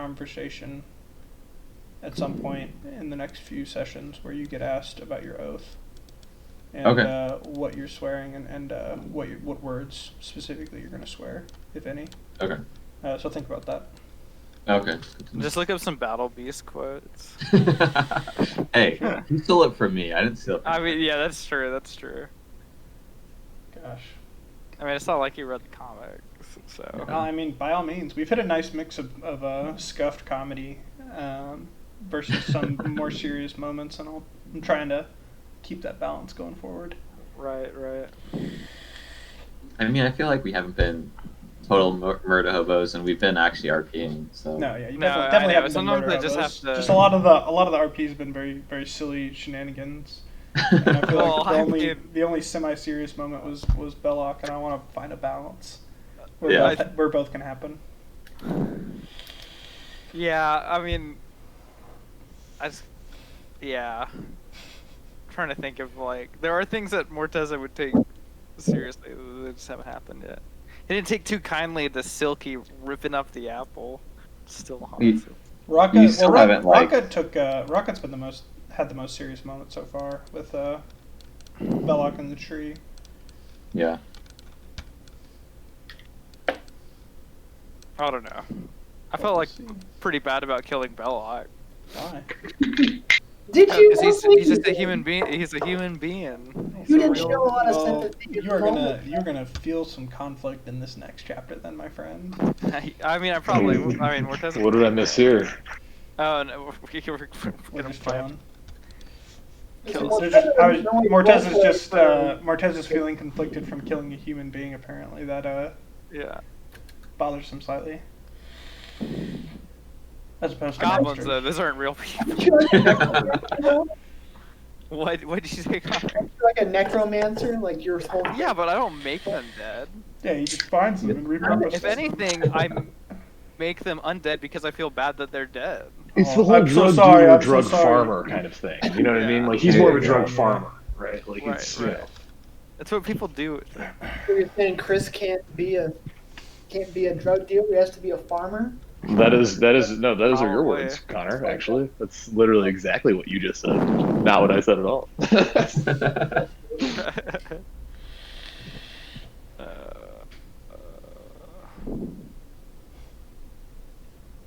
conversation at some point in the next few sessions where you get asked about your oath and what you're swearing and what words specifically you're going to swear, if any. Okay. So think about that. Okay. Just look up some Battle Beast quotes. Hey, you stole it from me. I didn't steal it from I mean, yeah, that's true. That's true. Gosh. I mean, it's not like you read the comics, so. Well, I mean, by all means, we've hit a nice mix of scuffed comedy versus some more serious moments, and I'm trying to keep that balance going forward. Right. I mean, I feel like we haven't been total murder hobos, and we've been actually RPing. So No, yeah, you No, definitely I know. haven't been Sometimes murder they just hobos. have to- Just a lot of the RPs have been very, very silly shenanigans. And I feel Well, like the only semi-serious moment was Belloc, and I want to find a balance where both can happen. Yeah, I mean, yeah. I'm trying to think of, like, there are things that Morteza would take seriously that just haven't happened yet. He didn't take too kindly to Silky ripping up the apple. Still haunts him. Rocket's been had the most serious moment so far with Belloc in the tree. Yeah. I don't know. I felt like pretty bad about killing Belloc. Why? Did you? Because he's just a human being. He's a human being. You didn't show a lot of sympathy. You're gonna feel some conflict in this next chapter, then, my friend. I mean, Morteza. What did I miss here? Oh no, we're We're gonna just fight. chilling. Morteza's feeling conflicted from killing a human being. Apparently, that Yeah. bothers him slightly. As opposed to Goblins, monsters. though, those aren't real people. What did you say, Connor? Like a necromancer, like your whole. Yeah, but I don't make them dead. Yeah, he just finds them and repurposes If anything, I make them undead because I feel bad that they're dead. It's the whole I'm so drug sorry, dealer, I'm so drug sorry. farmer kind of thing. You know what I mean? Like he's more of a drug farmer, right? Like it's Right. That's what people do. So you're saying Chris can't be a drug dealer? He has to be a farmer. that is those are your Oh, words, yeah. Connor. Actually, that's literally exactly what you just said. Not what I said at all.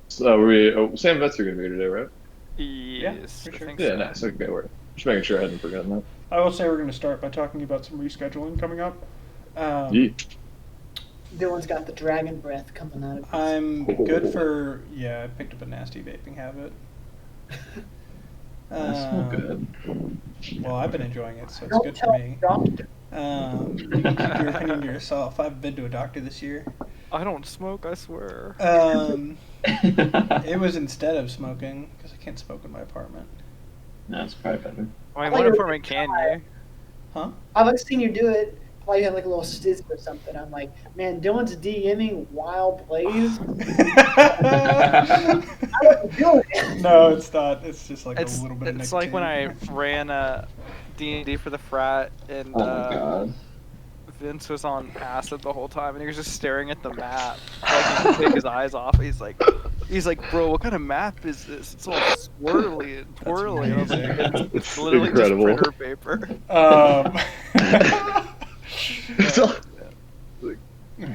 So Sam Vets are gonna be here today, right? Yes, for I sure. think Yeah, so. nice. Okay, we're just making sure I hadn't forgotten that. I will say we're going to start by talking about some rescheduling coming up. Yeet. Dylan's got the dragon breath coming out of his. I'm good for I picked up a nasty vaping habit. That's not good. Well, I've been enjoying it, so it's Don't good tell for me. the doctor. You can keep your opinion to yourself. I've been to a doctor this year. I don't smoke, I swear. It was instead of smoking because I can't smoke in my apartment. No, it's probably better. I mean, what apartment can you? Huh? I've like seen you do it while you had like a little stizz or something. I'm like, man, Dylan's DMing wild plays. I wasn't doing it. No, it's not. It's just like a little bit of It's like when I nicotine. ran D&D for the frat, and Oh my god. Vince was on acid the whole time, and he was just staring at the map. Like he could take his eyes off. He's like, bro, what kind of map is this? It's all swirly and twirly. And I was like, it's literally incredible. just printer paper. So,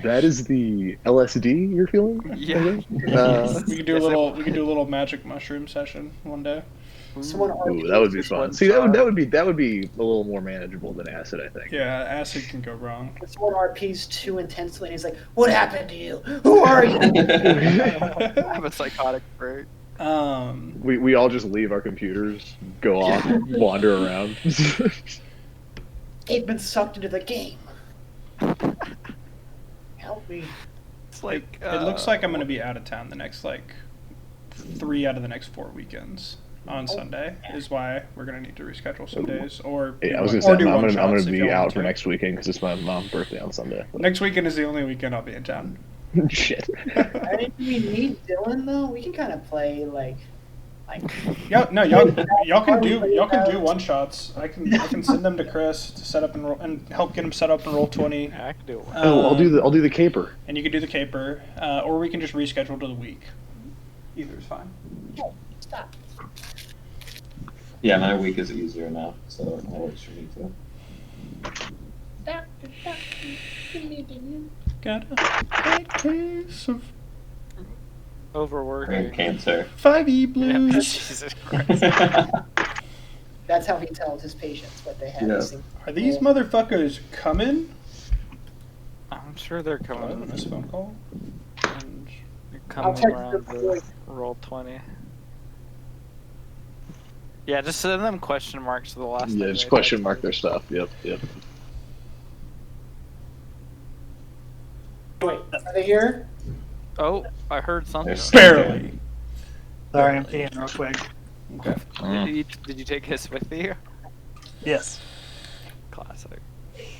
that is the LSD you're feeling? Yeah. We could do a little magic mushroom session one day. Someone Ooh, that would be fun. See, that would be a little more manageable than acid, I think. Yeah, acid can go wrong. Someone RPs too intensely, and he's like, "What happened to you? Who are you?" I have a psychotic break. We all just leave our computers, go off, wander around. They've been sucked into the game. Help me. It's like It looks like I'm going to be out of town the next 3 out of the next 4 weekends. On Sunday is why we're gonna need to reschedule some days, or Yeah, I was gonna or say do I'm one-shots gonna if be y'all out want for to. next weekend because it's my mom's birthday on Sunday. Next weekend is the only weekend I'll be in town. Shit. I mean, we need Dylan though. We can kind of play like. Y'all can do one shots. I can send them to Chris to set up and roll, and help get him set up and roll 20. I can do it. I'll do the caper. And you can do the caper, or we can just reschedule to the week. Either's fine. Oh, stop. Yeah, my week is easier now, so that works for me too. Stop. Stop. Give me opinion. Got a bad case of Brain Overworking. cancer. 5E Yeah, blues. Jesus Christ. That's how he tells his patients what they have. Yeah. He's like, Are these motherfuckers coming? I'm sure they're Oh, I have a coming. missed phone call. And You're I'll coming text around them before the roll 20. Yeah, just send them question marks to the last. Yeah, thing just they question text mark you. their stuff. Yep. Wait, are they here? Oh, I heard something. There's- barely. Sorry, I'm peeing real quick. Okay. Did you take his with you? Yes. Classic.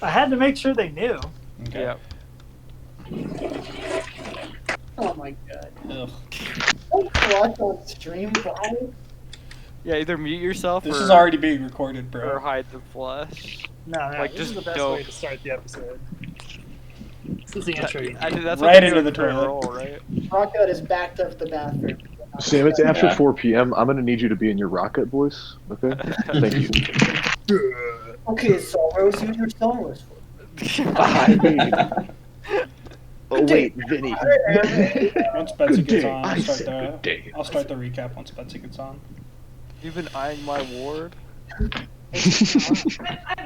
I had to make sure they knew. Okay. Yep. Oh my god. Ugh. Don't clutch on stream, bro. Yeah, either mute yourself This or, is already being recorded, or bro. hide the flush. No, Like, this is just the best don't. way to start the episode. This is the intro. you I need. think that's Right what into you the do in toilet. roll, right? Rocket is backed up the bathroom. Sam, it's after Yeah. 4 p.m. I'm gonna need you to be in your rocket voice. Okay. Thank you. Okay, Soros, use your Soros. I mean. Oh wait, Vinny. Once Betsy Good gets day. on, I I'll start said the good day. I'll start the recap once Betsy gets on. You've been eyeing my ward. I'm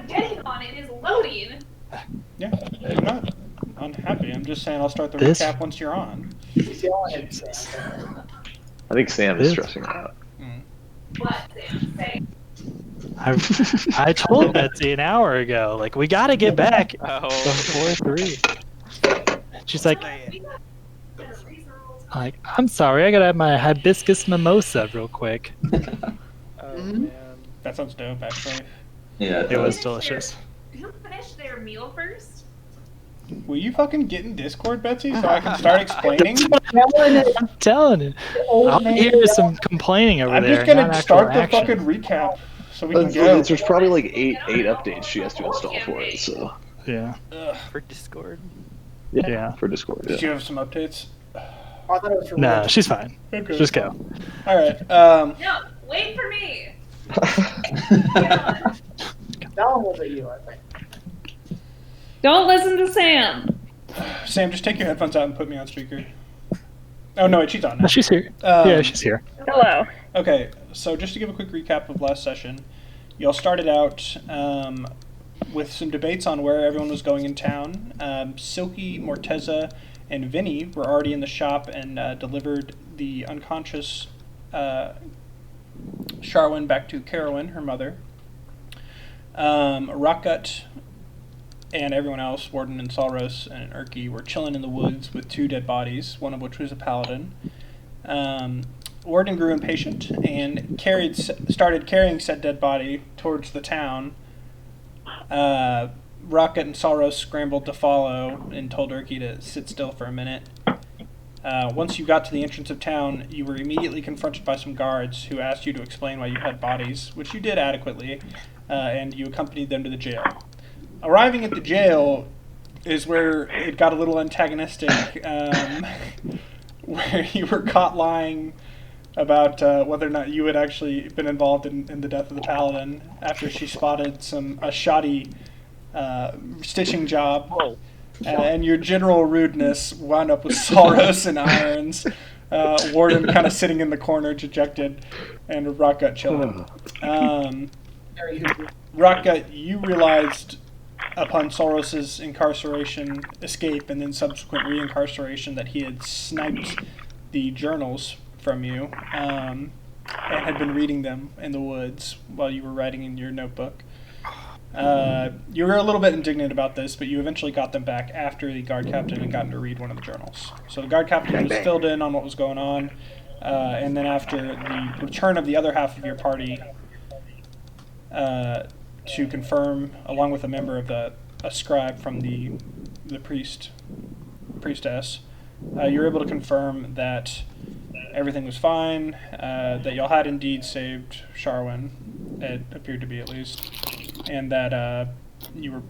getting on it. It is loading. Yeah, I'm not unhappy. I'm just saying I'll start the This- recap once you're on. He's yelling at Sam. I think Sam is stressing out. Mm. What, Sam? Say. I told Betsy an hour ago, like, we gotta get back Oh. before 3. She's like, We got better results. I'm sorry, I gotta have my hibiscus mimosa real quick. Oh Mhm. man. That sounds dope, actually. Yeah, It was Finish delicious. Who finished their meal first? Will you fucking get in Discord, Betsy, so I can start explaining? Yelling at I'm telling you. the old I'll man. hear some complaining over I'm there. just gonna not start actual the action. fucking recap so we can go. There's probably like eight updates she has to install for it. So Yeah. Ugh. For Discord. Yeah. for Discord. Did Yeah. you have some updates? I thought it was for No, religion. she's fine. Okay. Just go. All right. No, wait for me. That one was at you, I think. Don't listen to Sam. Sam, just take your headphones out and put me on speaker. Oh no, wait, she's on now. No, she's here. Um, Yeah, she's here. Hello. Okay, so just to give a quick recap of last session, y'all started out with some debates on where everyone was going in town. Silky, Morteza, and Vinny were already in the shop and delivered the unconscious Sharwin back to Carowin, her mother. Rockgut and everyone else, Warden and Salros and Urki, were chilling in the woods with 2 dead bodies, one of which was a paladin. Warden grew impatient and started carrying said dead body towards the town. Rocket and Salros scrambled to follow and told Urki to sit still for a minute. Once you got to the entrance of town, you were immediately confronted by some guards who asked you to explain why you had bodies, which you did adequately, and you accompanied them to the jail. Arriving at the jail is where it got a little antagonistic, where you were caught lying about whether or not you had actually been involved in the death of the paladin after she spotted a shoddy stitching job. Whoa. And your general rudeness wound up with Salros and irons. Warden kind of sitting in the corner, dejected, and Rockgut chilling. Very good. Rockgut, you realized upon Salros's escape, and then subsequent reincarceration that he had sniped the journals from you and had been reading them in the woods while you were writing in your notebook. You were a little bit indignant about this, but you eventually got them back after the guard captain had gotten to read one of the journals. So the guard captain was filled in on what was going on, and then after the return of the other half of your party to confirm, along with a member of a scribe from the priestess, you were able to confirm that everything was fine, that y'all had indeed saved Sharwin, it appeared to be at least, and that you were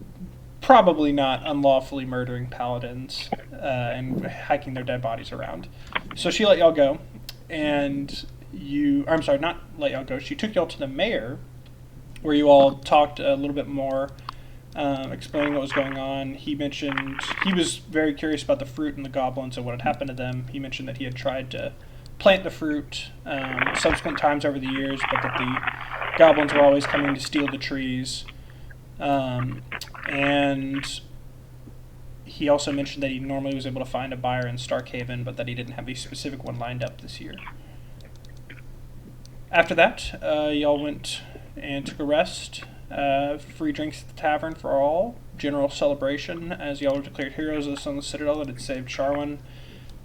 probably not unlawfully murdering paladins and hiking their dead bodies around. So she let y'all go, and I'm sorry, not let y'all go. She took y'all to the mayor, where you all talked a little bit more, explaining what was going on. He mentioned he was very curious about the fruit and the goblins and what had happened to them. He mentioned that he had tried to plant the fruit subsequent times over the years, but that the goblins were always coming to steal the trees. And he also mentioned that he normally was able to find a buyer in Starkhaven, but that he didn't have a specific one lined up this year. After that, y'all went and took a rest. Free drinks at the tavern for all. General celebration as y'all were declared heroes of the Sunless Citadel that had saved Charwin.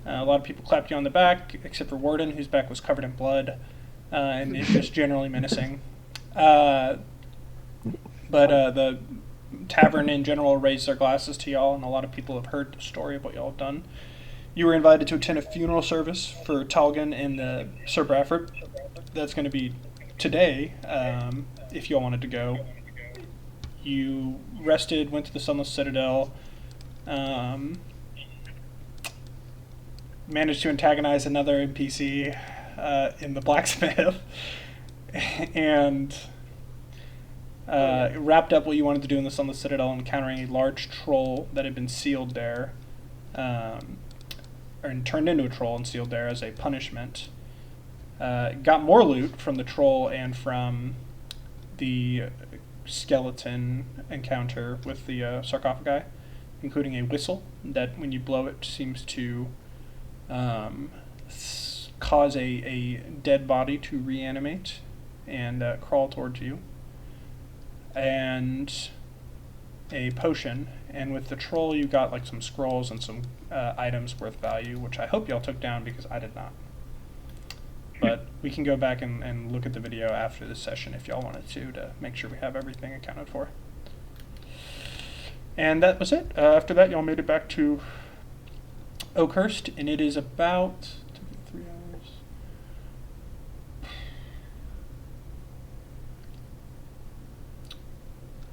A lot of people clapped you on the back, except for Warden, whose back was covered in blood, and is just generally menacing. But the tavern in general raised their glasses to y'all, and a lot of people have heard the story of what y'all have done. You were invited to attend a funeral service for Talgan and Sir Bradford. That's going to be today, if y'all wanted to go. You rested, went to the Sunless Citadel, managed to antagonize another NPC in the blacksmith, and wrapped up what you wanted to do in the Sunless Citadel, encountering a large troll that had been sealed there, and turned into a troll and sealed there as a punishment. Got more loot from the troll and from the skeleton encounter with the sarcophagi, including a whistle that, when you blow it, seems to cause a dead body to reanimate and crawl towards you, and a potion. And with the troll, you got like some scrolls and some items worth value, which I hope y'all took down because I did not. But we can go back and look at the video after this session if y'all wanted to make sure we have everything accounted for. And that was it. After that, y'all made it back to Oakhurst, and it is about 3 hours.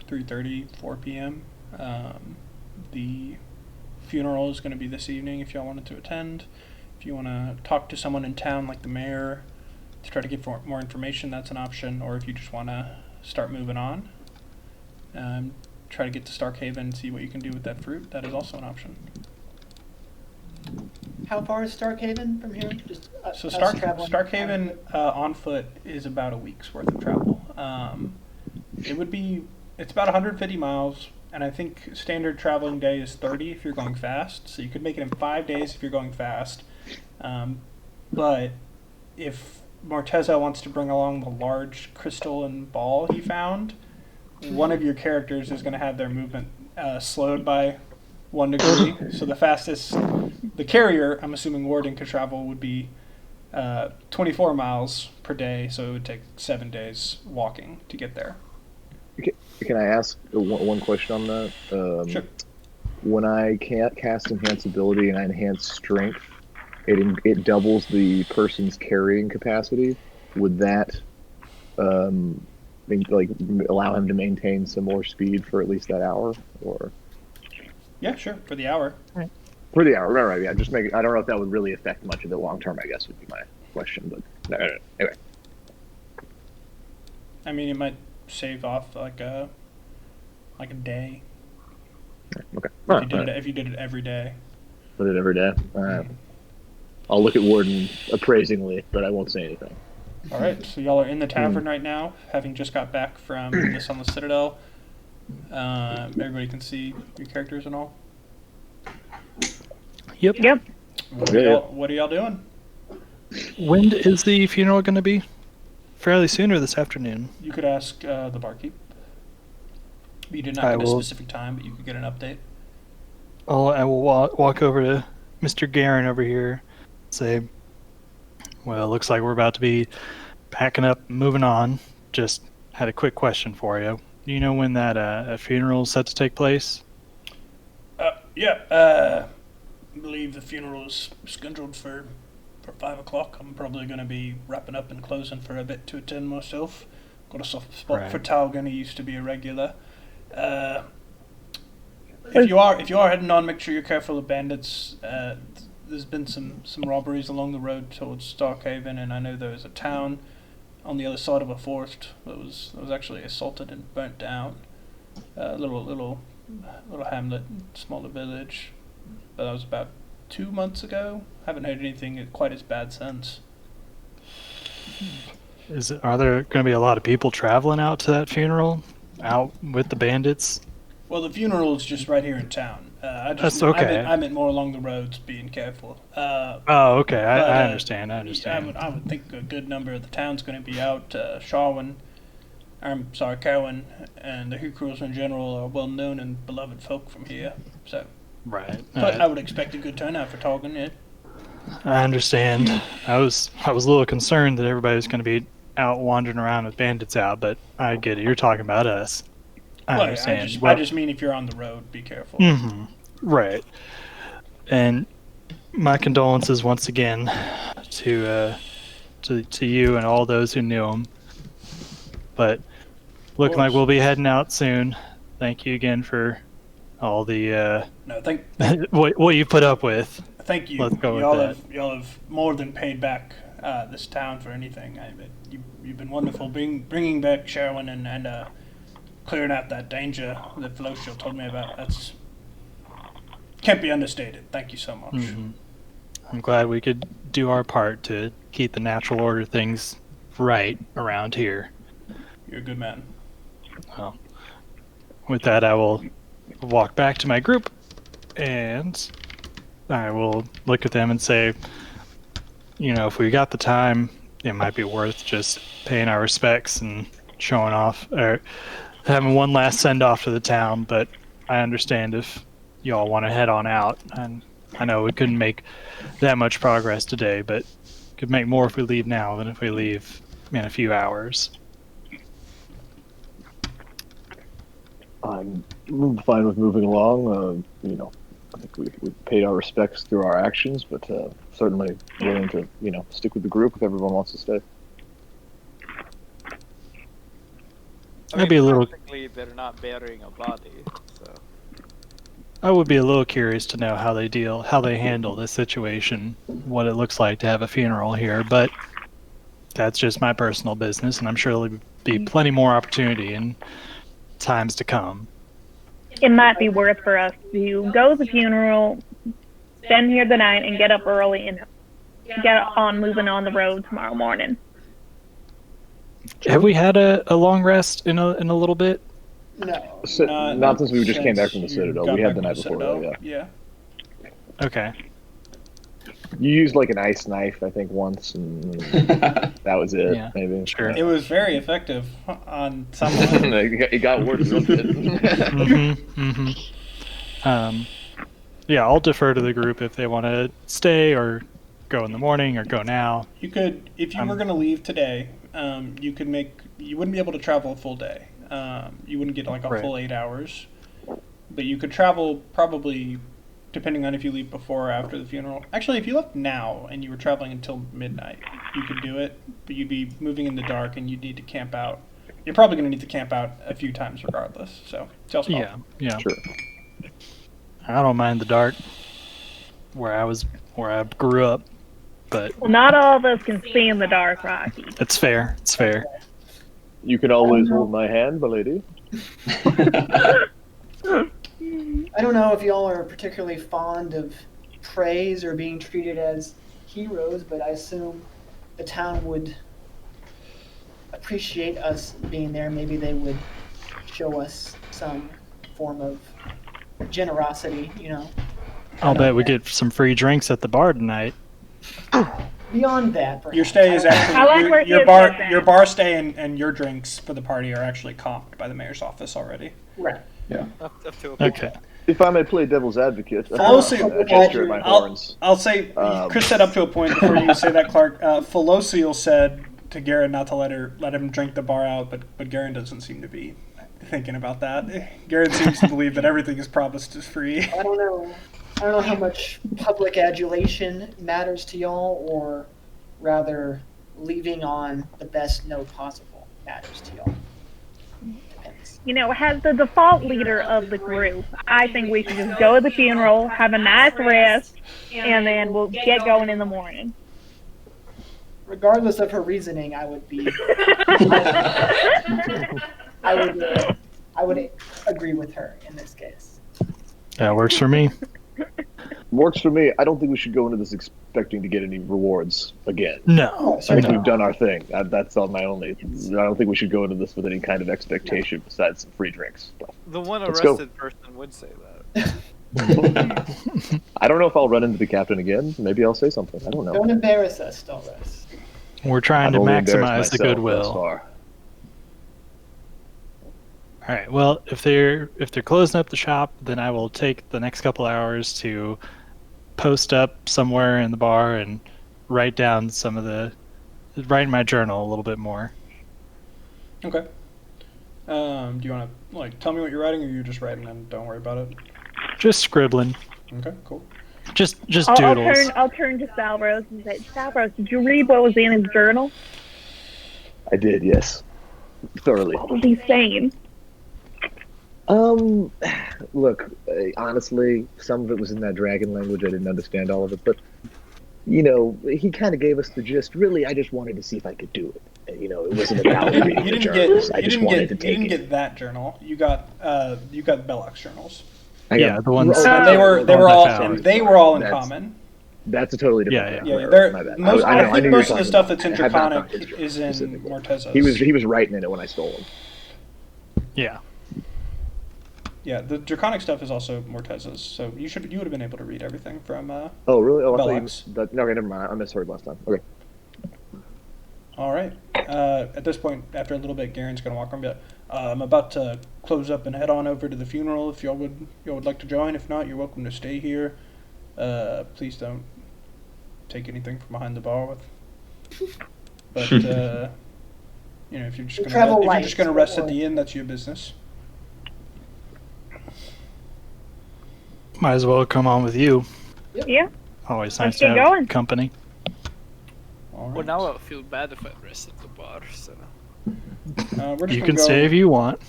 3:30, 4 p.m. The funeral is going to be this evening if y'all wanted to attend. If you want to talk to someone in town, like the mayor, to try to get more information, that's an option. Or if you just want to start moving on, try to get to Starkhaven and see what you can do with that fruit, that is also an option. How far is Starkhaven from here? Just So us traveling Starkhaven on foot is about a week's worth of travel. It's about 150 miles, and I think standard traveling day is 30 if you're going fast. So you could make it in 5 days if you're going fast. But if Morteza wants to bring along the large crystal and ball he found, one of your characters is going to have their movement slowed by 1 degree. So the fastest the carrier, I'm assuming Warden, could travel would be 24 miles per day, so it would take 7 days walking to get there. Can I ask one question on that? Sure. When I can't cast Enhance ability and I enhance strength, it doubles the person's carrying capacity. Would that allow him to maintain some more speed for at least that hour? Or Yeah, sure, for the hour. for the hour, right? Yeah, just make. I don't know if that would really affect much of it long term. I guess would be my question, but anyway. I mean, it might save off like a day Okay. if you did it every day. Put it every day. I'll look at Warden appraisingly, but I won't say anything. All right, so y'all are in the tavern right now, having just got back from the Sunless Citadel. Everybody can see your characters and all. Yep. What are y'all doing? When is the funeral going to be? Fairly soon or this afternoon? You could ask the barkeep. You did not I get a will- specific time, but you could get an update. I will walk over to Mr. Guerin over here, say, well, it looks like we're about to be packing up, moving on. Just had a quick question for you. Do you know when that funeral is set to take place? I believe the funeral is scheduled for 5 o'clock. I'm probably going to be wrapping up and closing for a bit to attend myself. Got a soft spot for Talgan. He used to be a regular. If you are heading on, make sure you're careful of bandits. there's been some robberies along the road towards Starkhaven, and I know there was a town on the other side of a forest that was actually assaulted and burnt down. Little hamlet, smaller village. But that was about 2 months ago. Haven't heard anything quite as bad since. Are there going to be a lot of people traveling out to that funeral, out with the bandits? Well, the funeral is just right here in town. That's okay. I meant more along the roads, being careful. Oh, okay. I understand. I understand. I would think a good number of the town's going to be out. Cowan, and the Hukrus in general are well known and beloved folk from here. So, Right. but I would expect a good turnout for Targan. Yeah. I understand. I was a little concerned that everybody was going to be out wandering around with bandits out, but I get it. You're talking about us. I understand. I just mean if you're on the road, be careful. Mm-hmm. Right. And my condolences once again to you and all those who knew him. But looking like we'll be heading out soon. Thank you again for all the what you put up with. Thank you. Let's go with that. Y'all have more than paid back this town for anything. You've been wonderful bringing back Sherwin and clearing out that danger that Felocial told me about. That's can't be understated. Thank you so much. Mm-hmm. I'm glad we could do our part to keep the natural order things right around here. You're a good man. Well, with that, I will walk back to my group, and I will look at them and say, if we got the time, it might be worth just paying our respects and showing off, or having one last send-off to the town, but I understand if y'all want to head on out, and I know we couldn't make that much progress today, but could make more if we leave now than if we leave in a few hours. I'm fine with moving along. I think we paid our respects through our actions, but certainly willing to, stick with the group if everyone wants to stay. I'd be a little. Technically, they're not burying a body, so. I would be a little curious to know how they handle this situation, what it looks like to have a funeral here, but that's just my personal business, and I'm sure there'll be plenty more opportunity in times to come. It might be worth for us to go to the funeral, spend here the night, and get up early and get on moving on the road tomorrow morning. Have we had a long rest in a little bit? No, not since we just came back from the Citadel. We had the night before, though, yeah. Okay. You used like an ice knife, I think, once, and that was it. Yeah, maybe. Sure. It was very effective on someone. It got worse. Yeah, I'll defer to the group if they want to stay or go in the morning or go now. You could, if you were going to leave today, you wouldn't be able to travel a full day. You wouldn't get like a full 8 hours, but you could travel probably, depending on if you leave before or after the funeral. Actually, if you left now and you were traveling until midnight, you could do it, but you'd be moving in the dark and you'd need to camp out. You're probably going to need to camp out a few times regardless, so it's y'all's call. Yeah. Sure. I don't mind the dark where I grew up, but Well, not all of us can see in the dark, Rocky. it's fair. It's fair. You can always hold my hand, milady. I don't know if y'all are particularly fond of praise or being treated as heroes, but I assume the town would appreciate us being there. Maybe they would show us some form of generosity, I'll bet we get some free drinks at the bar tonight. Beyond that, perhaps. Your stay is I like actually where your he bar. is with that. Your bar stay and your drinks for the party are actually comped by the mayor's office already. Right. Up to a point. Okay. If I may play devil's advocate, Felocial, a gesture at my horns. I'll say, Chris said up to a point before you say that, Clark. Felocial said to Garen not to let him drink the bar out, but Garen doesn't seem to be thinking about that. Garen seems to believe that everything is promised is free. I don't know how much public adulation matters to y'all, or rather leaving on the best note possible matters to y'all. Depends. has the default leader of the group, I think we should just go to the funeral, have a nice rest, and then we'll get going in the morning. Regardless of her reasoning, I would be. I would agree with her in this case. That works for me. Works for me. I don't think we should go into this expecting to get any rewards again. No. I think we've done our thing. That's all my only. I don't think we should go into this with any kind of expectation besides some free drinks. The one Let's go. arrested person would say that. I don't know if I'll run into the captain again. Maybe I'll say something. I don't know. Don't embarrass us, Dolores. We're trying I've to only embarrassed maximize the myself thus goodwill. far. All right. Well, if they're closing up the shop, then I will take the next couple hours to post up somewhere in the bar and write in my journal a little bit more. Okay. Do you want to tell me what you're writing, or you're just writing and don't worry about it? Just scribbling. Okay, cool. Just I'll doodles. turn to Salvos and say, Salvos, did you read what was in his journal? I did, yes, thoroughly. What was he saying? Look, honestly, some of it was in that dragon language. I didn't understand all of it, but he kind of gave us the gist. Really, I just wanted to see if I could do it. It wasn't about reading the journals. I just wanted to take it. You didn't get that journal. You got Belloc's journals. Yeah, the ones. And they were all in common. That's a totally different thing. Yeah. My bad. I think most of the stuff about. that's in I have not found Draconic his is journal in specifically. Morteza's. He was writing in it when I stole him. Yeah. Yeah, the Draconic stuff is also Morteza's, so you would have been able to read everything from. Oh really? Oh, I Belloc's. thought okay, never mind. I misheard last time. Okay. All right. At this point, after a little bit, Garen's gonna walk around and be like, "I'm about to close up and head on over to the funeral. If y'all would like to join. If not, you're welcome to stay here. Please don't take anything from behind the bar with. But if you're just gonna rest at the inn, that's your business." Might as well come on with you. Yeah. Always Let's nice to get have going. company. All right. Well, now I feel bad if I rest at the bar, so. We're just You gonna can go, stay if you want.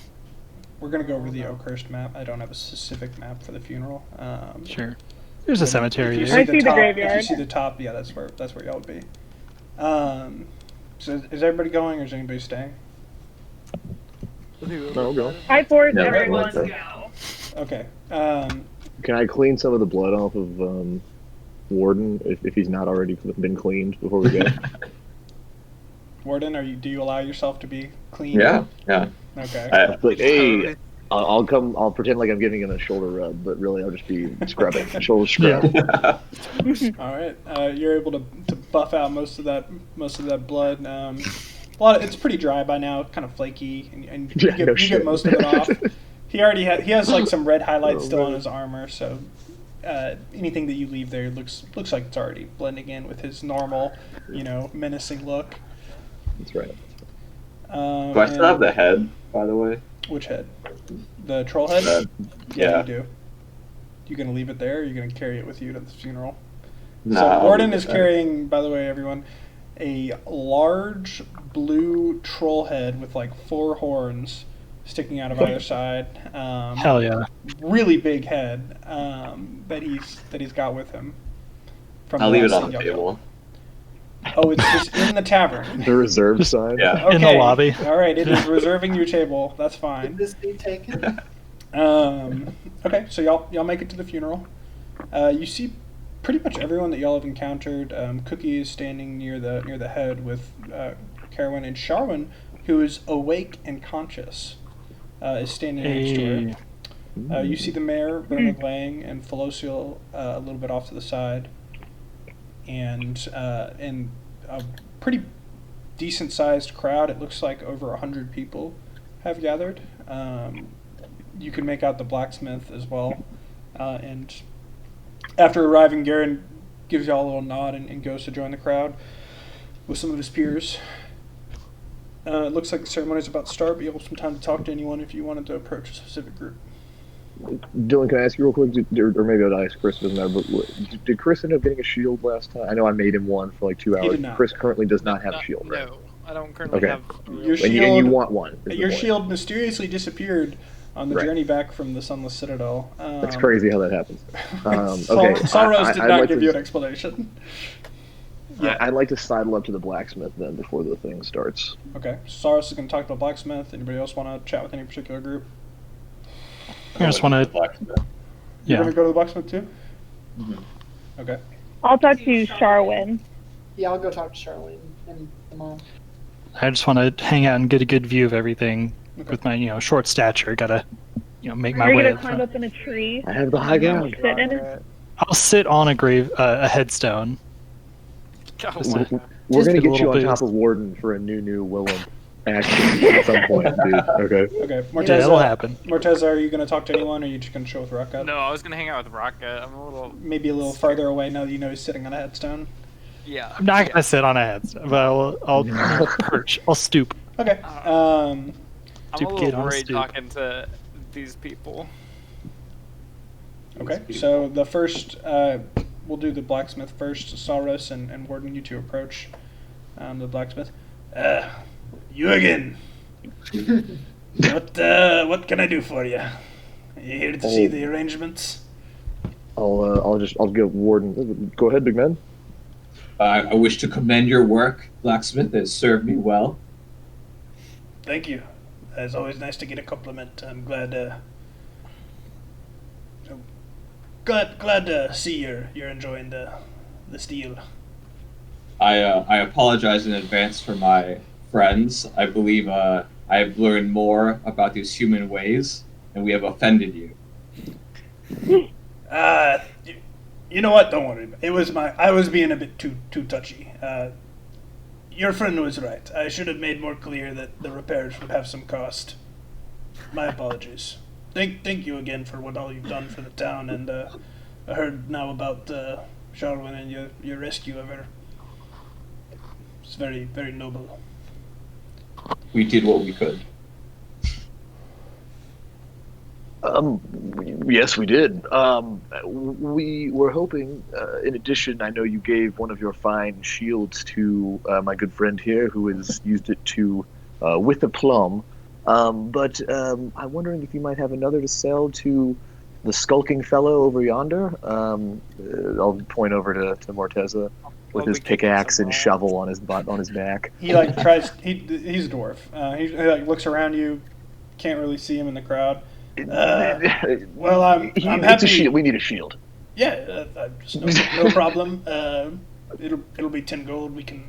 We're gonna go over the Oakhurst map. I don't have a specific map for the funeral. Sure. There's a cemetery If you there. I see the top, graveyard. If you see the top, yeah, that's where y'all would be. So is everybody going, or is anybody staying? No, I'll go. I forced Yeah, everyone let's to go. go. Okay. Can I clean some of the blood off of Warden if he's not already been cleaned before we go? Warden, do you allow yourself to be clean? Yeah. Okay. Like, hey, I'll come. I'll pretend like I'm giving him a shoulder rub, but really I'll just be scrubbing, shoulder scrub. All right. You're able to buff out most of that blood. It's pretty dry by now, kind of flaky, and you get most of it off. He has like some red highlights still on his armor, so anything that you leave there looks like it's already blending in with his normal, menacing look. That's right. Do I still have the head, by the way? Which head? The troll head? Yeah. You do. You gonna leave it there, or are you gonna carry it with you to the funeral? No, So Warden is carrying, by the way, everyone, a large blue troll head with like 4 horns sticking out of either side. Hell yeah. Really big head that he's got with him. From I'll the leave it last on the scene y'all table. got. Oh, it's just in the tavern. The reserve sign. Yeah. Okay. In the lobby. All right, it is reserving your table. That's fine. Did this be taken? Okay, so y'all make it to the funeral. You see pretty much everyone that y'all have encountered. Cookie is standing near the head with Carwin, and Sharwin, who is awake and conscious, is standing next to her. You see the mayor, Bernard Lang, and Felocial a little bit off to the side, and a pretty decent-sized crowd. It looks like over 100 people have gathered. You can make out the blacksmith as well. And after arriving, Garen gives y'all a little nod and goes to join the crowd with some of his peers. It looks like the ceremony is about to start, but you'll have some time to talk to anyone if you wanted to approach a specific group. Dylan, can I ask you real quick, or maybe I'll ask Chris, doesn't matter, but did Chris end up getting a shield last time? I know I made him one for like 2 hours. He did not. Chris currently does not have a shield, right? No, I don't currently Okay. have. Your And you shield, want one. is the your point. shield mysteriously disappeared on the Right. journey back from the Sunless Citadel. That's crazy how that happens. Okay. Saros did I'd not like give to- you an explanation. Yeah. I'd like to sidle up to the blacksmith then before the thing starts. Okay. Saros is going to talk to the blacksmith. Anybody else want to chat with any particular group? I just want to. You're Yeah. going to go to the blacksmith too? Mhm. Okay. I'll talk to Sharwin. Yeah, I'll go talk to Charlene and the mom. I just want to hang out and get a good view of everything Okay. with my short stature. Gotta make my Are you way. gonna up climb front. up in a tree? I have the high ground. Sit in it? I'll sit on a headstone. God, Just We're like- gonna Just get a you little on top boost. of Warden for a new Willem action at some point, dude. Okay. Okay. Yeah, that'll Morteza, happen. Morteza, are you going to talk to anyone, or are you just going to chill with Rocket? No, I was gonna hang out with Rocket. I'm a little. Maybe a little farther away now that you know he's sitting on a headstone. Yeah. I'm not gonna sit on a headstone, but I'll perch. I'll stoop. Okay. I'm a Dude, little get on worried stoop. talking to these people. Okay. So the first, we'll do the blacksmith first. Saros and Warden, you two approach the blacksmith. You again. What can I do for you? Are you here to see the arrangements? I'll go Warden. Go ahead, big man. I wish to commend your work, blacksmith. It has served me well. Thank you. It's always nice to get a compliment. I'm glad. Glad to see you're enjoying the steel. I apologize in advance for my friends. I believe I have learned more about these human ways, and we have offended you. You know what? Don't worry. I was being a bit too touchy. Your friend was right. I should have made more clear that the repairs would have some cost. My apologies. Thank you again for what all you've done for the town, and I heard now about Charwin and your rescue of her. It's very, very noble. We did what we could. Yes, we did. We were hoping, in addition, I know you gave one of your fine shields to my good friend here, who has used it to, with aplomb. But I'm wondering if you might have another to sell to the skulking fellow over yonder. I'll point over to Morteza with his pickaxe and shovel on his back. He tries. He's a dwarf. He looks around you, can't really see him in the crowd. Well, I'm It's happy. a shield. We need a shield. Yeah, just no problem. It'll be 10 gold. We can.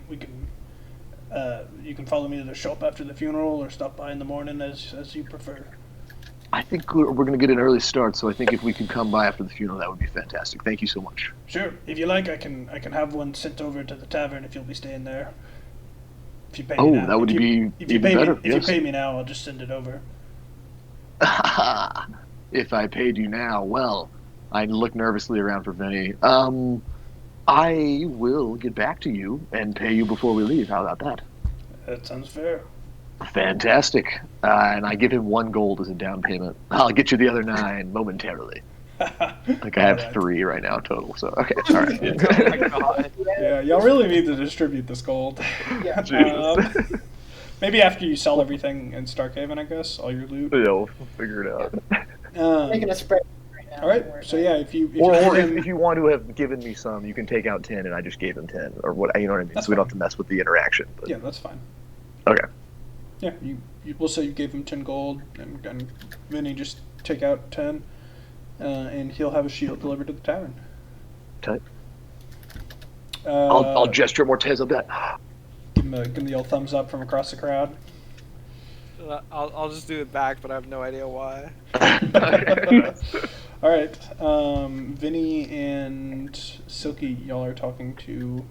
You can follow me to the shop after the funeral, or stop by in the morning as you prefer. I think we're going to get an early start, so I think if we could come by after the funeral, that would be fantastic. Thank you so much. Sure. If you like, I can have one sent over to the tavern if you'll be staying there. If you pay me now. That would be even better. If you pay me now, I'll just send it over. If I paid you now, well, I look nervously around for Vinny. I will get back to you and pay you before we leave. How about that? That sounds fair. Fantastic. And I give him 1 gold as a down payment. I'll get you the other 9 momentarily. Like I have Alright. 3 right now total. So okay, all right. Oh my god. Yeah, y'all really need to distribute this gold. Yeah. Jesus. Maybe after you sell everything in Starkhaven, I guess, all your loot. Yeah, we'll figure it out. Making a spread right now. all right. So yeah, if you Or give if, him, if you want to have given me some, you can take out 10 and I just gave him 10 or what, you know what I mean? That's So we don't have to mess with the interaction. But, yeah, that's fine. Okay. Yeah, we'll say you gave him 10 gold, and Vinny just take out 10, and he'll have a shield delivered to the tavern. Tight. Uh, I'll gesture Mortez of that. give him the old thumbs up from across the crowd. I'll just do it back, but I have no idea why. All right, Vinny and Silky, y'all are talking to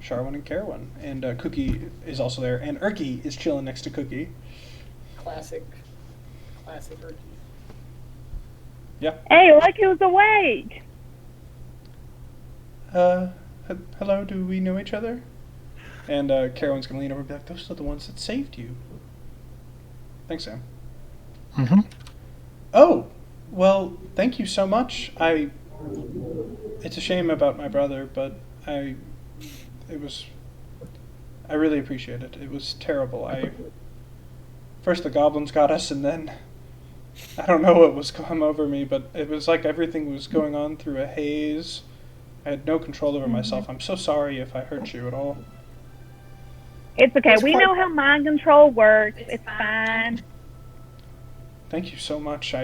Sharwin and Carwin, and Cookie is also there, and Erky is chilling next to Cookie. Classic Urki. Yeah. Hey, look who's awake! Hello, do we know each other? And Carwin's gonna lean over and be like, those are the ones that saved you. Thanks, Sam. Mm-hmm. Oh, well, thank you so much. It's a shame about my brother, but I I really appreciate it. It was terrible. First the goblins got us, and then I don't know what was come over me, but it was like everything was going on through a haze. I had no control over myself. I'm so sorry if I hurt you at all. It's okay. That's We quite- know how mind control works. It's fine. Thank you so much.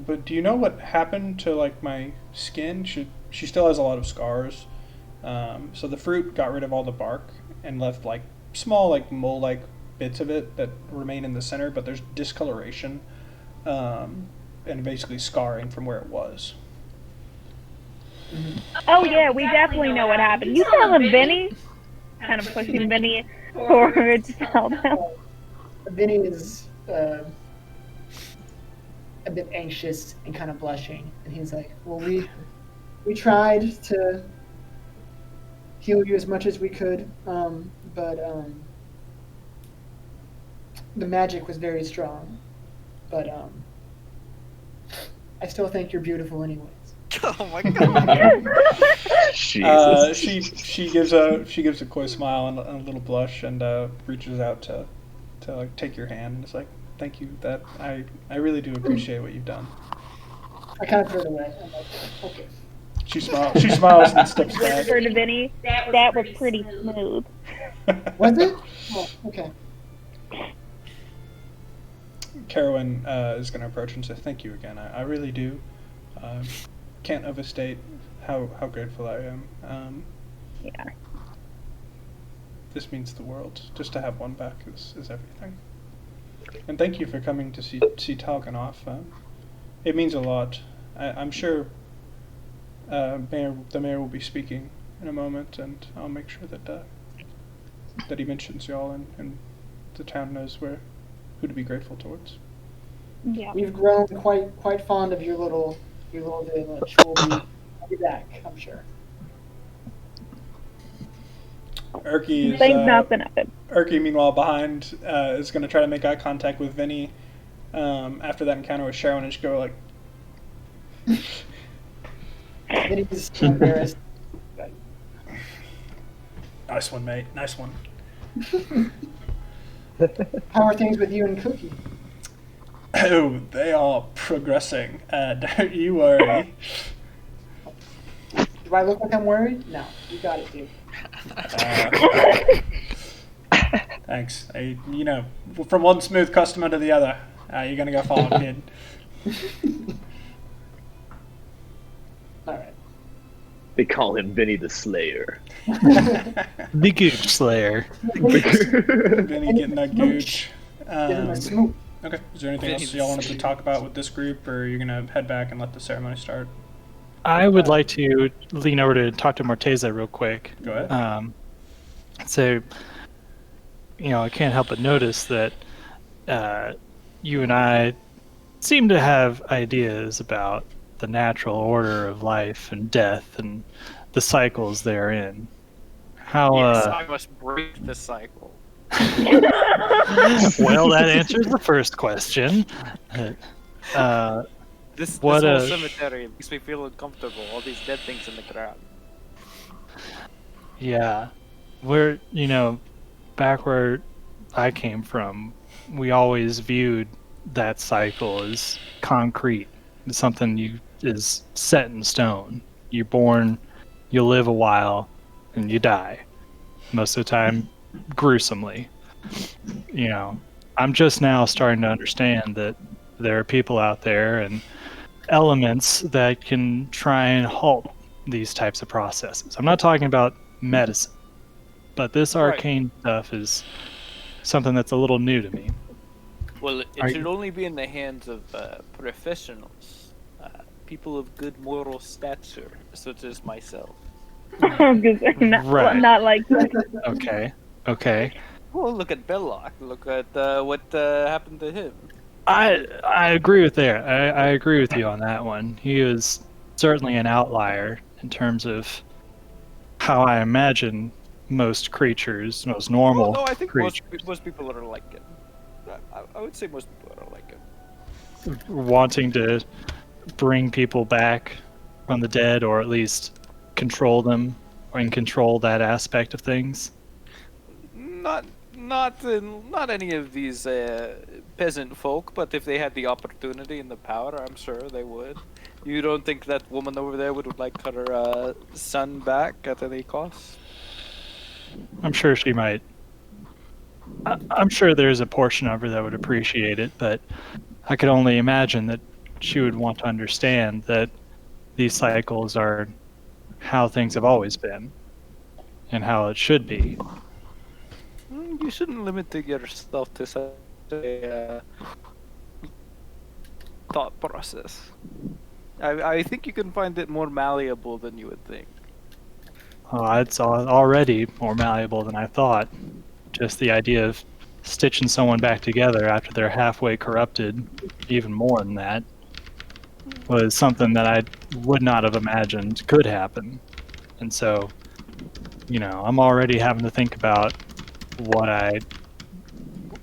But do you know what happened to like my skin? She still has a lot of scars. So the fruit got rid of all the bark and left like small like mole-like bits of it that remain in the center, but there's discoloration and basically scarring from where it was. Oh yeah, we definitely know what happened. You tell him, Vinny. Kind of pushing Vinny forward to tell them. Vinny is a bit anxious and kind of blushing, and he's like, "Well, we tried to heal you as much as we could, but the magic was very strong. But I still think you're beautiful, anyways." Oh my god. Jesus. She gives a coy smile and a little blush and reaches out to like take your hand and is like, "Thank you. That I really do appreciate what you've done." I kind of turn away. I'm like, "Okay." She smiles and steps back. Whisper to Vinny. That was pretty smooth. Was it? Oh, okay. Carowin is going to approach and say, "Thank you again. I really do. Can't overstate how grateful I am. Yeah. This means the world. Just to have one back is everything. And thank you for coming to see Talganoff. It means a lot. I'm sure the mayor will be speaking in a moment, and I'll make sure that he mentions y'all and the town knows who to be grateful towards." Yeah. We've grown quite fond of your little village. We'll be back, I'm sure. Erky Think nothing of it. Erky, meanwhile, behind, is going to try to make eye contact with Vinny after that encounter with Sharon and just go like, Vinny's embarrassed. "Nice one, mate. Nice one." How are things with you and Cookie? Oh, they are progressing. Don't you worry. Do I look like I'm worried? No, you got it, dude. Thanks. From one smooth customer to the other, you're gonna go far, kid. All right. They call him Vinny the Slayer. The Gooch Slayer. Vinny getting that gooch. Give him a smoot. Okay. Is there anything else y'all wanted to talk about with this group, or you're gonna head back and let the ceremony start? I would like to lean over to talk to Morteza real quick. Go ahead. So, I can't help but notice that you and I seem to have ideas about the natural order of life and death and the cycles therein. How? Yes, I must break the cycle. Well, that answers the first question. This What whole a- cemetery makes me feel uncomfortable. All these dead things in the ground. Yeah, we're back where I came from, we always viewed that cycle as concrete. It's something is set in stone. You're born, you live a while, and you die. Most of the time, gruesomely. I'm just now starting to understand that there are people out there and elements that can try and halt these types of processes. I'm not talking about medicine, but this arcane stuff is something that's a little new to me. Well, it Are should you- only be in the hands of professionals, people of good moral stature, such as myself. Right. Not like Okay. Well, look at Belloc. Look at what happened to him. I agree with there. I agree with you on that one. He was certainly an outlier in terms of how I imagine most creatures, most normal Well, no, I think creatures, most people are like it. I would say most people are like it. wanting to bring people back from the dead, or at least control them and control that aspect of things. not any of these peasant folk, but if they had the opportunity and the power, I'm sure they would. You don't think that woman over there would like her son back at any cost? I'm sure she might. I'm sure there's a portion of her that would appreciate it, but I could only imagine that she would want to understand that these cycles are how things have always been and how it should be. You shouldn't limit yourself to such a thought process. I think you can find it more malleable than you would think. It's already more malleable than I thought. Just the idea of stitching someone back together after they're halfway corrupted, even more than that, was something that I would not have imagined could happen. And so, I'm already having to think about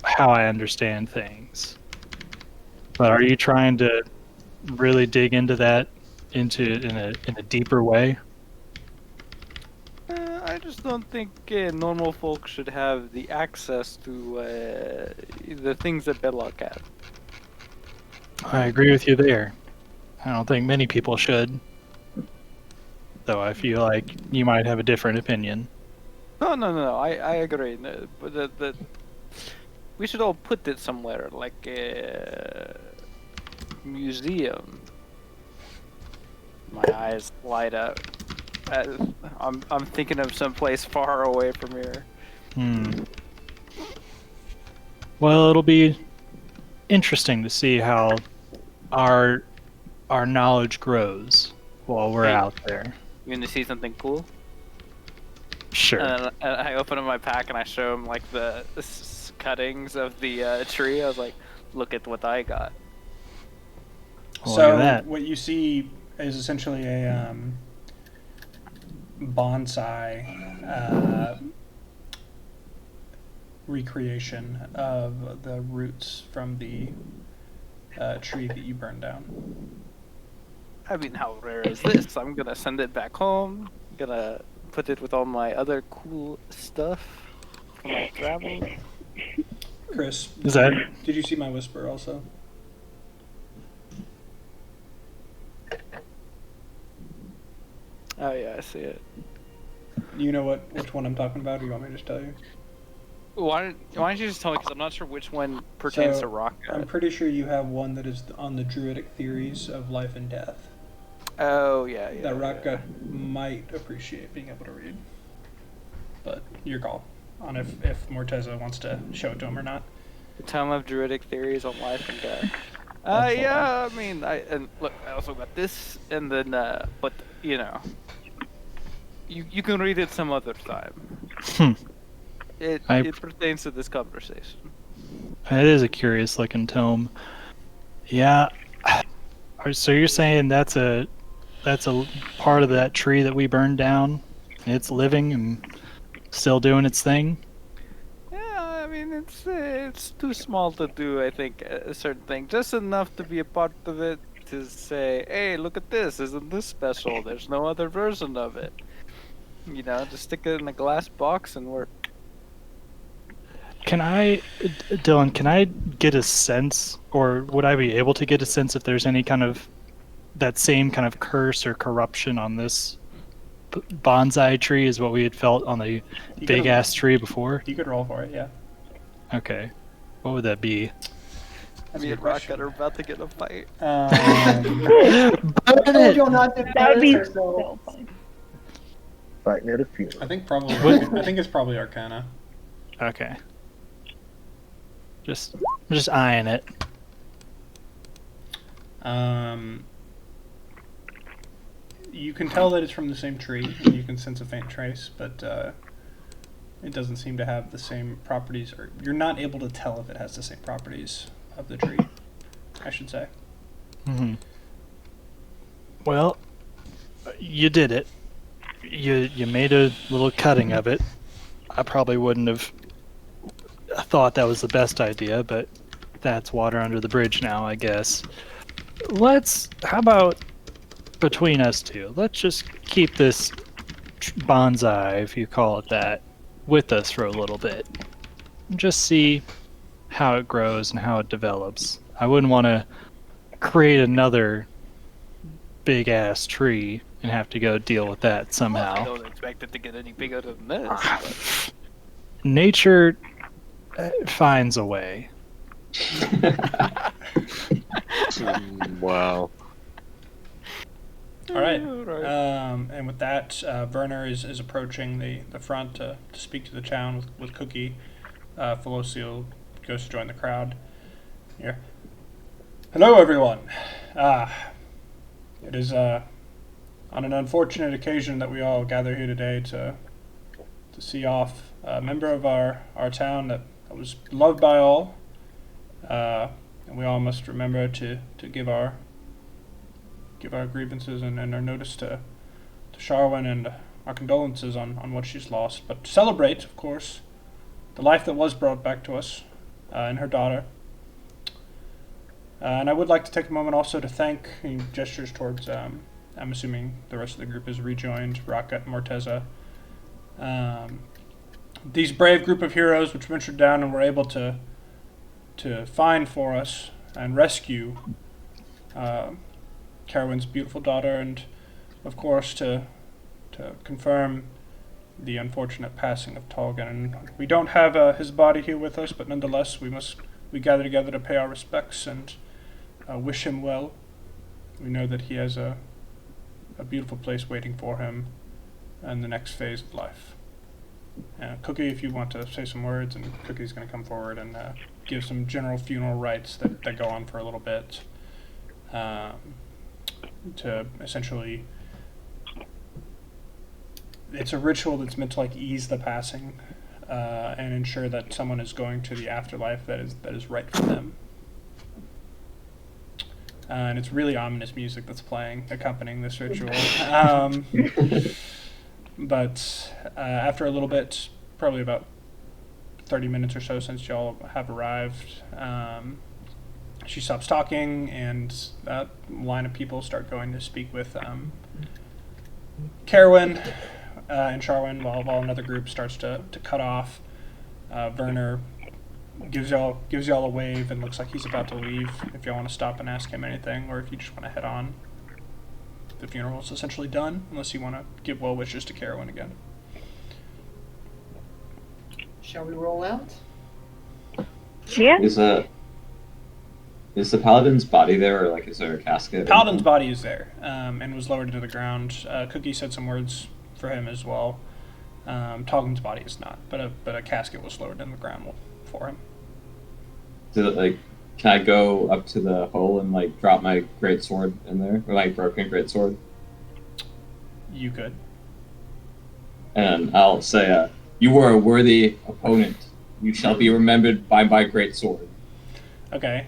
how I understand things. But are you trying to really dig into that in a deeper way? I just don't think normal folk should have the access to the things that Bedlock had. I agree with you there. I don't think many people should. Though I feel like you might have a different opinion. No. I agree. No, but that we should all put it somewhere, like a museum. My eyes light up. I'm thinking of some place far away from here. Well, it'll be interesting to see how our knowledge grows while we're out there. You gonna see something cool? Sure. And I open up my pack and I show him like the cuttings of the tree. I was like, "Look at what I got." Well, look at So that. what you see is essentially a bonsai recreation of the roots from the tree that you burned down. I mean, how rare is this? I'm gonna send it back home. Gonna put it with all my other cool stuff from my travels. Chris, Is that did you see my whisper also? Oh yeah, I see it. You know which one I'm talking about, or you want me to just tell you? Why don't you just tell me? Because I'm not sure which one pertains So, to rock. I'm pretty sure you have one that is on the druidic theories of life and death. Oh yeah. That Raka might appreciate being able to read. But your call on if Morteza wants to show it to him or not. The Tome of Druidic Theories on Life and Death. That's the Yeah, I mean, look, I also got this, and then, but, you can read it some other time. It pertains to this conversation. It is a curious looking tome. Yeah. So you're saying that's a part of that tree that we burned down? It's living and still doing its thing? Yeah, I mean, it's too small to do, I think, a certain thing. Just enough to be a part of it, to say, hey, look at this, isn't this special? There's no other version of it. Just stick it in a glass box and work. Dylan, can I get a sense, or would I be able to get a sense if there's any kind of, that same kind of curse or corruption on this bonsai tree as what we had felt on the big ass tree before? You could roll for it, yeah. Okay. What would that be? That's a Me good and Rock question. are about to get in a fight. I told you not to That would be embarrass so yourself. funny. Fighting at a funeral. I think it's probably Arcana. Okay. Just eyeing it. You can tell that it's from the same tree, and you can sense a faint trace, but it doesn't seem to have the same properties, or you're not able to tell if it has the same properties of the tree, I should say. Mm-hmm. Well, you did it. You made a little cutting of it. I probably wouldn't have thought that was the best idea, but that's water under the bridge now, I guess. How about between us two, let's just keep this bonsai, if you call it that, with us for a little bit. just see how it grows and how it develops. I wouldn't want to create another big ass tree and have to go deal with that I somehow. don't expect it to get any bigger than this. But... Nature finds a way. Wow. All right. Alright. And with that, Werner is approaching the front to speak to the town with Cookie. Felociel goes to join the crowd. Here. Hello, everyone. It is on an unfortunate occasion that we all gather here today to see off a member of our town that was loved by all. And we all must remember to give our grievances and our notice to Charwin and our condolences on what she's lost. But to celebrate, of course, the life that was brought back to us and her daughter. And I would like to take a moment also to thank, he gestures towards, I'm assuming the rest of the group is rejoined, Rocket and Morteza. These brave group of heroes which ventured down and were able to find for us and rescue Carowin's beautiful daughter, and of course to confirm the unfortunate passing of Tolgan. And we don't have his body here with us, but nonetheless we gather together to pay our respects and wish him well. We know that he has a beautiful place waiting for him in the next phase of life. Cookie, if you want to say some words, and Cookie's going to come forward and give some general funeral rites that go on for a little bit. To essentially, it's a ritual that's meant to like ease the passing and ensure that someone is going to the afterlife that is right for them. And it's really ominous music that's playing, accompanying this ritual. But after a little bit, probably about 30 minutes or so since y'all have arrived, she stops talking, and that line of people start going to speak with Carowin and Charwin, while another group starts to cut off. Werner gives y'all a wave and looks like he's about to leave. If y'all want to stop and ask him anything, or if you just want to head on. The funeral is essentially done, unless you want to give well wishes to Carowin again. Shall we roll out? Yeah. Is the paladin's body there, or like is there a casket? Paladin's body is there, and was lowered into the ground. Cookie said some words for him as well. Tolgan's body is not, but a casket was lowered in the ground for him. Can I go up to the hole and like drop my greatsword in there, or like broken greatsword? You could. And I'll say, "You were a worthy opponent. You shall be remembered by my greatsword." Okay.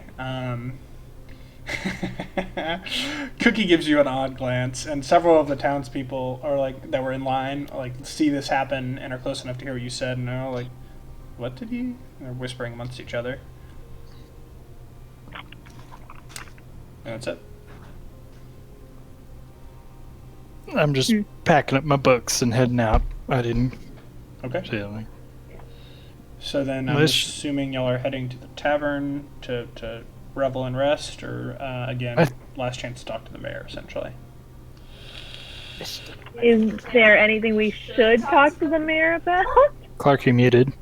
Cookie gives you an odd glance, and several of the townspeople are like that were in line, like see this happen and are close enough to hear what you said, and they're like, "What did he?" They're whispering amongst each other. And that's it. I'm just packing up my books and heading out. I didn't Okay. say anything. So then I'm assuming y'all are heading to the tavern to revel and rest, or again, last chance to talk to the mayor, essentially. Is there anything we should talk to the mayor about? Clark, you muted.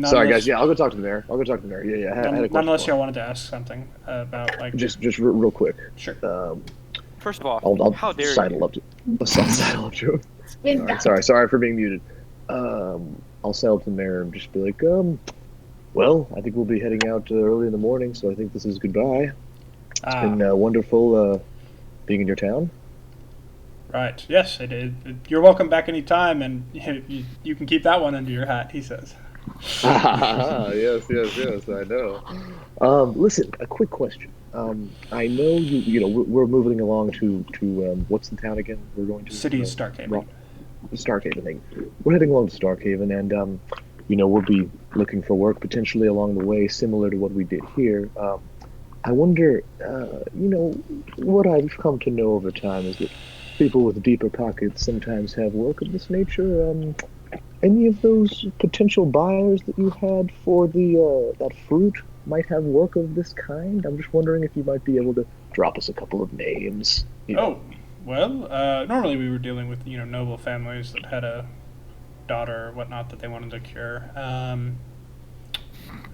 Sorry, guys. Yeah, I'll go talk to the mayor. Yeah. I had a question. Unless y'all wanted to ask something about like just real quick. Sure. First of all, I'll how dare sidle you? up to sidle up to him. Sorry for being muted. I'll sail up to the mayor and just be like, well, I think we'll be heading out early in the morning, so I think this is goodbye. It's been wonderful being in your town. Right. Yes, you're welcome back anytime, and you can keep that one under your hat, he says. Yes, I know. Listen, a quick question. I know we're moving along to what's the town again? We're going to City's Starkhaven. Starkhaven. We're heading along to Starkhaven, and we'll be looking for work potentially along the way, similar to what we did here. I wonder, what I've come to know over time is that people with deeper pockets sometimes have work of this nature. Any of those potential buyers that you had for the that fruit might have work of this kind? I'm just wondering if you might be able to drop us a couple of names. Oh, well, normally we were dealing with, noble families that had a daughter or whatnot that they wanted to cure.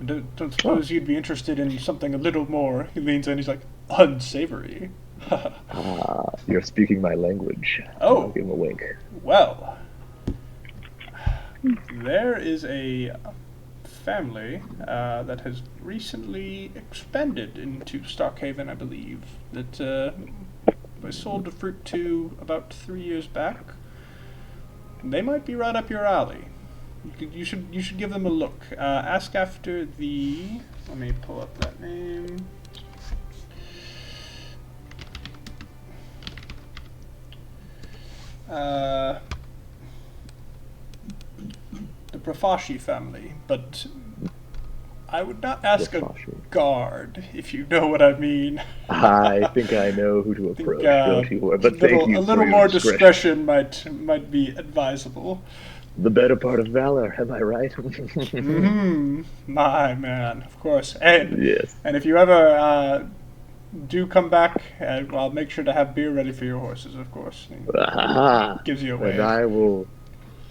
Don't suppose you'd be interested in something a little more. He leans in, he's like, unsavory. You're speaking my language. Oh. I'll give him a wink. Well, there is a family that has recently expanded into Stockhaven, I believe, that I sold the fruit to about 3 years back. They might be right up your alley. You should give them a look. Ask after the. Let me pull up that name. The Profashi family, but I would not ask a guard, if you know what I mean. I think I know who to approach, don't you? But thank you. A little more discretion might be advisable. The better part of valor, am I right? My man, of course. And, yes. And if you ever do come back, I'll make sure to have beer ready for your horses, of course. Gives you a wave. And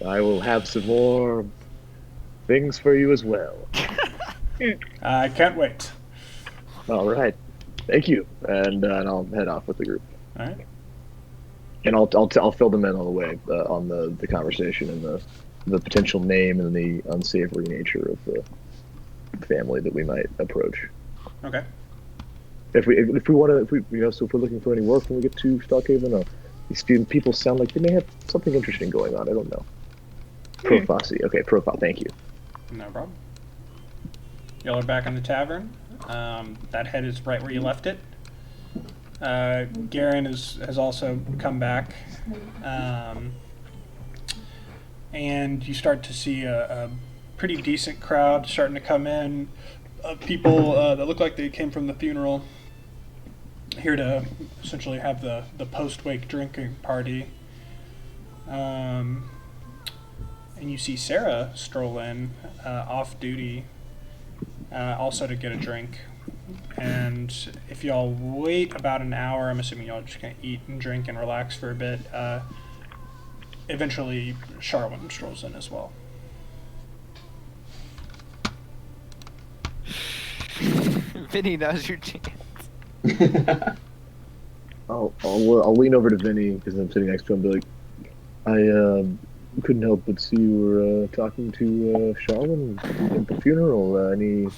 I will have some more things for you as well. I can't wait. All right. Thank you. And I'll head off with the group. All right. And I'll fill them in all the way on the conversation and the potential name and the unsavory nature of the family that we might approach. Okay. If we're looking for any work when we get to Stockhaven, these people sound like they may have something interesting going on. I don't know. Profasi. Okay, profile. Thank you. No problem. Y'all are back in the tavern. That head is right where you left it. Garen has also come back. And you start to see a pretty decent crowd starting to come in. People that look like they came from the funeral. Here to essentially have the post-wake drinking party. And you see Sarah stroll in, off duty, also to get a drink. And if y'all wait about an hour, I'm assuming y'all just gonna eat and drink and relax for a bit. Eventually, Sharwin strolls in as well. Vinny, now's your chance. I'll lean over to Vinny because I'm sitting next to him. And be like, I couldn't help but see you were talking to Sharwin at the funeral. Any?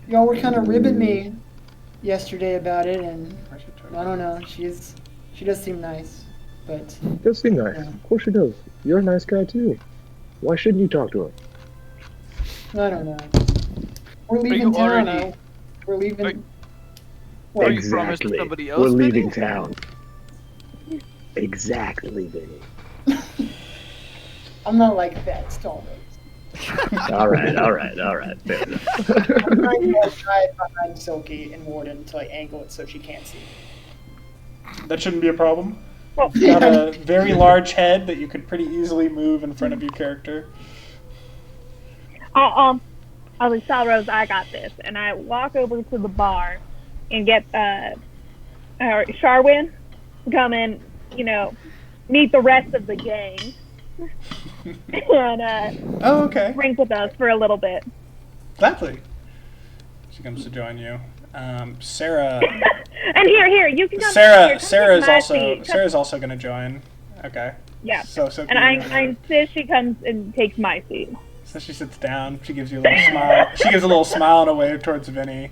Y'all were kind of ribbing me yesterday about it, and I don't know. She does seem nice, but it does seem nice. Yeah. Of course she does. You're a nice guy too. Why shouldn't you talk to her? I don't know. We're leaving town. We're leaving. Exactly. We're leaving town. Exactly, Vinny. I'm not like that, Stallman. All right. Fair enough. I'm trying to hide behind Silky and Warden to angle it so she can't see. That shouldn't be a problem. You've got a very large head that you could pretty easily move in front of your character. I was like, Salrose, I got this. And I walk over to the bar and get Sharwin to come in, meet the rest of the gang. And okay. Drink with us for a little bit. Gladly. She comes to join you. Sarah. And here, you can come. Sarah's also going to join. Okay. Yeah. So and I insist she comes and takes my seat. So she sits down. She gives you a little smile. She gives a little smile and a wave towards Vinny,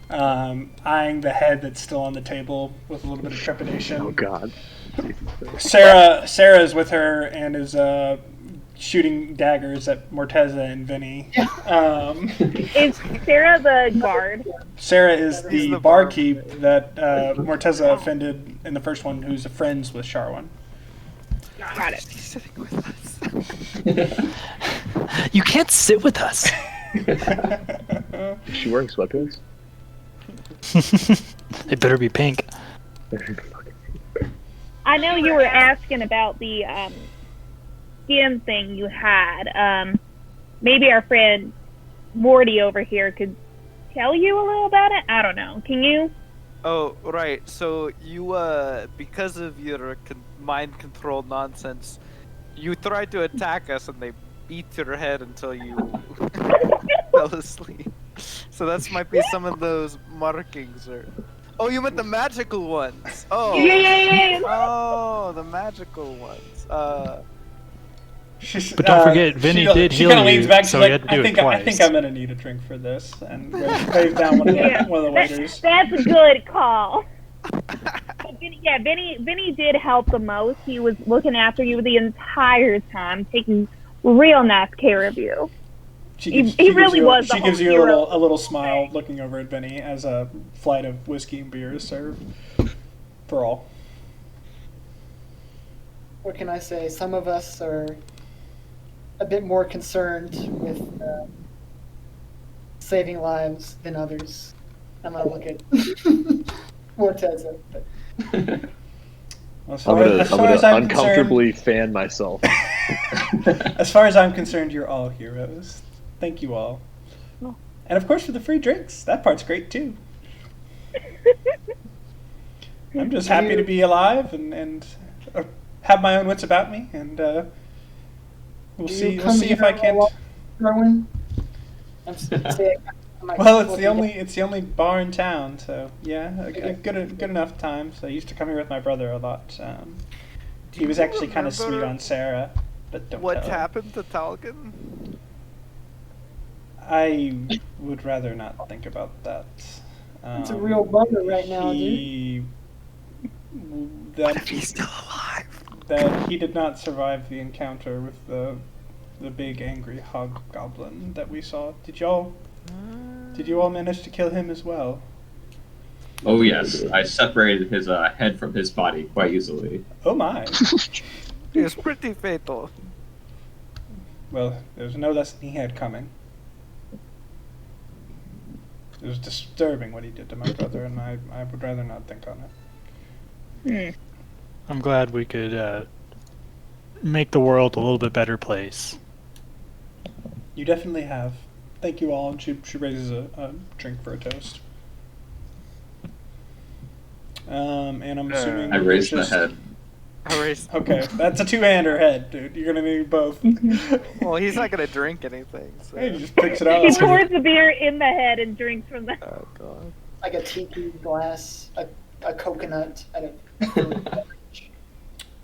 eyeing the head that's still on the table with a little bit of trepidation. Oh God. Sarah's with her and is shooting daggers at Morteza and Vinny. Is Sarah the guard? Sarah is the barkeep that Morteza offended in the first one, who's friends with Sharwin. Got it. He's sitting with us. You can't sit with us. Is she wearing sweatpants? They better be pink. I know you were asking about the skin thing you had. Maybe our friend Morty over here could tell you a little about it. I don't know. Can you? Oh, right. So you, because of your mind control nonsense, you tried to attack us and they beat your head until you fell asleep. So that's might be some of those markings or. Oh, you meant the magical ones. Oh. Yeah. Oh, the magical ones. But don't forget, Vinny did she heal kinda leans you, back, so she's you had to do I it think twice. I'm gonna need a drink for this, and waves down one of the waiters. That's a good call. Vinny did help the most. He was looking after you the entire time, taking real nice care of you. He really was the She gives whole you hero. a little smile, looking over at Vinny as a flight of whiskey and beer is served for all. What can I say? Some of us are a bit more concerned with saving lives than others. I'm gonna look at Morteza. I'm gonna uncomfortably fan myself. As far as I'm concerned, you're all heroes. Thank you all. Oh. And of course for the free drinks. That part's great too. I'm just happy to be alive and have my own wits about me, and we'll see if I can't. Darwin? Well, it's the only bar in town, so yeah, a good enough time. So I used to come here with my brother a lot. He was actually kind of sweet on Sarah, but don't What tell her. happened to Talgan? I would rather not think about that. It's a real bummer right now, dude. What if he's still alive? That he did not survive the encounter with the big angry hobgoblin that we saw. Did you all manage to kill him as well? Oh yes, I separated his head from his body quite easily. Oh my. It's pretty fatal. Well, there's no lesson he had coming. It was disturbing what he did to my brother, and I would rather not think on it. I'm glad we could make the world a little bit better place. You definitely have. Thank you all, and she raises a drink for a toast. And I'm assuming I raised the head. Okay, that's a two-hander head, dude. You're gonna need both. Well, he's not gonna drink anything. So. He just picks it up. He pours the beer in the head and drinks from the. Oh god. Like a tiki glass, a coconut, and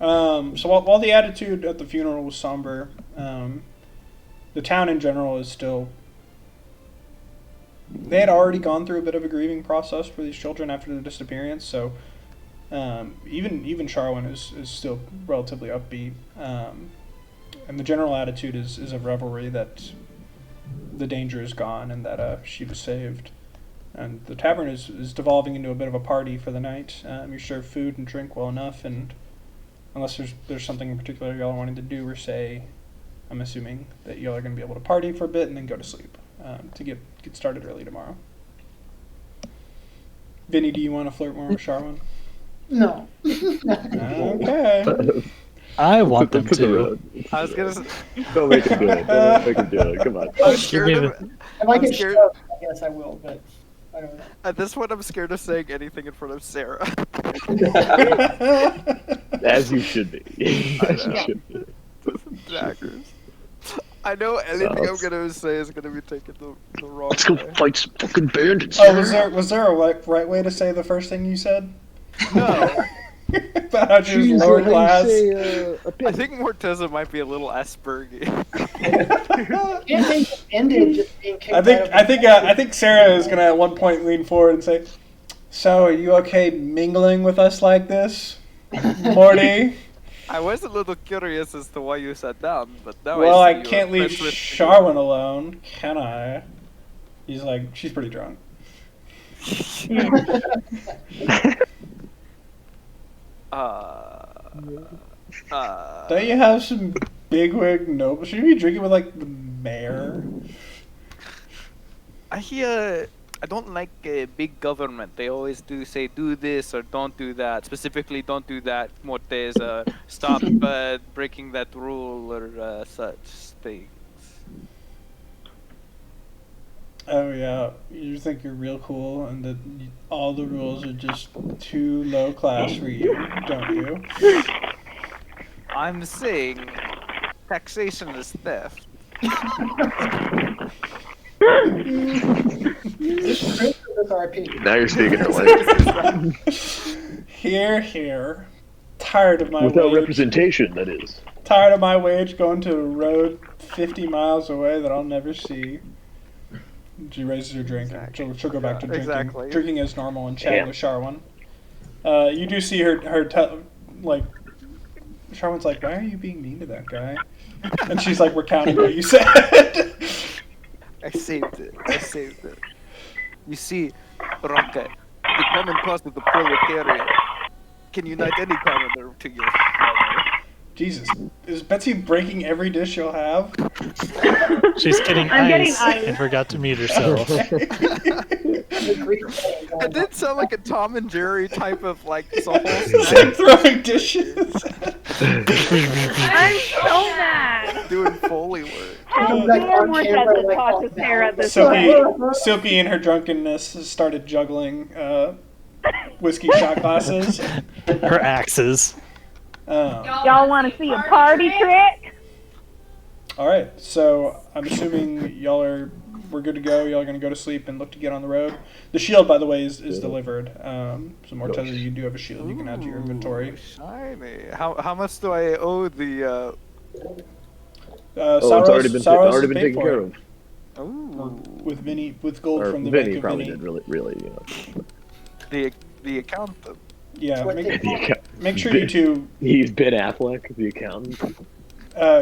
So while the attitude at the funeral was somber, the town in general is still. They had already gone through a bit of a grieving process for these children after their disappearance, so even Charwin is still relatively upbeat, and the general attitude is of revelry that the danger is gone and that she was saved. And the tavern is devolving into a bit of a party for the night. You serve food and drink well enough, and unless there's something in particular y'all are wanting to do or say, I'm assuming that y'all are going to be able to party for a bit and then go to sleep to get started early tomorrow. Vinny, do you want to flirt more with Charwin? No. Okay. I want them to. I was gonna. Don't make him do it. Don't make him do it. Come on. I'm scared of. If I get shoved, I guess I will, but I don't know. At this point, I'm scared of saying anything in front of Sarah. As you should be. As you should be. Daggers. I know anything I'm gonna say is gonna be taken the wrong Let's go way. fight some fucking bandits. Oh, was there a right way to say the first thing you said? No. About how she was lower class. I think Morteza might be a little Aspergy. Can't think it ended just being kicked I think Sarah is gonna at one point lean forward and say, "So, are you okay mingling with us like this, Morty?" I was a little curious as to why you sat down, but now Well, I I can't leave friends with Charwin alone, can I? He's like, she's pretty drunk. Don't you have some bigwig noble? Should you be drinking with like the mayor? I I don't like big government. They always say do this or don't do that. Specifically, don't do that, Morteza. Stop breaking that rule or such things. Oh yeah, you think you're real cool, and that all the rules are just too low class for you, don't you? I'm saying taxation is theft. Now you're speaking her language. Here. Tired of my Without wage. representation, that is. Tired of my wage going to a road 50 miles away that I'll never see. She raises her drink. Exactly. She'll go back to drinking. Exactly. Drinking as normal and chatting Damn. with Sharwan. You do see her like, Sharwan's like, why are you being mean to that guy? And she's like recounting what you said. I saved it. You see, Bronca, the common cause of the proletariat can unite any commoner to your father. Jesus, is Betsy breaking every dish you'll have? She's getting I'm getting ice ice. and forgot to mute herself. It did sound like a Tom and Jerry type of like it's a whole She's snack like throwing dishes. I'm so mad. doing Foley work. How Like, dare on camera, Morteza like, talk on to Sarah this Silky, way? Silky in her drunkenness started juggling whiskey shot glasses. Her axes. Y'all want to see a party trick? All right, so I'm assuming we're good to go. Y'all are gonna go to sleep and look to get on the road. The shield, by the way, is delivered. So Morteza, you do have a shield you can add to your inventory. Ooh, shiny. How much do I owe the? It's already been taken care of. Ooh, with gold Or from the Vinny bank of probably Vinny. did, really, you know. the accountant. Yeah, What make, they- make sure you two. He's Ben Affleck, the accountant.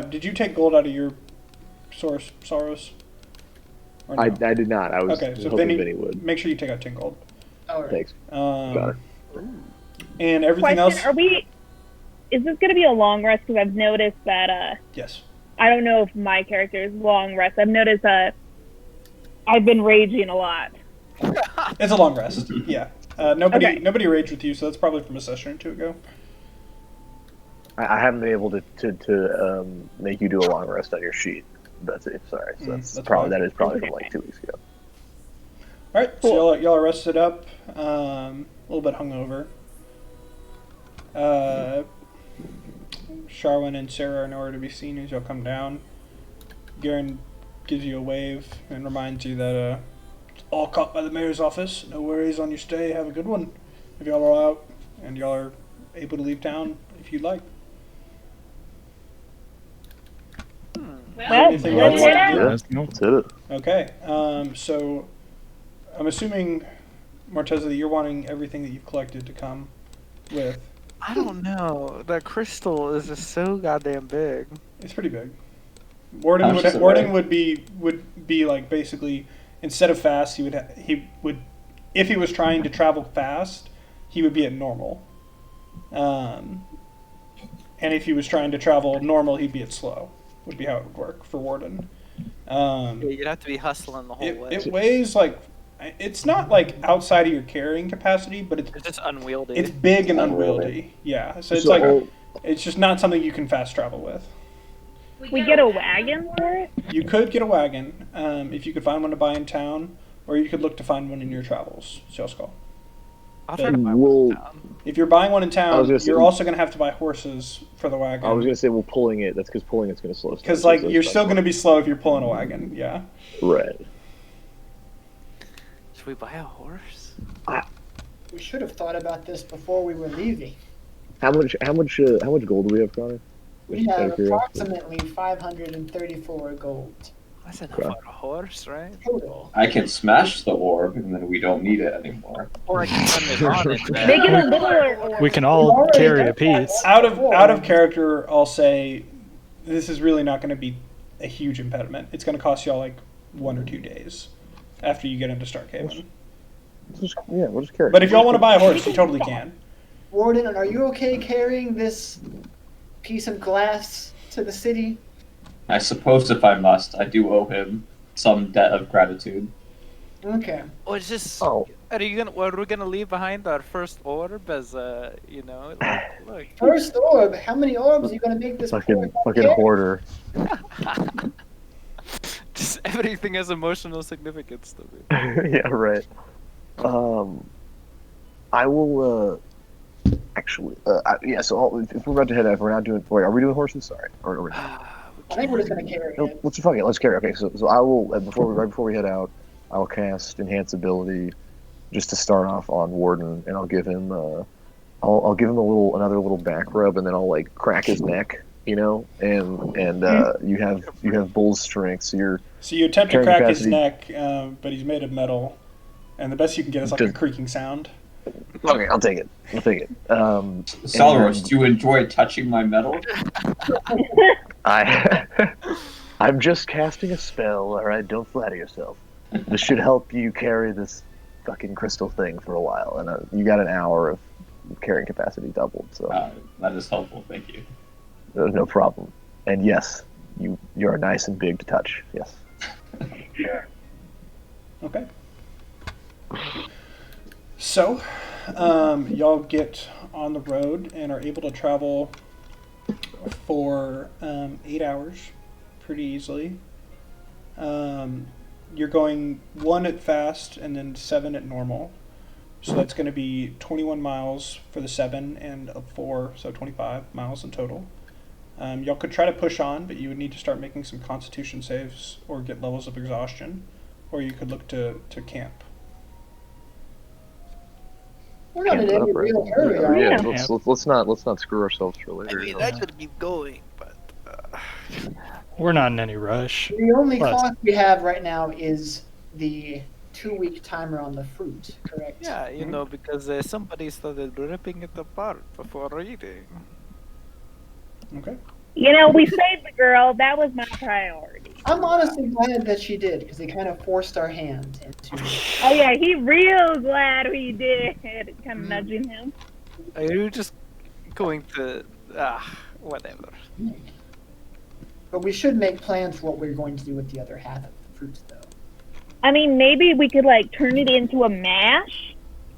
Did you take gold out of your source, Soros? Or no? I did not. I was Okay, so hoping Vinny, Vinny would. make sure you take out 10 gold. All right. Thanks. Got it. And everything Question: else. Is this going to be a long rest? Because I've noticed that. Yes. I don't know if my character is long rest. I've noticed I've been raging a lot. It's a long rest. Yeah. Nobody Okay. nobody raged with you, so that's probably from a session or two ago. I haven't been able to make you do a long rest on your sheet. That's it. Sorry. So That's probably fine. that is probably from like 2 weeks ago. All right, so y'all are rested up, a little bit hungover. Sharwin and Sarah are nowhere to be seen as y'all come down. Garen gives you a wave and reminds you that it's all caught by the mayor's office. No worries on your stay. Have a good one. If y'all are out and y'all are able to leave town if you'd like. Well, Anything let's else? head out. Yeah, that's it. Okay, so I'm assuming, Morteza, that you're wanting everything that you've collected to come with. I don't know. That crystal is just so goddamn big. It's pretty big. Warden would be like basically instead of fast he would if he was trying to travel fast he would be at normal, and if he was trying to travel normal he'd be at slow. Would be how it would work for Warden. You'd have to be hustling the whole way. It weighs like it's not like outside of your carrying capacity, but It's just unwieldy. it's big and unwieldy. Yeah, so it's like it's just not something you can fast travel with. We get a wagon for it? You could get a wagon if you could find one to buy in town, or you could look to find one in your travels. Sales call. I'll try to buy We'll- one down. If you're buying one in I town, was gonna say- you're also going to have to buy horses for the wagon. I was gonna say, well, pulling it. That's because pulling it's gonna slow us down. Because So like it's you're not still fun. going to be slow if you're pulling a wagon. Yeah. Right. Should we buy a horse? We should have thought about this before we were leaving. How much gold do we have, Connor? We Just out have of curiosity. approximately 534 gold That's enough Okay. for a horse, right? total. I can smash the orb, and then we don't need it anymore. Or I can spend it on it. Make it a littler We can all carry a piece. Out of character, I'll say this is really not going to be a huge impediment. It's going to cost y'all like 1 or 2 days after you get into Starkhaven. We'll just carry it. But if y'all want to buy a horse, you totally can. Warden, are you okay carrying this piece of glass to the city? I suppose if I must, I do owe him some debt of gratitude. Okay. Or it's just. Oh, Are we gonna leave behind our first orb as look. First orb. How many orbs are you gonna make this poor fucking guy? hoarder. Just everything has emotional significance to me. Yeah, right. I will. Actually, yeah. So if we're about to head out, if we're not doing. Wait, are we doing horses? Sorry. Or are we? I think we're just gonna carry No, it. let's fuck it. Let's carry. Okay, so I will right before we head out, I'll cast enhance ability, just to start off on Warden, and I'll give him I'll give him another little back rub, and then I'll like crack his neck, and you have Bull's strength, so you're So you attempt to carrying crack his capacity. neck, but he's made of metal, and the best you can get is like a Just- creaking sound. Okay, I'll take it. Salros, do you enjoy touching my metal? I'm just casting a spell. All right, don't flatter yourself. This should help you carry this fucking crystal thing for a while, and you got an hour of carrying capacity doubled. So That is helpful, thank you. no problem. And yes, you're nice and big to touch. Yes. Okay. So, y'all get on the road and are able to travel for 8 hours pretty easily. You're going 1 at fast and then 7 at normal. So that's going to be 21 miles for the 7 and a 4, so 25 miles in total. Y'all could try to push on, but you would need to start making some constitution saves or get levels of exhaustion, or you could look to camp. We're not in any real hurry, are we? Yeah, let's not screw ourselves for later. could keep going, but. We're not in any rush. The only Plus- cost we have right now is the 2-week timer on the fruit, correct? Yeah, because somebody started ripping it apart before eating. Okay. We saved the girl. That was my priority. I'm honestly glad that she did, because it kind of forced our hand into. Oh yeah, he real glad we did. Kind of nudging him. Are you just going to whatever? But we should make plans for what we're going to do with the other half of the fruits, though. I mean, maybe we could turn it into a mash,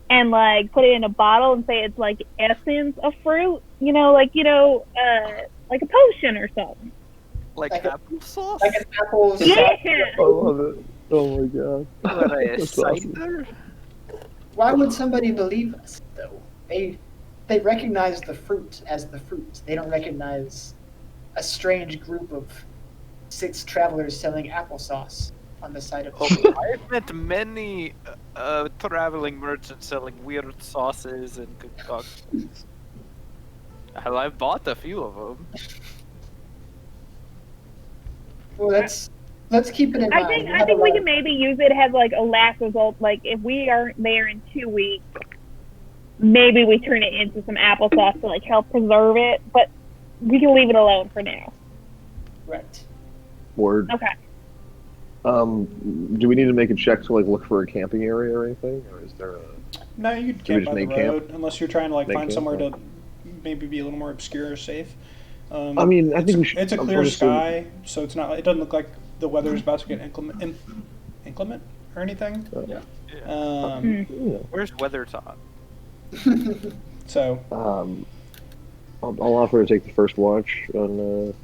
and put it in a bottle and say it's essence of fruit. Like a potion or something. Like Like a- applesauce? Like an apple. Yeah. I love it. Oh my god. What, a That's awesome. cider? Why would somebody believe us, though? They recognize the fruit as the fruit. They don't recognize a strange group of 6 travelers selling applesauce on the side of the road. I've met many traveling merchants selling weird sauces and concoctions. Hell, I've bought a few of them. Well, let's keep it in mind. I think we can maybe use it as a last result. If we aren't there in 2 weeks, maybe we turn it into some applesauce to help preserve it. But we can leave it alone for now. Right. Word. Okay. Do we need to make a check to look for a camping area or anything, or is there a? No, you could Do we camp just by the make camp? road, unless you're trying to Make find camp, somewhere yeah. to maybe be a little more obscure or safe. I mean, I think we should. It's a I'm clear assuming- sky, so it doesn't look like the weather is about to get inclement or anything. Yeah. Yeah. Where's Weather Todd? So I'll offer to take the first watch on.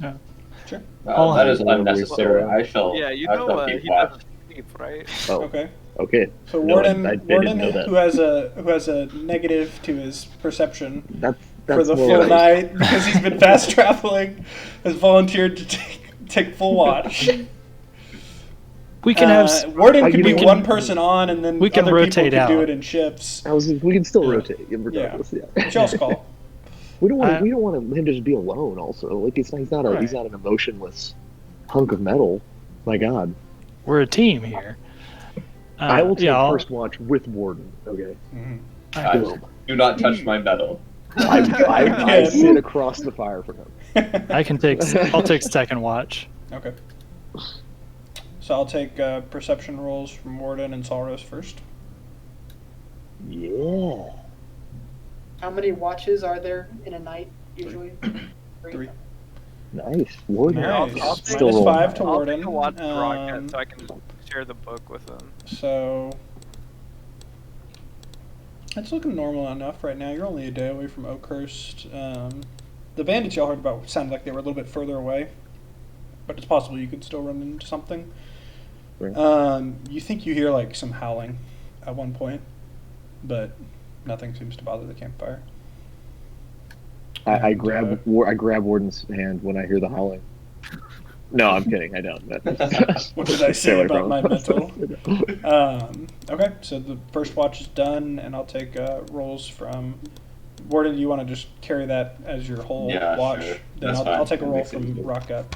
sure. That is I'll- unnecessary. I shall. Yeah, you I know shall keep he watch. doesn't sleep, right? Oh, Okay. okay. So No, Warden, I didn't Warden, know that. who has a negative to his perception That's for the more full like- night because he's been fast traveling, has volunteered to take full watch. We can have. Warden you could be know, one person on, and then we can other rotate people could do out. it in shifts. We can still Yeah. rotate, regardless. Yeah. Y'all's call. We don't want. I- We don't want him to just be alone. Also, he's not Right. He's not an emotionless hunk of metal. My God. We're a team here. I will take yeah, I'll- first watch with Warden. Okay. Mhm. Boom. Do not touch my metal. I sit across the fire from him. I can take. I'll take second watch. Okay. So I'll take perception rolls from Warden and Salros first. Yeah. How many watches are there in a night, usually? 3. Nice. Warden. Nice. I'll take- Still Minus rolling. 5 to I'll Warden. take a watch rocket so I can share the book with them. So it's looking normal enough right now. You're only a day away from Oakhurst. The bandits y'all heard about sounded like they were a little bit further away, but it's possible you could still run into something. Right. You think you hear like some howling at one point, but nothing seems to bother the campfire. I And, grab Warden's hand when I hear the howling. No, I'm kidding. I don't. What did I say Sailor about my problem. mental? Okay, so the first watch is done, and I'll take rolls from Warden. Do you want to just carry that as your whole Yeah, watch? sure. Then That's I'll fine. take a That roll makes it from easier. Rock Up.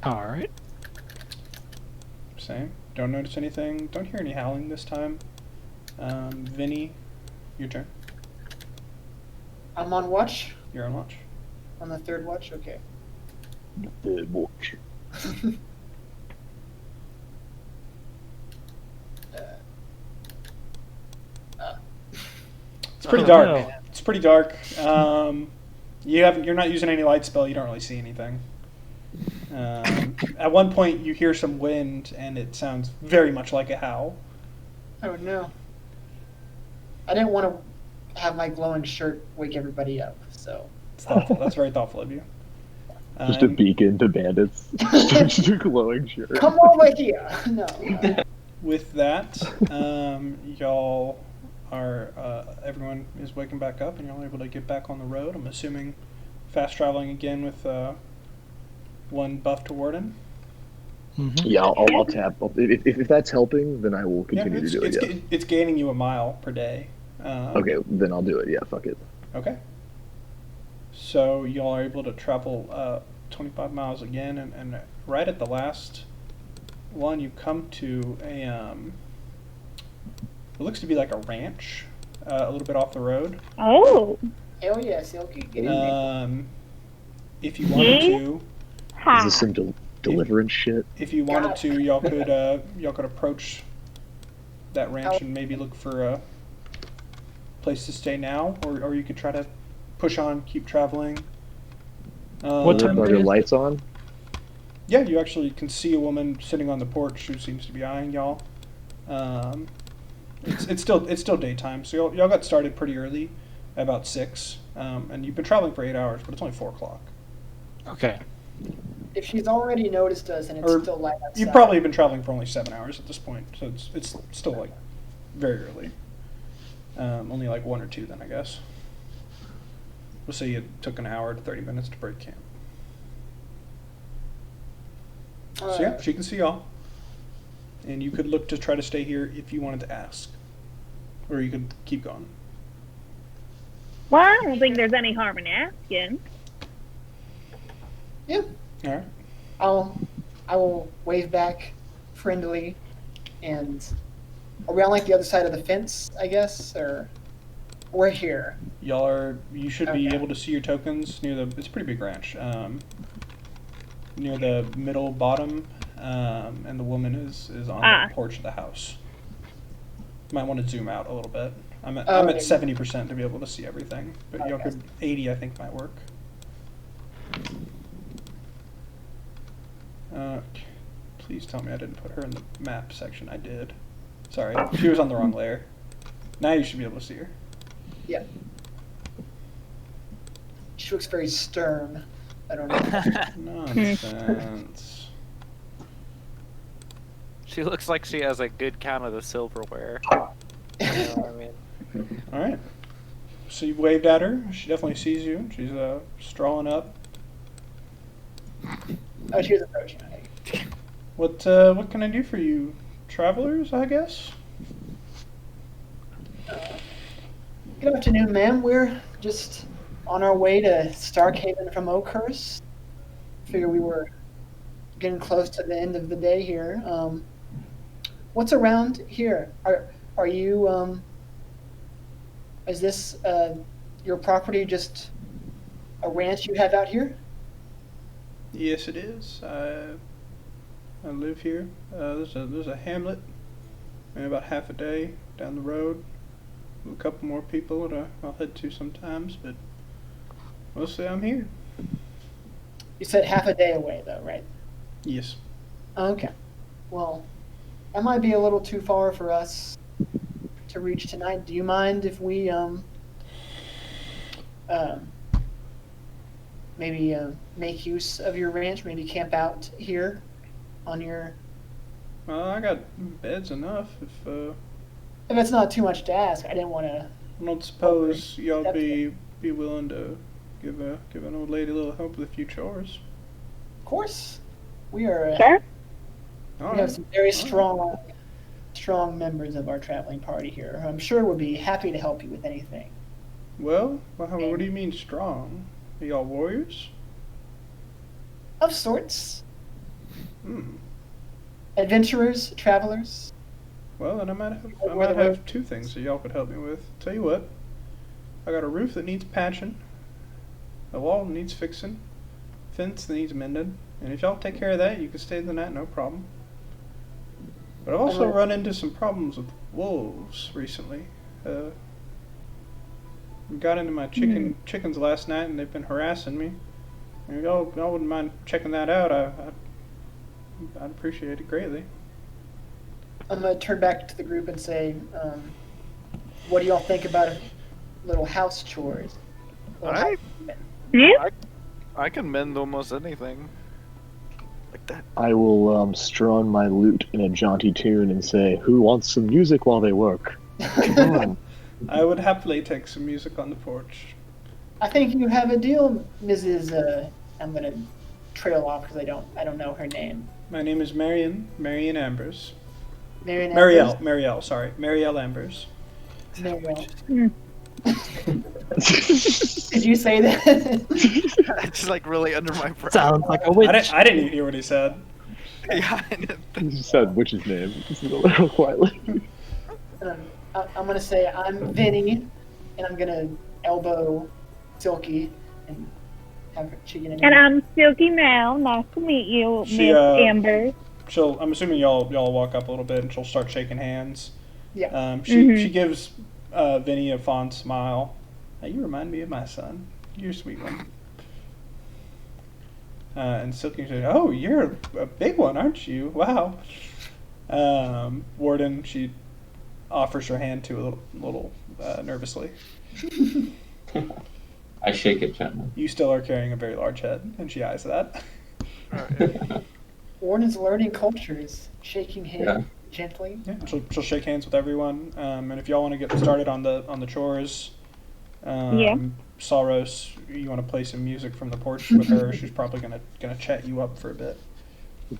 All right. Same. Don't notice anything. Don't hear any howling this time. Vinny, your turn. I'm on watch. You're on watch. On the third watch. Okay. It's pretty Oh, dark. no. It's pretty dark. You're not using any light spell. You don't really see anything. At one point, you hear some wind, and it sounds very much like a howl. Oh no. I didn't want to have my glowing shirt wake everybody up, so. It's thoughtful. That's very thoughtful of you. Just a beacon to bandits. Just a glowing shirt. Come over here. No. With that, y'all are everyone is waking back up, and y'all are able to get back on the road. I'm assuming fast traveling again with one buff to Warden. Mm-hmm. Yeah, I'll tap. If that's helping, then I will continue to do it. Yeah. It's gaining you a mile per day. Okay, then I'll do it. Yeah, fuck it. Okay. So y'all are able to travel 25 miles again, and right at the last one, you come to a it looks to be like a ranch, a little bit off the road. Oh. Hell yeah, Silky. Get in there. If you wanted to, Is Ha. this some deliverance shit? if you wanted to, y'all could approach that ranch and maybe look for a place to stay now, or you could try to push on, keep traveling. What time Are of there day? lights on? Yeah, you actually can see a woman sitting on the porch who seems to be eyeing y'all. It's still daytime, so y'all got started pretty early, at about 6, and you've been traveling for 8 hours, but it's only 4 o'clock. Okay. If she's already noticed us and it's Or still light outside. You've probably been traveling for only 7 hours at this point, so it's still like very early. Only like 1 or 2 then, I guess. We'll say it took an hour to 30 minutes to break camp. So yeah, she can see y'all. And you could look to try to stay here if you wanted to ask. Or you could keep going. Well, I don't think there's any harm in asking. Yeah. Alright. I will wave back friendly, and are we on like the other side of the fence, I guess, or we're here? You should be Okay. able to see your tokens near it's a pretty big ranch. Near the middle bottom, and the woman is on the porch of the house. You might want to zoom out a little bit. I'm at 70% to be able to see everything, but y'all could 80 I think might work. Please tell me I didn't put her in the map section. I did. Sorry, she was on the wrong layer. Now you should be able to see her. Yeah. She looks very stern. I don't know. Nonsense. She looks like she has a good count of the silverware. You know what I mean? All right. So you waved at her. She definitely sees you. She's strolling up. Oh, she was approaching. What can I do for you, travelers? I guess. Good afternoon, ma'am. We're just on our way to Starkhaven from Oakhurst. Figure we were getting close to the end of the day here. What's around here? Are you is this your property, just a ranch you have out here? Yes, it is. I live here. There's a hamlet, and about half a day down the road. A couple more people that I'll head to sometimes, but mostly I'm here. You said half a day away, though, right? Yes. Okay. Well, that might be a little too far for us to reach tonight. Do you mind if we maybe make use of your ranch? Maybe camp out here on your. Well, I got beds enough. If it's not too much to ask, I didn't want to. I don't suppose y'all be willing to give an old lady a little help with a few chores. Of course, we are. Sure. All We have right. some very strong members of our traveling party here. Who I'm sure would be happy to help you with anything. Well, what do you mean strong? Are y'all warriors? Of sorts, Hmm. adventurers, travelers. Well, then I might have two things that y'all could help me with. Tell you what, I got a roof that needs patching, a wall that needs fixing, fence that needs mending, and if y'all take care of that, you can stay the night, no problem. But I've also run into some problems with wolves recently. Got into my chickens last night, and they've been harassing me. And if y'all wouldn't mind checking that out, I'd appreciate it greatly. I'm gonna turn back to the group and say, what do y'all think about little house chores? I Yeah. I can mend almost anything. Like that. I will strum my lute in a jaunty tune and say, "Who wants some music while they work?" Come on. I would happily take some music on the porch. I think you have a deal, Mrs. I'm gonna trail off because I don't know her name. My name is Marion Ambers. Marielle. Marielle Ambers. Marielle. Did you say that? Just like really under my breath. Sounds like a witch. I didn't even hear what he said. Yeah. You just said witch's name. Just a little quietly. I'm gonna say I'm Vinny, and I'm gonna elbow Silky and have she get in. And I'm Silky Mal. Nice to meet you, She, Miss Amber. I'm assuming y'all walk up a little bit and she'll start shaking hands. Yeah. She gives Vinny a fond smile. Hey, you remind me of my son. You're a sweet one. And Silky says, "Oh, you're a big one, aren't you? Wow." Warden, she offers her hand to a little nervously. I shake it gently. You still are carrying a very large head, and she eyes that. Warden's learning cultures, shaking hands Yeah. gently. Yeah, she'll shake hands with everyone, and if y'all want to get started on the chores, Saros, you want to play some music from the porch with her? She's probably gonna chat you up for a bit,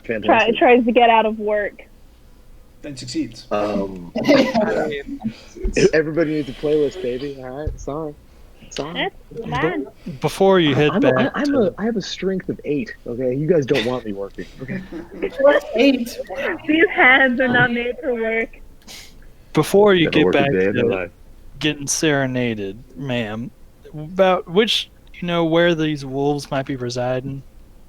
Fantastic. Tries to get out of work. and succeeds. Everybody needs a playlist, baby. All right, sorry. That's fine. Before you head back, I have a strength of 8. Okay, you guys don't want me working. Okay. 8. These hands are not made for work. before you Never get worked a back day in their to life. getting serenaded, ma'am, about which where these wolves might be residing,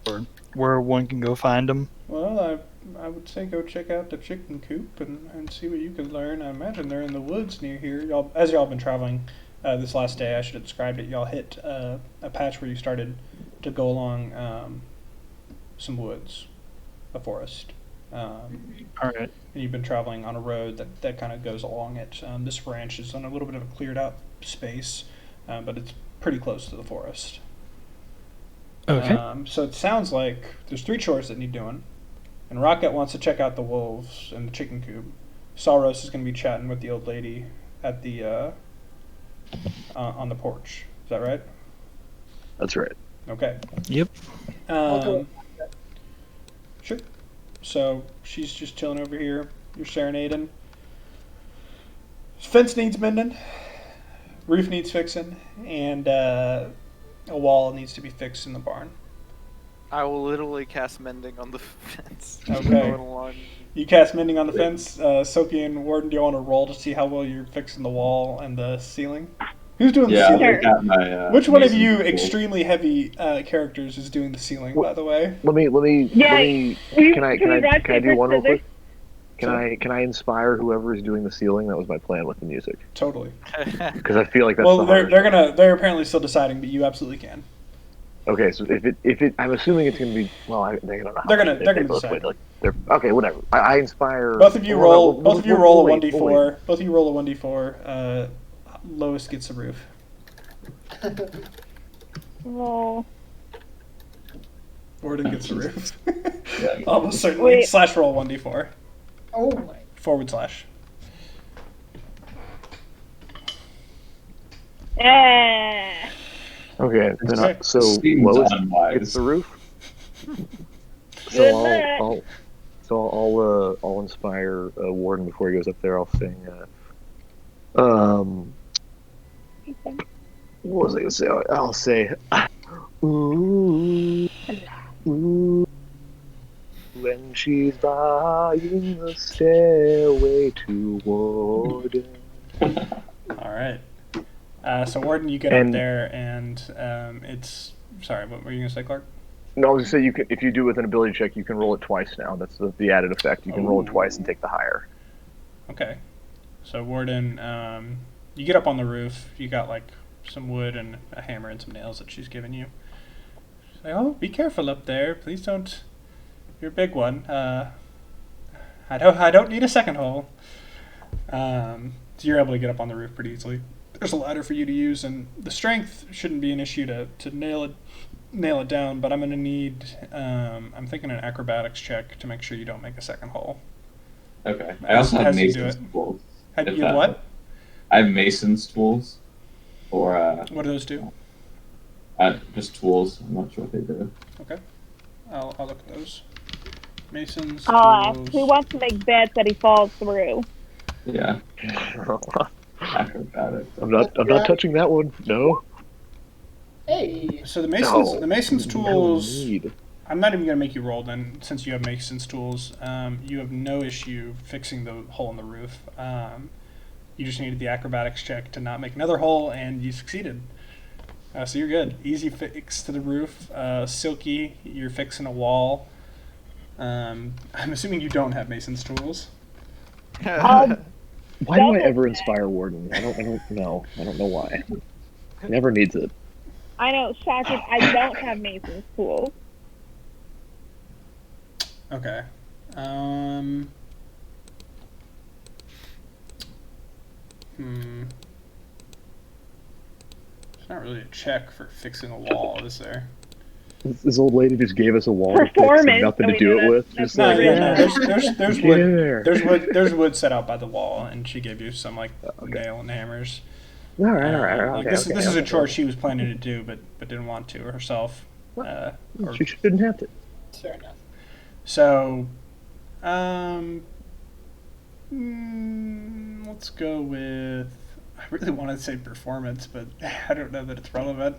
or where one can go find them. Well, I would say go check out the chicken coop and see what you can learn. I imagine they're in the woods near here. As y'all been traveling this last day, I should have described it. Y'all hit a patch where you started to go along some woods, a forest. All right. And you've been traveling on a road that kind of goes along it. This ranch is on a little bit of a cleared out space, but it's pretty close to the forest. Okay. So it sounds like there's 3 chores that need doing. And Rocket wants to check out the wolves and the chicken coop. Saros is going to be chatting with the old lady at the on the porch. Is that right? That's right. Okay. Yep. Sure. So she's just chilling over here. You're serenading. Fence needs mending. Roof needs fixing, and a wall needs to be fixed in the barn. I will literally cast mending on the fence. Okay. Going along. You cast mending on the fence. Sophie and Warden, do you want to roll to see how well you're fixing the wall and the ceiling? Who's doing the Yeah, ceiling? I got my. Which one of mason you tool. extremely heavy characters is doing the ceiling? By the way, Let me. Yeah, Can I rock, do paper, one real scissors? quick? Can I inspire whoever is doing the ceiling? That was my plan with the music, totally. because I feel like that's Well, the they're hardest. they're apparently still deciding, but you absolutely can. Okay, so if it, I'm assuming it's gonna be. Well, they don't know how They're much gonna they they're gonna both weigh. decide. Like they're okay, whatever. I inspire. Both of you well, roll. no, Both of you roll a we'll one wait, d we'll wait. four. Both of you roll a 1d4. Lowest gets the roof. Roll. Warden gets the roof. Yeah. Almost certainly. Wait. Slash roll 1d4. Oh my. /. Eh. Okay, then Okay. so Seems lowest unwise. gets the roof. So Good I'll, luck. I'll inspire Warden before he goes up there. I'll sing. What was I gonna say? I'll say. Ooh, ooh, when she's buying the stairway to Warden. All right. So Warden, you get up And- there, and it's. Sorry, what were you gonna say, Clark? No, I was gonna say you can if you do with an ability check, you can roll it twice now. That's the added effect. You can roll it twice and take the higher. Okay. So Warden, you get up on the roof. You got like some wood and a hammer and some nails that she's given you. She's like, "Oh, be careful up there. Please don't. You're a big one. I don't need a second hole." So you're able to get up on the roof pretty easily. There's a ladder for you to use, and the strength shouldn't be an issue to nail it down. But I'm gonna need. I'm thinking an acrobatics check to make sure you don't make a second hole. Okay. I also have As you do Mason's it. tools. Have If you have that- what? I have Mason's tools. Or What do those do? just tools. I'm not sure what they do. Okay. I'll look at those. Mason's I'll ask tools. who wants to make bets that he falls through. Yeah. Acrobatics. I'm not touching that one. No. Hey. So the Mason's No. the Mason's No tools. need. I'm not even gonna make you roll then, since you have Mason's tools. You have no issue fixing the hole in the roof. You just needed the acrobatics check to not make another hole, and you succeeded. So you're good. Easy fix to the roof. Silky, you're fixing a wall. I'm assuming you don't have Mason's tools. Why do I Double ever check. inspire Warden? I don't know. I don't know why. Never needs it. I know, shocking. I don't have Mason's tools. Okay. It's not really a check for fixing a wall, is there? This old lady just gave us a wall to fix Performance. and nothing to We do know it that- with. that's Just No, not like, yeah, real. no. There's get in wood. there. There's wood set out by the wall, and she gave you some like Okay. nail and hammers. All right. Like, Okay, this okay, is a okay. chore she was planning to do, but didn't want to herself. Or- She shouldn't have to. Fair enough. So, let's go with. I really want to say performance, but I don't know that it's relevant.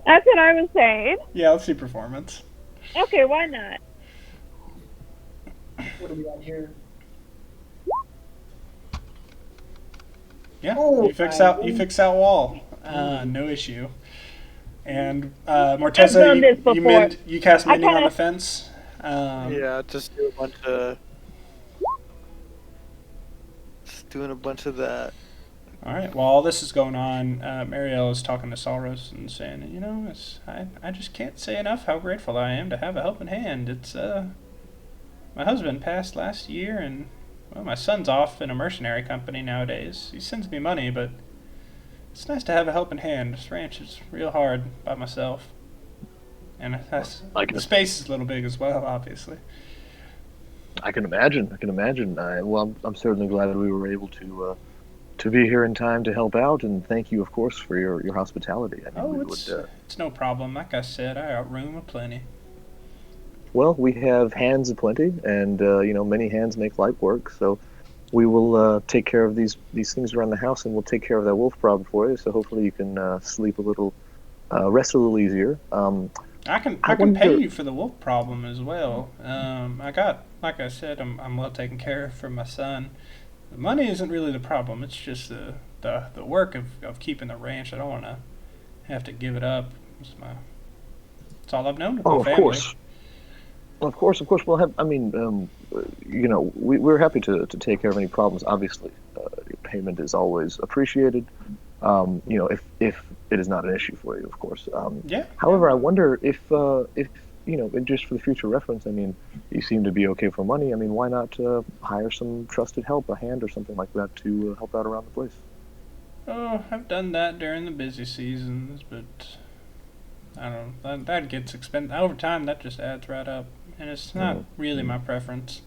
That's what I was saying. Yeah, let's do performance. Okay, why not? What are we on here? Yeah, Oh, you fix my that wall. No issue. And I've Morteza, done this before. you cast I mending on kinda- the fence. Yeah, just do a bunch of. Just doing a bunch of that. All right. While all this is going on, Marielle is talking to Salros and saying, you know, I just can't say enough how grateful I am to have a helping hand. It's my husband passed last year, and well, my son's off in a mercenary company nowadays. He sends me money, but it's nice to have a helping hand. This ranch is real hard by myself, and the space is a little big as well, obviously. I can imagine. I'm certainly glad we were able to be here in time to help out, and thank you, of course, for your hospitality. I mean, It's no problem. Like I said, I got room aplenty. well, we have hands aplenty, and many hands make light work. So we will take care of these things around the house, and we'll take care of that wolf problem for you. So hopefully you can sleep a little, rest a little easier. I can wonder- pay you for the wolf problem as well. Like I said, I'm well taken care of for my son. The money isn't really the problem. It's just the work of keeping the ranch. I don't want to have to give it up. It's all I've known of my Of family. course. Of course. We'll have. We're happy to take care of any problems. Obviously, your payment is always appreciated. if it is not an issue for you, of course. Yeah. However, I wonder if just for the future reference, I mean, you seem to be okay for money. I mean, why not hire some trusted help, a hand or something like that, to help out around the place? Oh, I've done that during the busy seasons, but I don't know. That gets expensive. Over time, that just adds right up, and it's not really my preference.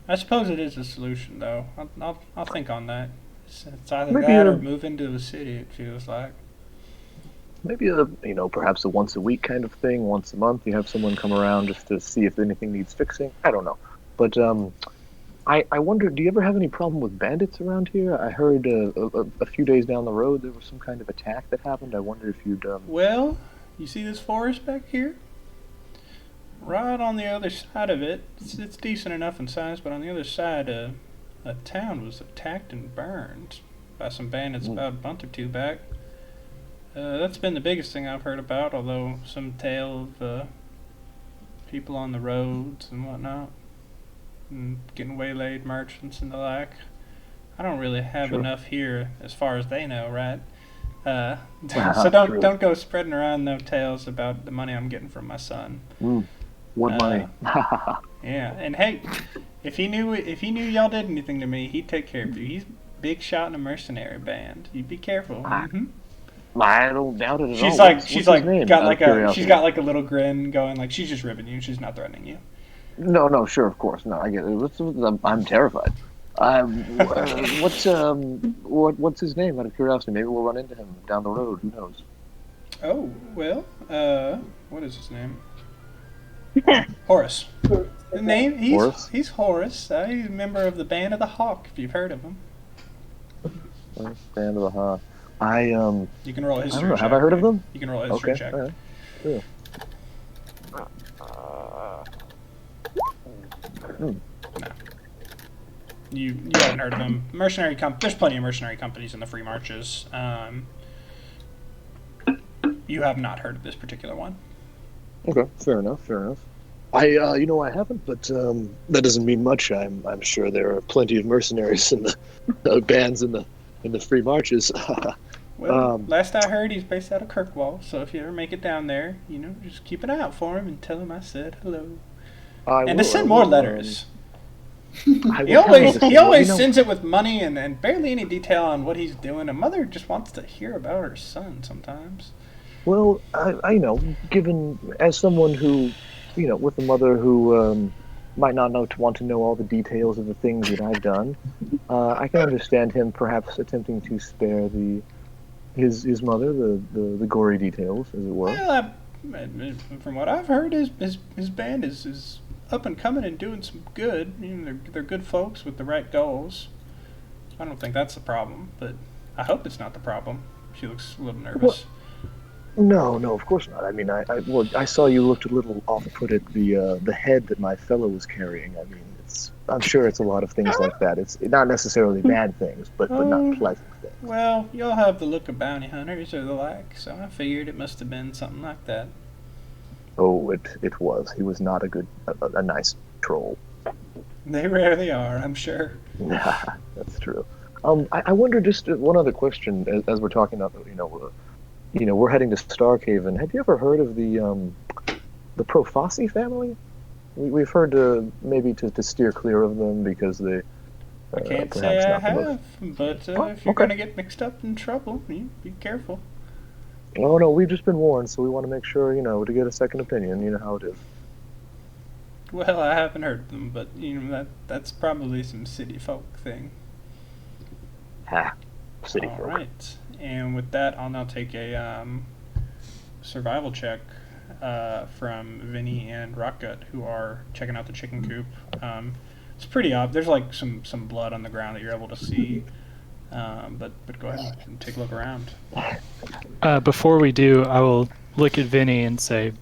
I suppose it is a solution, though. I'll think on that. It's either Maybe that a- or move into the city, it feels like. Maybe perhaps a once a week kind of thing, once a month. You have someone come around just to see if anything needs fixing. I don't know, but I wonder, do you ever have any problem with bandits around here? I heard a few days down the road there was some kind of attack that happened. I wonder if you'd Well, you see this forest back here? Right on the other side of it, it's decent enough in size, but on the other side, a town was attacked and burned by some bandits about a month or two back. That's been the biggest thing I've heard about, although some tale of people on the roads and whatnot, and getting waylaid, merchants and the like. I don't really have Sure. enough here, as far as they know, right? So True. don't go spreading around no tales about the money I'm getting from my son. What money? Yeah, and hey, if he knew y'all did anything to me, he'd take care of you. He's a big shot in a mercenary band. You be careful. Mm-hmm. I don't doubt it at all. She's like What's she's his like name, got out like of a curiosity? she's got like a little grin going, like she's just ribbing you. She's not threatening you. No, sure, of course. No, I get it. I'm terrified. What's his name? Out of curiosity, maybe we'll run into him down the road. Who knows? Oh well, what is his name? Horace. The name Horace? he's Horace. He's a member of the Band of the Hawk. If you've heard of him, Band of the Hawk. you can roll a I history don't know. check. Have I heard of them? You can roll a history Okay. check. All right. Yeah. You haven't heard of them. There's plenty of mercenary companies in the free marches. You have not heard of this particular one. Okay. Fair enough. I haven't, but that doesn't mean much. I'm sure there are plenty of mercenaries in the bands in the free marches. Well, last I heard, he's based out of Kirkwall. So if you ever make it down there, just keep an eye out for him and tell him I said hello. And to send more letters. He always sends it with money and barely any detail on what he's doing. A mother just wants to hear about her son sometimes. Well, I know, given as someone who, with a mother who might not want to know all the details of the things that I've done, I can understand him perhaps attempting to spare his mother the gory details, as it were. Well, from what I've heard, his band is up and coming and doing some good. They're good folks with the right goals. I don't think that's the problem, but I hope it's not the problem. She looks a little nervous. No, of course not. I mean, I saw you looked a little off-put at the head that my fellow was carrying. I mean, I'm sure it's a lot of things like that. It's not necessarily bad things, but not pleasant things. Well, y'all have the look of bounty hunters or the like, so I figured it must have been something like that. Oh, it was. He was not a nice troll. They rarely are, I'm sure. Yeah, that's true. I wonder, just one other question as we're talking about, we're heading to Starkhaven. Have you ever heard of the Profasi family? We've heard maybe to steer clear of them because they. I can't say I have, but if you're okay. going to get mixed up in trouble, you be careful. Oh no, we've just been warned, so we want to make sure, to get a second opinion. You know how it is. Well, I haven't heard of them, but that's probably some city folk thing. City All folk. right, and with that, I'll now take a survival check from Vinny and Rockgut, who are checking out the chicken coop. It's pretty odd. There's like some blood on the ground that you're able to see, but go ahead and take a look around. Before we do, I will look at Vinny and say,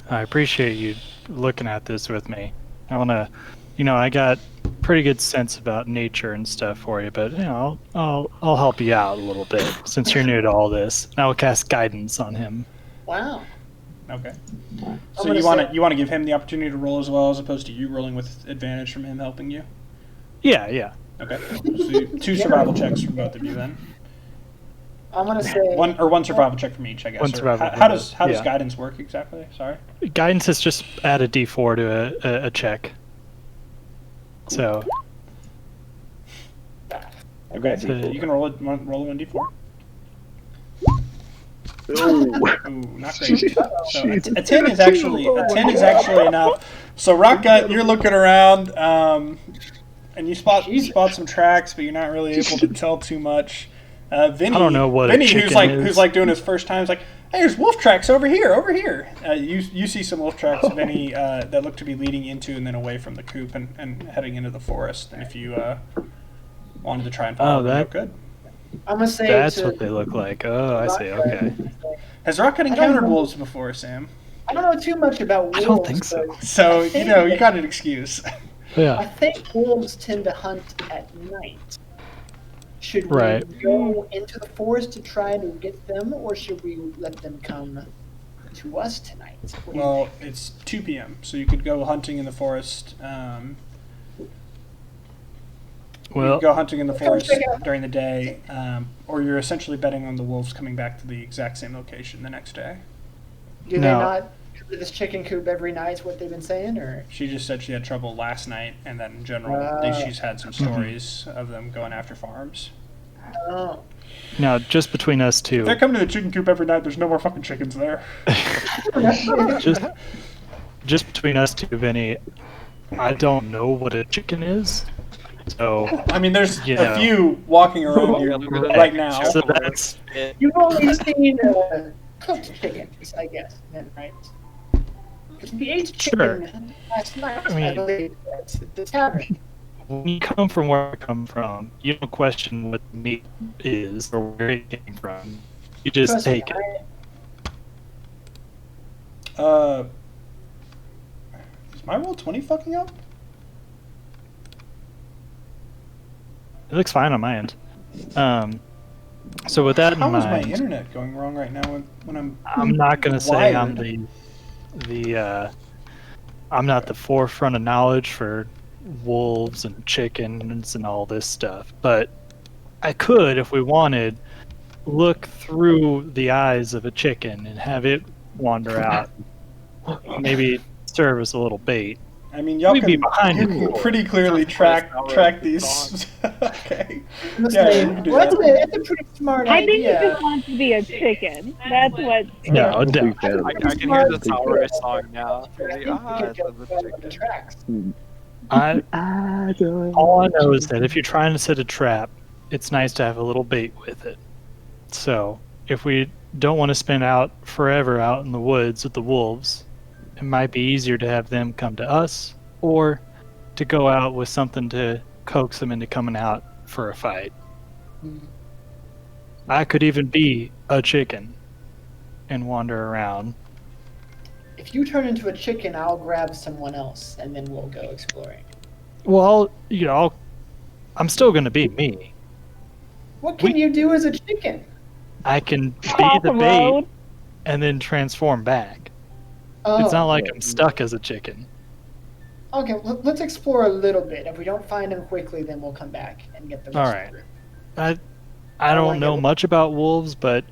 I appreciate you looking at this with me. I want to, I got pretty good sense about nature and stuff for you, but I'll help you out a little bit since you're new to all this. And I will cast guidance on him. Wow. Okay. So you want to give him the opportunity to roll as well, as opposed to you rolling with advantage from him helping you? Yeah. Okay. So two survival checks from both of you then. I'm gonna say one survival check from each, I guess. One Or survival how from does each, how does yeah. guidance work exactly? Sorry. Guidance is just add a D4 to a check. So Okay, So- you can roll a 1d4. Ooh. Ooh, not great. So Jeez. a 10 is actually enough. So Rock Gut, you're looking around, and you spot some tracks, but you're not really able to tell too much. Vinny, I don't know what a Vinny, chicken who's is. like doing his first time, is like, hey, there's wolf tracks over here. You see some wolf tracks, Vinny, that look to be leading into and then away from the coop and heading into the forest. And if you wanted to try and follow them, you could. I'm gonna say that's to what they look like. Oh, I see. Rock Gut, Okay. Has Rock Gut I don't encountered know. wolves before, Sam? I don't know too much about wolves. I don't think so. but So, I think you that- got an excuse. I Yeah. think wolves tend to hunt at night. Should we Right. go into the forest to try to get them, or should we let them come to us tonight? What do you Well, think? it's 2 p.m., so you could go hunting in the forest. You Well, could go hunting in the forest check it out. during the day, or you're essentially betting on the wolves coming back to the exact same location the next day. Do they no. not come to this chicken coop every night? Is what they've been saying, or She just said she had trouble last night, and then in general, she's had some Mm-hmm. stories of them going after farms. oh, now just between us two, If they're coming to the chicken coop every night, there's no more fucking chickens there. just between us two, Vinny, I don't know what a chicken is. So I mean, there's Yeah. a few walking around here right now. So that's you've only seen cooked chickens, I guess, then, right? Because we ate chicken last night, I mean- believe, at the tavern. when you come from where I come from, you don't question what the meat is or where it came from. You just Trust me, take it. Is my roll 20 fucking up? It looks fine on my end. So with that How in is my mind, internet going wrong right now when I'm I'm not gonna say I'm wired? I'm not the forefront of knowledge for wolves and chickens and all this stuff, but I could, if we wanted, look through the eyes of a chicken and have it wander out. Maybe serve as a little bait. I mean, y'all We'd be can, behind you the can core. pretty clearly Sounds track like these. Okay. I'm gonna Yeah, say, we can do well, that's, that. that's a pretty smart I think he idea. just wants to be a chicken. That's what. No, I'm a no. big fan of I it. can hear the Big fan. Tower song now. I think we could It's just follow the tracks. All I know is that if you're trying to set a trap, it's nice to have a little bait with it. So if we don't want to spend out forever out in the woods with the wolves, it might be easier to have them come to us or to go out with something to coax them into coming out for a fight. I could even be a chicken and wander around. If you turn into a chicken, I'll grab someone else, and then we'll go exploring. Well, I'm still going to be me. What can you do as a chicken? I can be Off the the bait road. and then transform back. Oh, It's not like I'm stuck as a chicken. okay. Let's explore a little bit. If we don't find him quickly, then we'll come back and get the rest All of right. the group. I wanna don't know get- much about wolves, but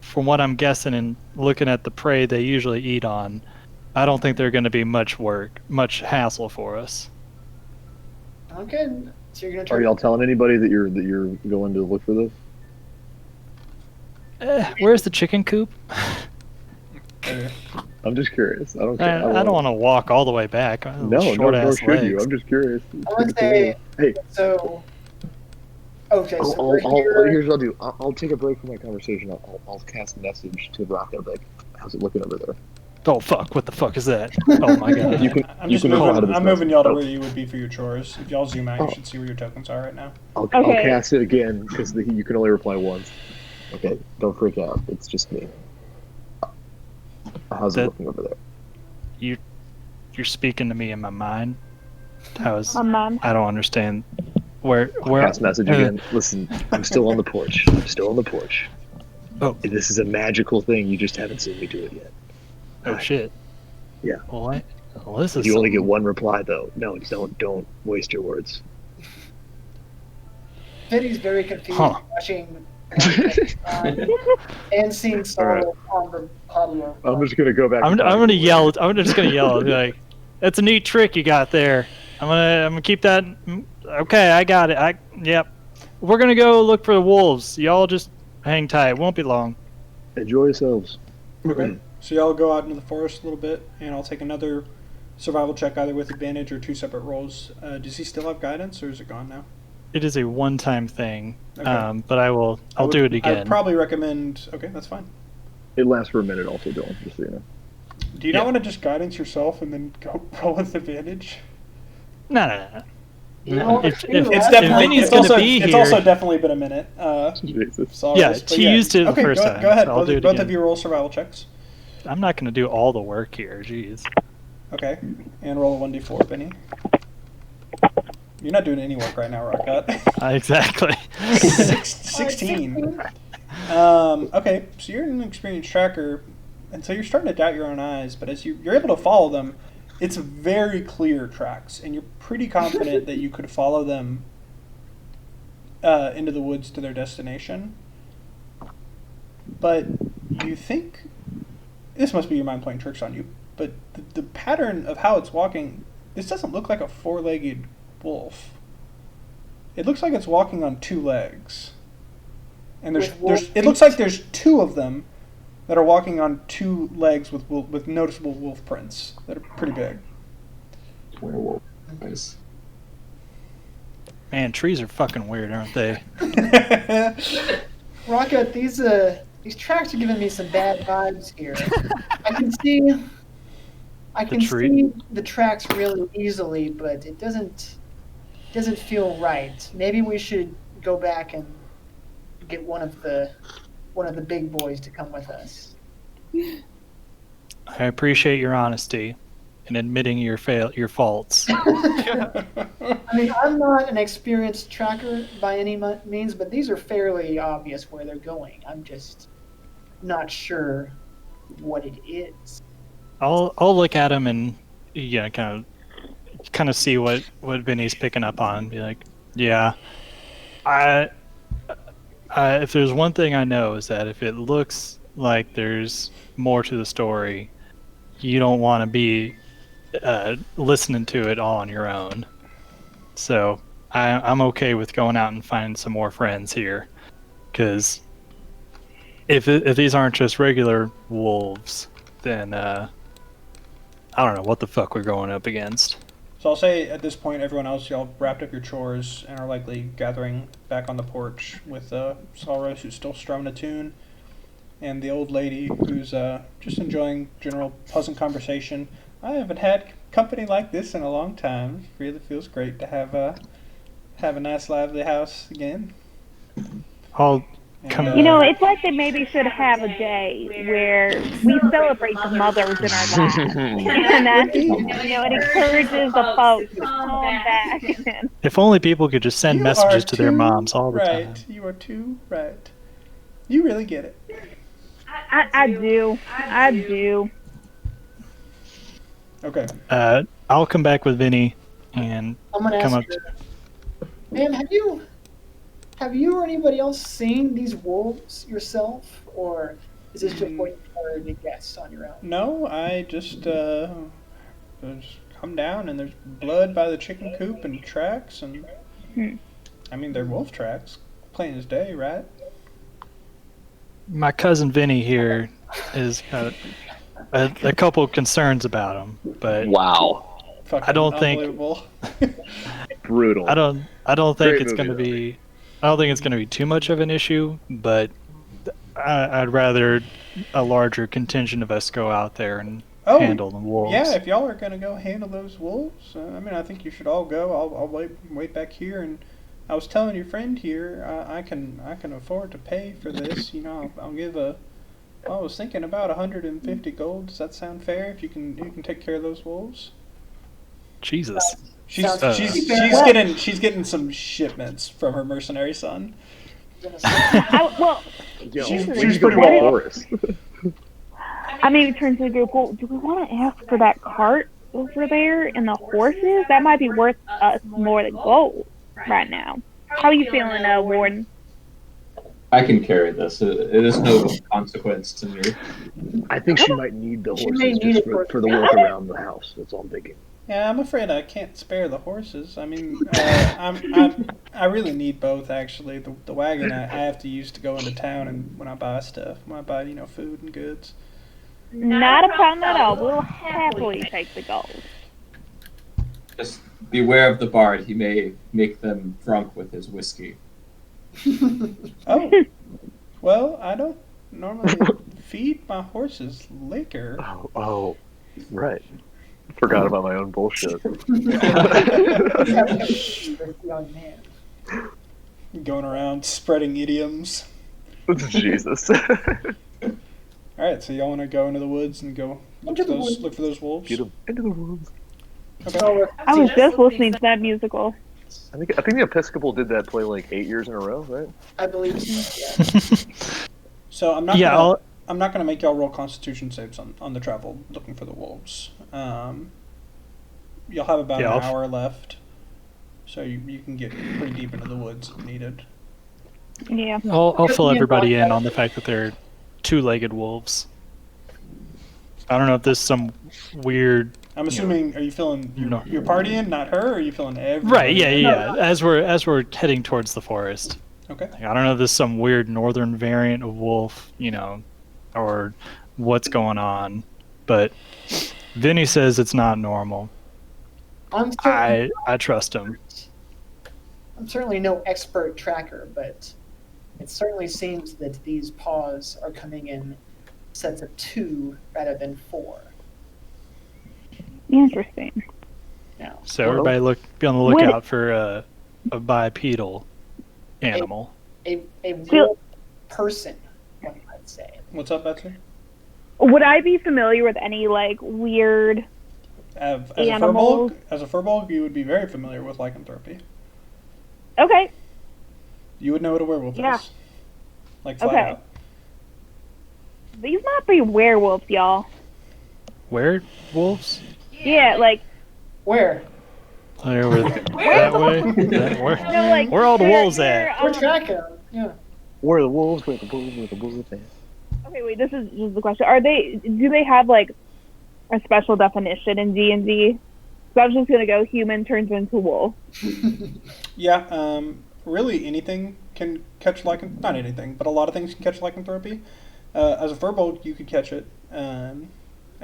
from what I'm guessing and looking at the prey they usually eat on, I don't think they're going to be much hassle for us. Okay. So you're gonna Are try. y'all telling anybody that you're going to look for this? Where's the chicken coop? I'm just curious. I don't I, care. I don't want to walk all the way back. No, short nor ass should you. legs. I'm just curious. I would say. Hey, So. Okay. So we're here's here. what I'll do. I'll take a break from my conversation. I'll cast a message to Rock. Like, how's it looking over there? Oh fuck! What the fuck is that? Oh my god! You can- I'm you just can call out of moving. this I'm moving message. y'all to Oh. where you would be for your chores. If y'all zoom out, Oh. you should see where your tokens are right now. I'll Okay. cast it again because you can only reply once. Okay, don't freak out. It's just me. How's it That- looking over there? You're speaking to me in my mind. My mom. I don't understand. Where? Cast message again. Listen, I'm still on the porch. I'm still on the porch. Oh. This is a magical thing. You just haven't seen me do it yet. Oh shit. Yeah. Well, this is. You only get one reply though. No, don't waste your words. Teddy's very confused, Huh. watching And seeing Saul on the patio. I'm just gonna go back. I'm to gonna yell. I'm just gonna yell. Be like, "That's a neat trick you got there." I'm gonna keep that. Okay, I got it. Yep. We're gonna go look for the wolves. Y'all just hang tight. It won't be long. Enjoy yourselves. Okay. So y'all go out into the forest a little bit, and I'll take another survival check, either with advantage or 2 separate rolls. Does he still have guidance, or is it gone now? It is a one-time thing, Okay. but I'll do it I again. would probably recommend. Okay, that's fine. It lasts for a minute, also, Dylan. Just so you know. Do you not want to just guidance yourself and then go roll with advantage? No. It's If definitely. Vinny's It's gonna also. be It's here- also definitely been a minute. Jesus. So Yeah, but she used it the okay, first go, time, Go ahead. so I'll do it both again. of you roll survival checks. I'm not gonna do all the work here. Jeez. Okay, and roll a 1d4, Benny. You're not doing any work right now, Rockgut. Exactly. 16. Okay, so you're an experienced tracker, and so you're starting to doubt your own eyes, but as you're able to follow them, it's very clear tracks, and you're pretty confident that you could follow them into the woods to their destination. But you think, this must be your mind playing tricks on you, but the pattern of how it's walking, this doesn't look like a 4-legged wolf. It looks like it's walking on 2 legs. And it looks like there's 2 of them that are walking on 2 legs with noticeable wolf prints that are pretty big. Werewolf. Nice. Man, trees are fucking weird, aren't they? Rocket, these tracks are giving me some bad vibes here. I can see the tracks really easily, but it doesn't feel right. Maybe we should go back and get one of the big boys to come with us. I appreciate your honesty in admitting your faults. I mean, I'm not an experienced tracker by any means, but these are fairly obvious where they're going. I'm just not sure what it is. I'll look at him and kind of see what Vinny's picking up on. Be like, yeah, if there's one thing I know is that if it looks like there's more to the story, you don't want to be listening to it all on your own. So I'm okay with going out and finding some more friends here, because if these aren't just regular wolves, then I don't know what the fuck we're going up against. So I'll say at this point, everyone else, y'all wrapped up your chores and are likely gathering back on the porch with Salros, who's still strumming a tune, and the old lady who's just enjoying general pleasant conversation. I haven't had company like this in a long time. It really feels great to have a nice, lively house again. I'll And, come. It's like they maybe should have a day where we celebrate the mothers in our lives. And it encourages the folks to come back. If only people could just send You messages are to their too moms all the right. time. You are too right. You really get it. I do. Okay. I'll come back with Vinny and I'm gonna come ask up. her, ma'am, have you or anybody else seen these wolves yourself, or is this just what you've heard and guessed on your own? No, I just come down and there's blood by the chicken coop and tracks, and I mean they're wolf tracks, plain as day, right? My cousin Vinny here is a couple of concerns about him, but Wow. Fucking I don't think- unbelievable. Brutal. I don't think Great it's going to movie, be. I don't think it's going to be too much of an issue, but I'd rather a larger contingent of us go out there and handle the wolves. Yeah, if y'all are gonna go handle those wolves, I mean, I think you should all go. I'll wait back here. And I was telling your friend here, I can afford to pay for this. I'll give a. I was thinking about 150 gold. Does that sound fair? If you can take care of those wolves. Jesus. She's getting some shipments from her mercenary son. She's pretty well Forest. I maybe turn to the group. Well, do we want to ask for that cart over there and the horses? That might be worth us more than gold right now. How are you feeling, Warden? I can carry this. It is no consequence to me. I think she might need the She may horses need just it for the walk around the house. That's all I'm thinking. Yeah, I'm afraid I can't spare the horses. I mean, I really need both actually. The wagon I have to use to go into town and when I buy stuff, when I buy food and goods. Not a problem at all. We'll happily take the gold. Just beware of the bard. He may make them drunk with his whiskey. Oh, well, I don't normally feed my horses liquor. Oh, right. Forgot about my own bullshit. Young man. Going around spreading idioms. Jesus. All right, so y'all want to go into the woods and go look for those wolves? Get 'em into the woods. Okay. So, I was just listening to that musical. I think the Episcopal did that play like 8 years in a row, right? I believe so. Yeah. So I'm not. Yeah, gonna, I'm not gonna make y'all roll Constitution saves on the travel looking for the wolves. You'll have about an hour left, so you can get pretty deep into the woods if needed. Yeah. I'll fill everybody in on the fact that they're two-legged wolves. I don't know if this is some weird. I'm assuming. Are you feeling you're partying, not her? Or are you feeling everybody? Right? Yeah. As we're heading towards the forest. Okay. Like, I don't know if this is some weird northern variant of wolf, or what's going on, but Vinny says it's not normal. I trust him. I'm certainly no expert tracker, but it certainly seems that these paws are coming in sets of 2 rather than 4. Interesting. Now, So everybody be on the lookout for a bipedal animal. a real person, one might say. What's up, Betsy? Would I be familiar with any weird As animals? a furbolg, you would be very familiar with lycanthropy. Okay. You would know what a werewolf Yeah. is. Like flat Okay. out. These might be werewolves, y'all. Werewolves? Yeah, Where? Over that way. Where all the they're- wolves they're, at? We're tracking them. Yeah. Where are the wolves? Where are the wolves? Where are the wolves at? Okay, wait. This is the question. Do they have a special definition in D&D? So I was just gonna go human turns into wolf. Yeah, really anything can catch not anything, but a lot of things can catch lycanthropy. As a furbolg, you could catch it and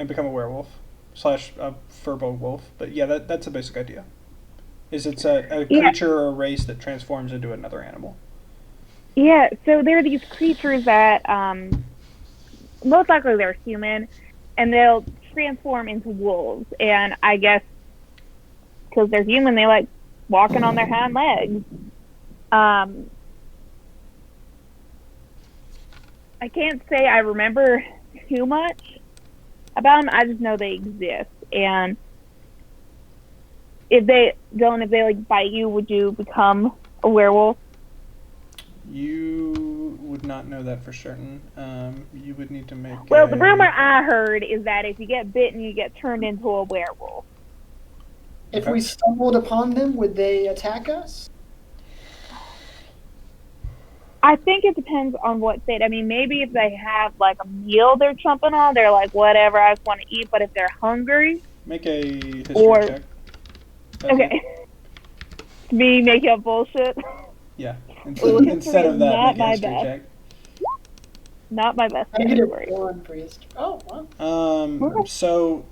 become a werewolf / a furbolg wolf. But yeah, that's a basic idea. It's a creature or a race that transforms into another animal. Yeah, so there are these creatures that most likely they're human, and they'll transform into wolves. And I guess because they're human, they like walking on their hind legs. I can't say I remember too much about them. I just know they exist. And if they bite you, would you become a werewolf? You would not know that for certain. You would need to make. Well, the rumor I heard is that if you get bitten, you get turned into a werewolf. If we stumbled upon them, would they attack us? I think it depends on what state. I mean, maybe if they have a meal they're chomping on, they're like, whatever, I just want to eat. But if they're hungry, Make a history Or- check. okay. Me making up bullshit. Yeah. Ooh, Instead of that, not make a my history best. check. Not my best I get a category. 1 for history. Oh, wow. Okay. So,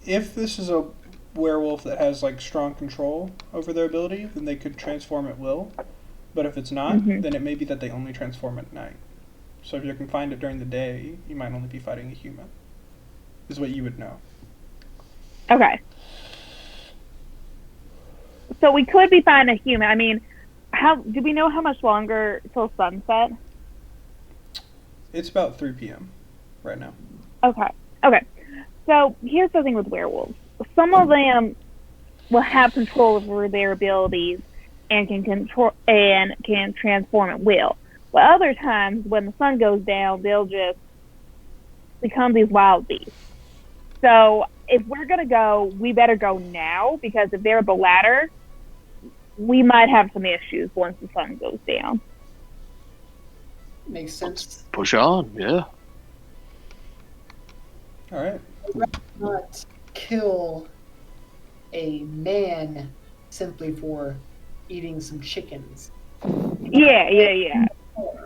if this is a werewolf that has strong control over their ability, then they could transform at will. But if it's not, then it may be that they only transform at night. So if you can find it during the day, you might only be fighting a human. Is what you would know. Okay. So we could be finding a human. I mean, do we know how much longer till sunset? It's about 3 p.m. right now. Okay. So here's the thing with werewolves. Some of them will have control over their abilities and can transform at will. But other times, when the sun goes down, they'll just become these wild beasts. So if we're gonna go, we better go now, because if they're the latter, we might have some issues once the sun goes down. Makes sense. Push on, yeah. All right. Not kill a man simply for eating some chickens. Yeah.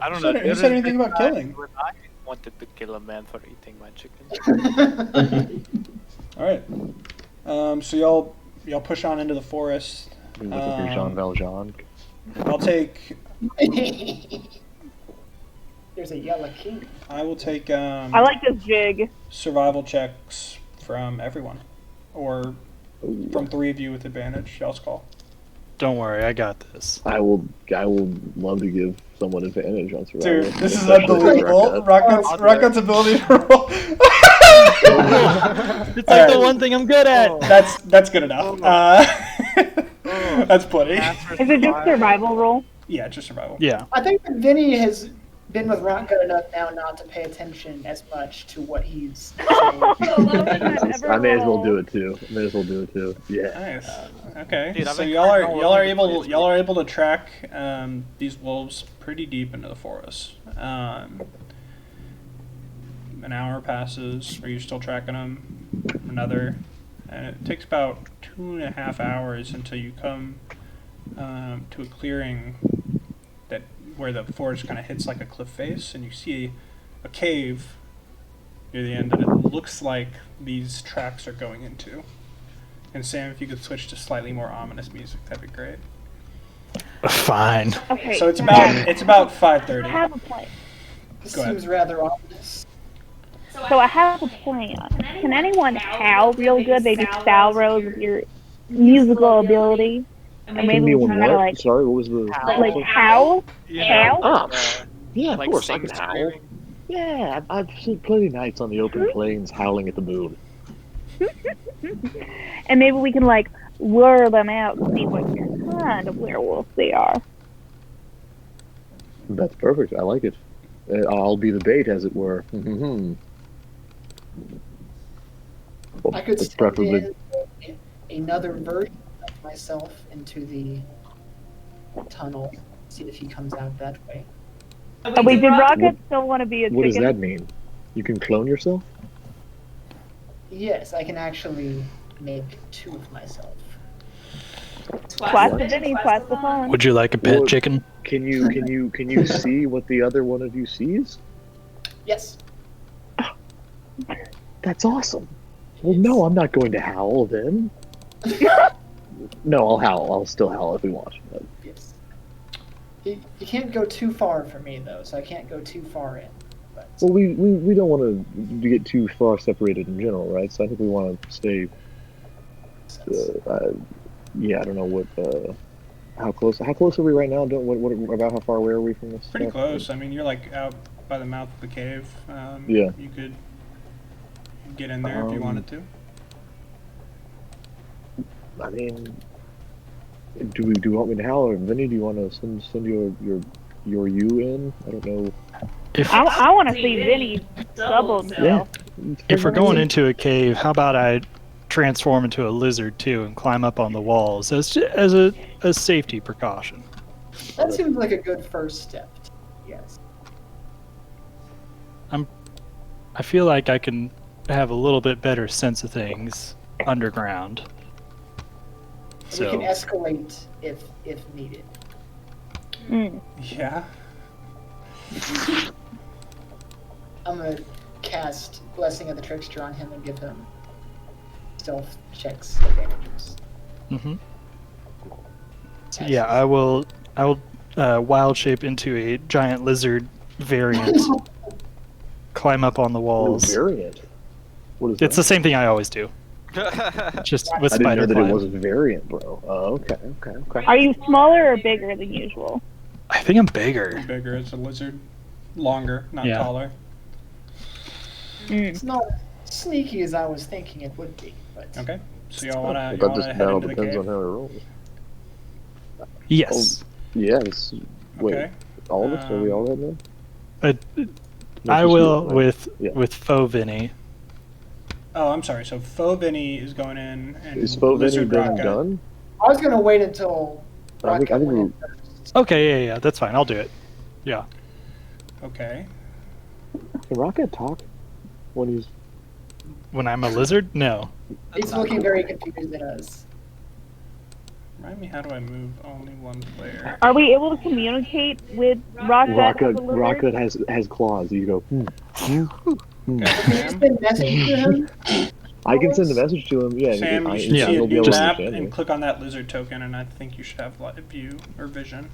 I don't Who know. said- who said anything about killing? When I wanted to kill a man for eating my chicken. All right. So y'all push on into the forest. Looking for Jean Valjean. I'll take. There's a yellow king. I will take. I like this jig. Survival checks from everyone, or from 3 of you with advantage. Y'all's call. Don't worry, I got this. I will love to give someone advantage on survival. Dude, this is especially unbelievable. Rocket. Rocket's ability to roll. It's like the one thing I'm good at. That's good enough. That's plenty. Is it just survival roll? Yeah, just survival. Yeah. I think that Vinny has been with Rock good enough now not to pay attention as much to what he's saying. I may as well do it too. Yeah. Nice. Okay. Dude, I've So been y'all are crying all y'all are over this able to track these wolves pretty deep into the forest. An hour passes. Are you still tracking them? Another, and it takes about 2.5 hours until you come to a clearing that where the forest kind of hits like a cliff face, and you see a cave near the end that it looks like these tracks are going into. And Sam, if you could switch to slightly more ominous music, that'd be great. Fine. Okay. So it's about I 5:30. have a plan. This Go ahead. seems rather ominous. So I have a plan. Can anyone howl real good? Maybe Salrose with your musical ability. Or maybe Can we anyone can kind of what? like Sorry, what was the? like howl. Yeah. Oh, yeah, of Like course I sing can howl. screaming. Yeah, I've seen plenty of nights on the open plains howling at the moon. And maybe we can like lure them out and see what kind of werewolf they are. That's perfect. I like it. I'll be the bait, as it were. Well, I could it's send preferably. in another version of myself into the tunnel, see if he comes out that way. Oh, wait, did Rocket still want to be a What does chicken? that mean? You can clone yourself? Yes, I can actually make 2 of myself. Twice the Vinny, twice the fun. Would you like a pet Well- chicken? Can you see what the other one of you sees? Yes. That's awesome. Well, no, I'm not going to howl then. No, I'll howl. I'll still howl if we want. Yes. He can't go too far for me though, so I can't go too far in. But Well, we don't want to get too far separated in general, right? So I think we want to stay. Yeah, I don't know what. How close are we right now? What about how far away are we from this? Pretty stuff? close. I mean, you're like out by the mouth of the cave. Yeah. You could get in there if you wanted to. I mean, do you want me to howl, or Vinny? Do you want to send your you in? I don't know. If I want to see Vinny double himself. if we're going into a cave, how about I transform into a lizard too and climb up on the walls as a safety precaution? that seems like a good first step. Yes. I feel like I can have a little bit better sense of things underground. We can So escalate if needed. Mm. Yeah. I'm gonna cast Blessing of the Trickster on him and give him stealth checks advantages. mhm. So yeah, I will wild shape into a giant lizard variant. Climb up on the walls. Variant. What is It's that? the same thing I always do, just with I didn't know spider that climb. it was a variant, bro. Oh, okay. Are you smaller or bigger than usual? I think I'm bigger. Bigger as a lizard. Longer, not Yeah. taller. Mm. It's not sneaky as I was thinking it would be, but Okay. So y'all wanna That just head now into the depends cave? on how it rolls. Yes. Yes. Wait, Okay. all of us? Are we all right now? No, I just will you, right? with Yeah. Faux Vinny. Oh, I'm sorry. So Faux Vinny is going in, and Is Faux Vinny Lizard been Raka- done? I was gonna wait until I think Rocket went we- in first. Okay, yeah, that's fine. I'll do it. Yeah. Okay. Can Rocket talk when he's? When I'm a lizard? No. He's looking very confused at us. Remind me, how do I move only one player? Are we able to communicate with Rocket? Rocket has claws. You go. Okay, Can you Sam. send message to him? I can send a message to him. Yeah, Sam, you should Yeah, see a he'll be new able to map understand and me. click on that lizard token, and I think you should have view or vision.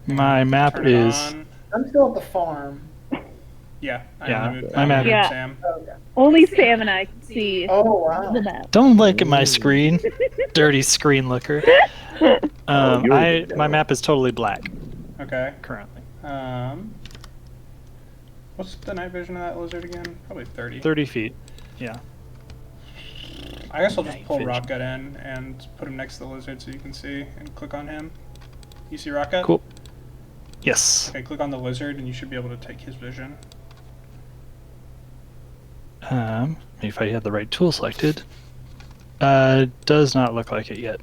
My map Turn it is. on. I'm still at the farm. Yeah, I Yeah, only moved, my I map- moved Yeah. Sam. Okay. Only Sam and I can see Oh wow. the map. Don't look at my screen, dirty screen looker. Oh, you're a good My guy. map is totally black Okay. currently. What's the night vision of that lizard again? Probably 30. 30 feet. Yeah. I guess I'll just Night pull vision. Rocket in and put him next to the lizard so you can see, and click on him. You see Rocket? Cool. Yes. Okay, click on the lizard and you should be able to take his vision. If I had the right tool selected. Does not look like it yet.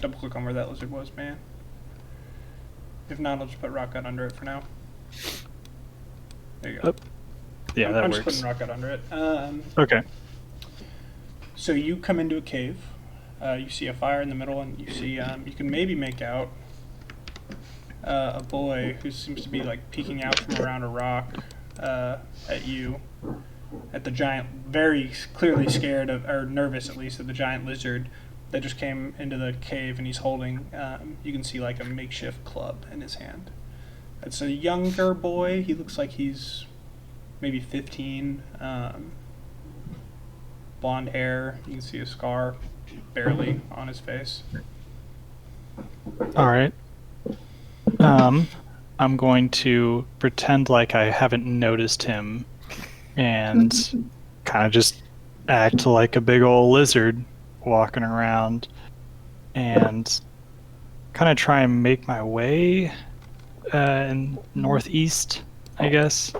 Double click on where that lizard was, man. If not, I'll just put Rocket under it for now. There you go. Oh, yeah, I'm that just works. putting Rocket under it. Okay. So you come into a cave. You see a fire in the middle, and you see you can maybe make out a boy who seems to be like peeking out from around a rock at you, at the giant, very clearly scared of, or nervous at least, of the giant lizard that just came into the cave, and he's holding. You can see like a makeshift club in his hand. It's a younger boy. He looks like he's maybe 15. Blonde hair. You can see a scar barely on his face. All right. I'm going to pretend like I haven't noticed him and kind of just act like a big old lizard walking around and kind of try and make my way in northeast, I guess,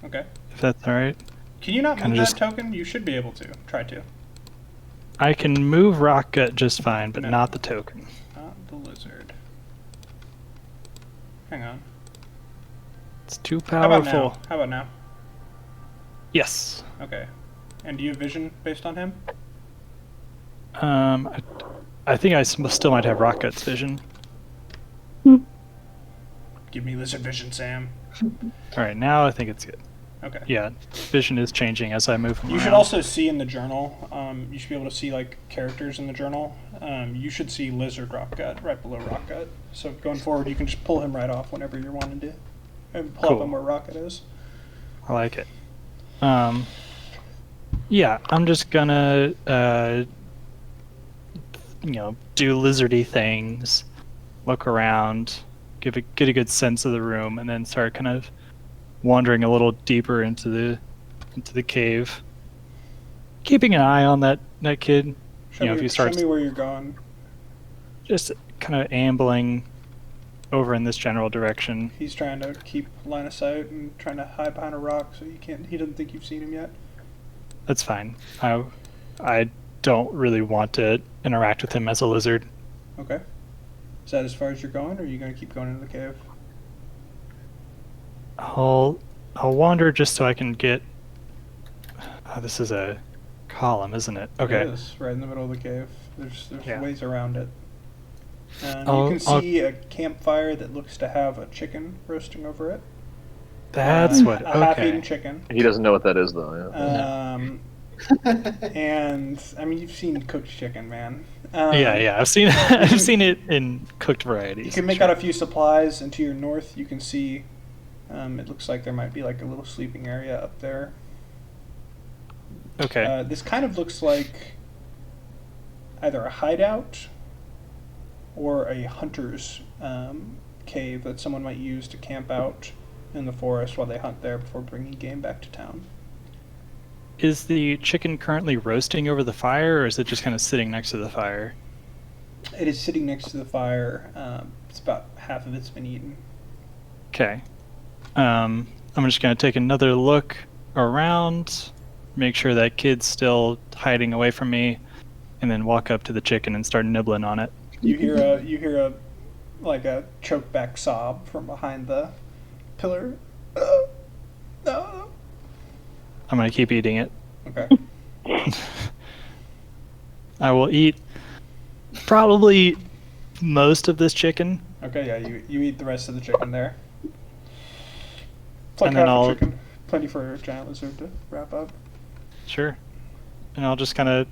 Okay. if that's all right. Can you not Kinda move that just- token? You should be able to. Try to. I can move Rocket just fine, but No. not the token. Not the lizard. Hang on. It's too How about now? powerful. How about now? Yes. Okay. And do you have vision based on him? I think I still might have Rocket's vision. Give me lizard vision, Sam. All right, now I think it's good. Okay. Yeah, vision is changing as I move him You should around. also see in the journal. You should be able to see like characters in the journal. You should see lizard rock gut right below rock gut. So going forward, you can just pull him right off whenever you're wanting to, and pull up Cool. him where Rocket is. I like it. Yeah, I'm just gonna, do lizardy things, look around, get a good sense of the room, and then start kind of wandering a little deeper into the cave, keeping an eye on that kid. Show If me, he show starts me where you're going. just kind of ambling over in this general direction. He's trying to keep line of sight and trying to hide behind a rock so you can't. He doesn't think you've seen him yet. That's fine. I don't really want to interact with him as a lizard. Okay. Is that as far as you're going, or are you going to keep going into the cave? I'll wander just so I can get. Oh, this is a column, isn't it? Okay. It is right in the middle of the cave. There's Yeah. ways around it. And I'll- you can see a campfire that looks to have a chicken roasting over it. That's what. A half-eaten Okay. chicken. He doesn't know what that is, though. Yeah. And I mean, you've seen cooked chicken, man. Yeah. I've seen I've seen it in cooked varieties. You can make out a few supplies, and to your north, you can see. It looks like there might be like a little sleeping area up there. Okay. This kind of looks like either a hideout or a hunter's cave that someone might use to camp out in the forest while they hunt there before bringing game back to town. Is the chicken currently roasting over the fire, or is it just kind of sitting next to the fire? It is sitting next to the fire. It's about half of it's been eaten. Okay. I'm just gonna take another look around, make sure that kid's still hiding away from me, and then walk up to the chicken and start nibbling on it. You hear a like a choke back sob from behind the pillar. No. I'm gonna keep eating it. Okay. I will eat probably most of this chicken, Okay, yeah, you eat the rest of the chicken there. It's like And then half I'll- a chicken. Plenty for a giant lizard to wrap up. sure, and I'll just kind of.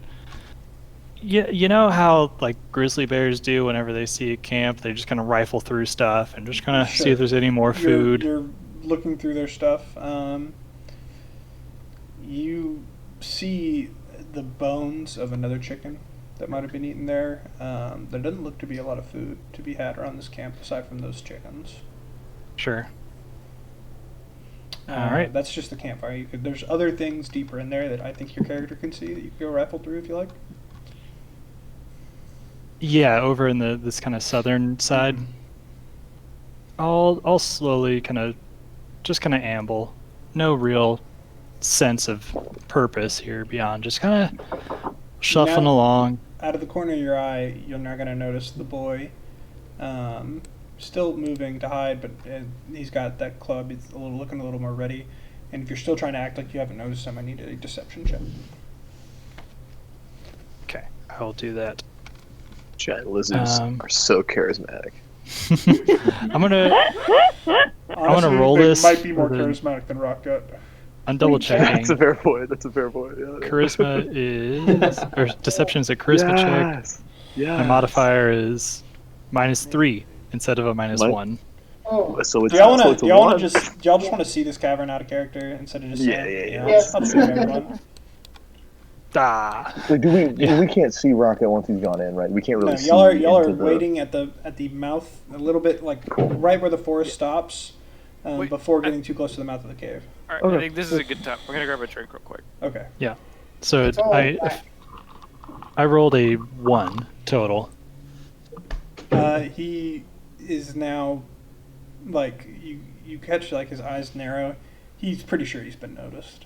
You know how like grizzly bears do whenever they see a camp, they just kind of rifle through stuff and just kind of see Sure. if there's any more food. You're looking through their stuff. You see the bones of another chicken that might have been eaten there. There doesn't look to be a lot of food to be had around this camp aside from those chickens. Sure. All right. That's just the campfire. There's other things deeper in there that I think your character can see that you could go rifle through if you like. Yeah, over in this kind of southern side. I'll slowly kind of amble. No real sense of purpose here beyond just kind of shuffling Now- along. Out of the corner of your eye, you're not going to notice the boy. Still moving to hide, but he's got that club. He's looking a little more ready. And if you're still trying to act like you haven't noticed him, I need a deception check. Okay, I'll do that. Giant lizards Um, are so charismatic. I'm gonna Honestly, roll they this might be more for the- charismatic than Rockgut. I'm double checking. That's a fair point. That's a fair point. Yeah. Charisma is or deception is a charisma check. Yeah. My modifier is -3 instead of a What? -1. Oh, So it's, Do y'all so want it's to? a Do y'all one. want to just? Do y'all just want to see this cavern out of character instead of just? Yeah, saying, yeah. I'll Yes. just show everyone. Ah, Like, we can't see Rocket once he's gone in, right? We can't really No, see. y'all are into the- waiting at the mouth a little bit, like right where the forest stops, Wait, before getting too close to the mouth of the cave. All right, Okay. I think this is a good time. We're gonna grab a drink real quick. Okay. so it's all I rolled a 1 total. He is now, like you catch like his eyes narrow. He's pretty sure he's been noticed.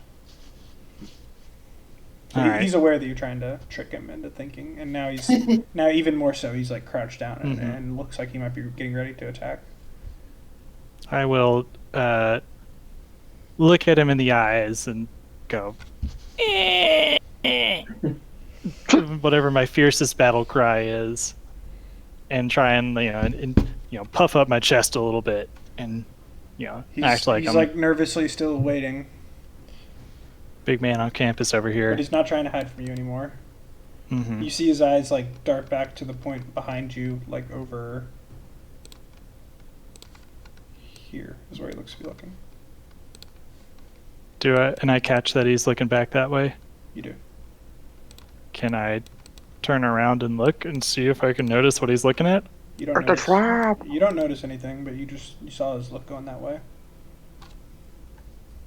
All right. He's aware that you're trying to trick him into thinking, and now he's now even more so. He's like crouched down Mhm. and looks like he might be getting ready to attack. I will look at him in the eyes and go, whatever my fiercest battle cry is, and try and puff up my chest a little bit and act like he's I'm like nervously still waiting, big man on campus over here. but he's not trying to hide from you anymore. Hmm. You see his eyes like dart back to the point behind you, like over here is where he looks to be looking. And I catch that he's looking back that way? You do. Can I turn around and look and see if I can notice what he's looking at? You don't At the notice, trap. you don't notice anything, but you saw his look going that way.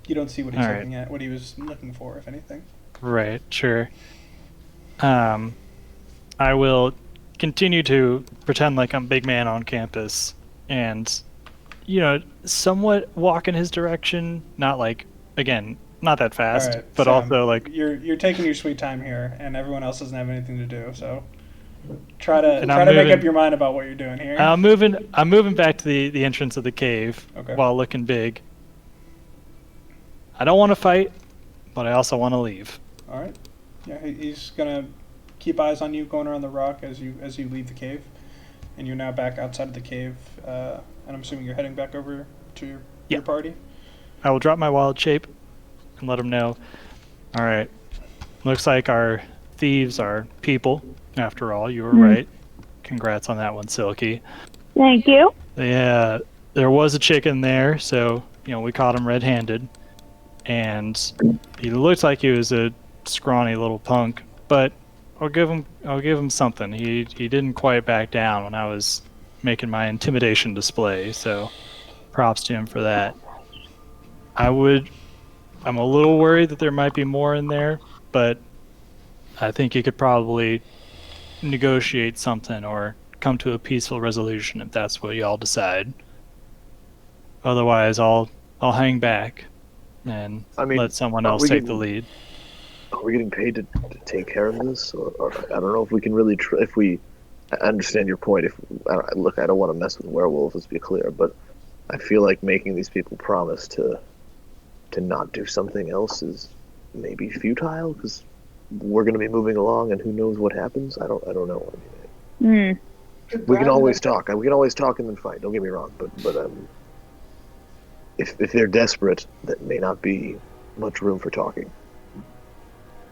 You don't see what he's All right. looking at, what he was looking for, if anything. Right, sure. I will continue to pretend like I'm big man on campus and, somewhat walk in his direction. Not like, again, not that fast, All right, but Sam, also like, you're taking your sweet time here, and everyone else doesn't have anything to do. So try to And make I'm up moving- your mind about what you're doing here. I'm moving back to the entrance of the cave Okay. while looking big. I don't want to fight, but I also want to leave. All right. Yeah, he's gonna keep eyes on you going around the rock as you leave the cave, and you're now back outside of the cave. And I'm assuming you're heading back over to your Yeah. party. I will drop my wild shape and let them know. All right. Looks like our thieves are people. After all, you were right. Congrats on that one, Silky. Thank you. Yeah, there was a chicken there, so we caught him red-handed, and he looked like he was a scrawny little punk. But I'll give him something. He didn't quite back down when I was making my intimidation display. So props to him for that. I'm a little worried that there might be more in there, but I think you could probably negotiate something or come to a peaceful resolution if that's what y'all decide. Otherwise, I'll hang back and let someone else take the lead. Are we getting paid to take care of this, or I don't know if we can really if we I understand your point. Look, I don't want to mess with werewolves. Let's be clear, but I feel like making these people promise to not do something else is maybe futile because we're going to be moving along, and who knows what happens. I don't know. I mean, we can always talk. We can always talk and then fight. Don't get me wrong, but if they're desperate, that may not be much room for talking.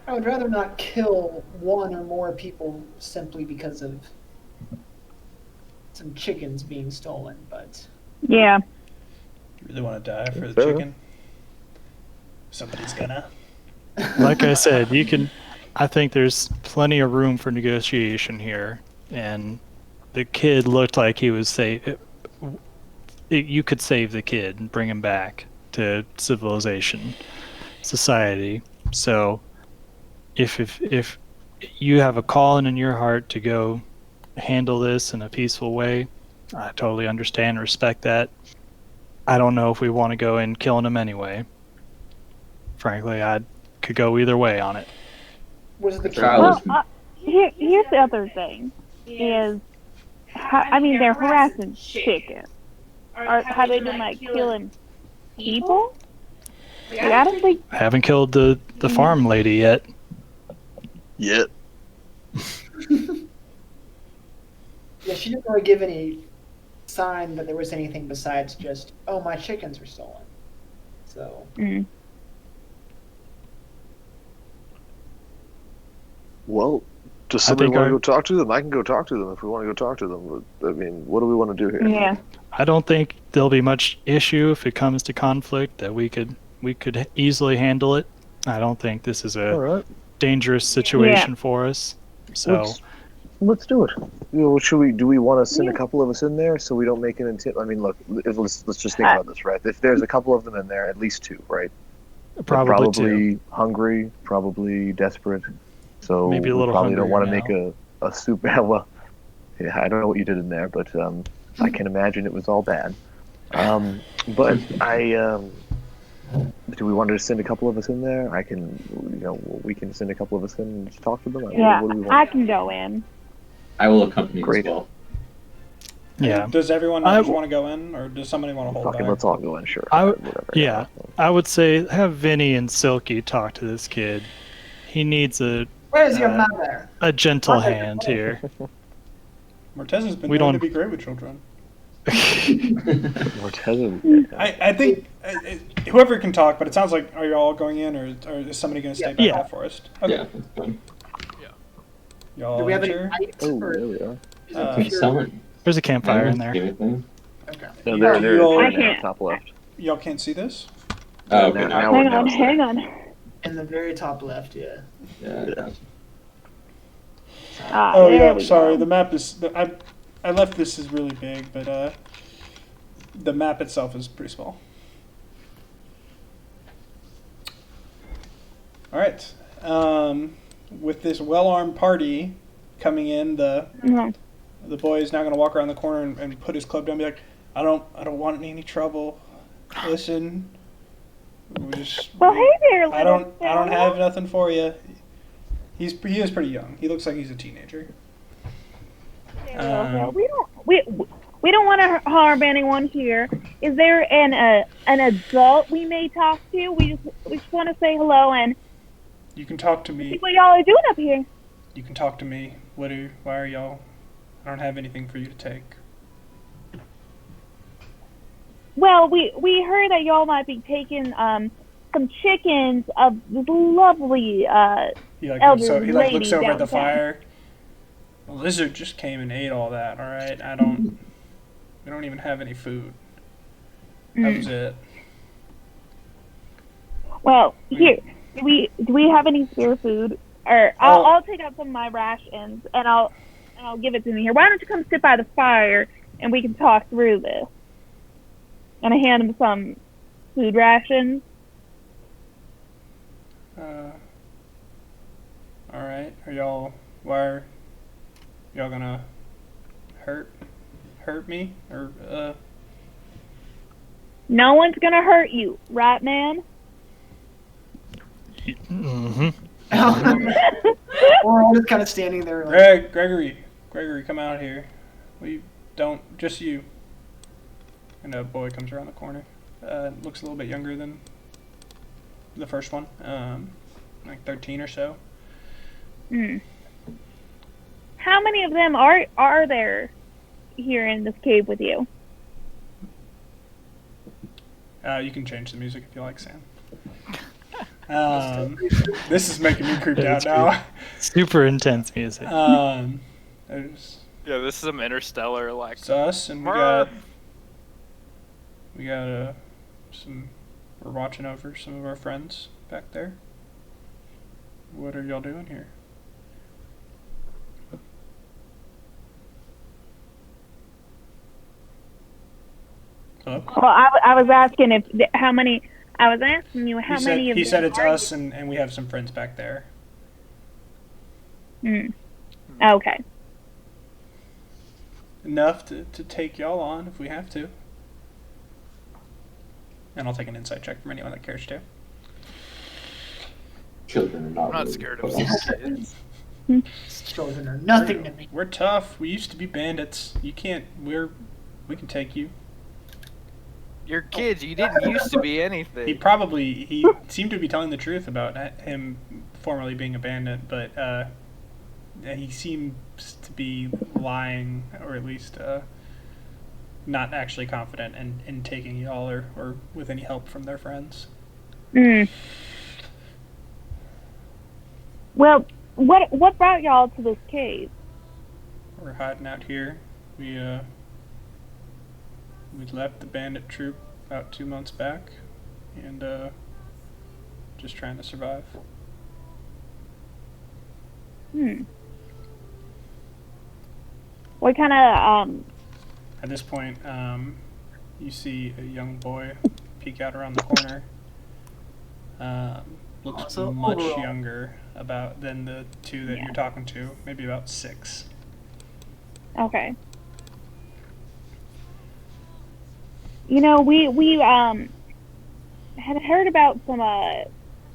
I would rather not kill one or more people simply because of some chickens being stolen, but... Yeah. You really want to die for the Fair chicken? Somebody's gonna. Like I said, I think there's plenty of room for negotiation here, and the kid looked like he was you could save the kid and bring him back to civilization, society. So, if you have a calling in your heart to go handle this in a peaceful way, I totally understand and respect that. I don't know if we want to go in killing him anyway. Frankly, I could go either way on it. Was the Child Well, here's the other thing: is they're harassing chickens. Have they been like killing people? Like, I don't think. I haven't killed the farm lady yet. Yet. Yeah, she didn't really give any sign that there was anything besides just, oh, my chickens were stolen. So. Mm. Well, does somebody want to go talk to them? I can go talk to them if we want to go talk to them. But, I mean, what do we want to do here? Yeah. I don't think there'll be much issue if it comes to conflict that we could easily handle it. I don't think this is a All right. dangerous situation for us. So Let's do it. Do we want to send a couple of us in there so we don't make an I mean, look, let's just think about this, right? If there's a couple of them in there, at least two, right? probably two. Hungry, probably desperate. So Maybe a little we probably don't want to hungrier make a soup. Well, yeah, I don't know what you did in there, but I can imagine it was all bad. But do we want to send a couple of us in there? We can send a couple of us in and just talk to them. Yeah, what do we want? I can go in. I will accompany Great. as well. Yeah. Does everyone just want to go in, or does somebody want to hold Fucking back? let's all go in, sure. Whatever. Yeah, I would say have Vinny and Silky talk to this kid. He needs Where's your mother? a gentle hand here. Morteza's been We known don't- to be great with children. Morteza. I think whoever can talk, but it sounds like, are you all going in, or is somebody going to stay back in the forest? Okay. Yeah, that's fine. Y'all Do we have any sure? lights? Oh, Or there we are. is Uh, it pure- Someone. There's a campfire in there. Anything? Okay. No, You- they're you all- I in can't. the top left. Y'all can't see this? Oh, okay. Now Hang we're on, down. hang on. In the very top left, yeah. Yeah. Ah, Oh there yeah, we sorry. go. The map is. I left this is really big, but the map itself is pretty small. All right. With this well-armed party coming in, the boy is now going to walk around the corner and put his club down and be like, I don't want any trouble. Listen. Well, hey there, little I don't fella. have nothing for you. He is pretty young. He looks like he's a teenager. Well, we don't want to harm anyone here. Is there an adult we may talk to? We just want to say hello and You can talk to see me. what y'all are doing up here. You can talk to me. Why are y'all? I don't have anything for you to take. Well, we heard that y'all might be taking some chickens of this lovely He like elder looks lady looks over at the downtown. fire. A lizard just came and ate all that. All right, we don't even have any food. That was it. Well, here, do we have any spare food? Or I'll take out some of my rations and I'll give it to me here. Why don't you come sit by the fire and we can talk through this? And I hand him some food rations. All right. Why are y'all gonna hurt me or No one's gonna hurt you, right, man? Mm-hmm. We're all just kind of standing there like, Gregory, Gregory, come out here. We don't, just you. And a boy comes around the corner. Looks a little bit younger than the first one, like 13 or so. How many of them are there here in this cave with you? You can change the music if you like, Sam. This is making me creeped out now. Super intense music. There's Yeah, this is some interstellar like. it's us, and we got we're watching over some of our friends back there. What are y'all doing here? Hello? Well, I was asking how many. I was asking you how many of He them said it's are us, and we have some friends back there. Okay. Enough to take y'all on if we have to. And I'll take an insight check from anyone that cares to. Children are not. I'm not really scared of put on. kids. Children are nothing to me. We're tough. We used to be bandits. You can't. We can take you. You're kids. You didn't used to be anything. He seemed to be telling the truth about him formerly being a bandit, but he seems to be lying, or at least not actually confident in taking y'all or with any help from their friends. Well, what brought y'all to this cave? We're hiding out here. We left the bandit troop about 2 months back, and just trying to survive. What kind of At this point, you see a young boy peek out around the corner. Looks Also, much overall. younger than the two that you're talking to. Maybe about 6. Okay. You know, we had heard about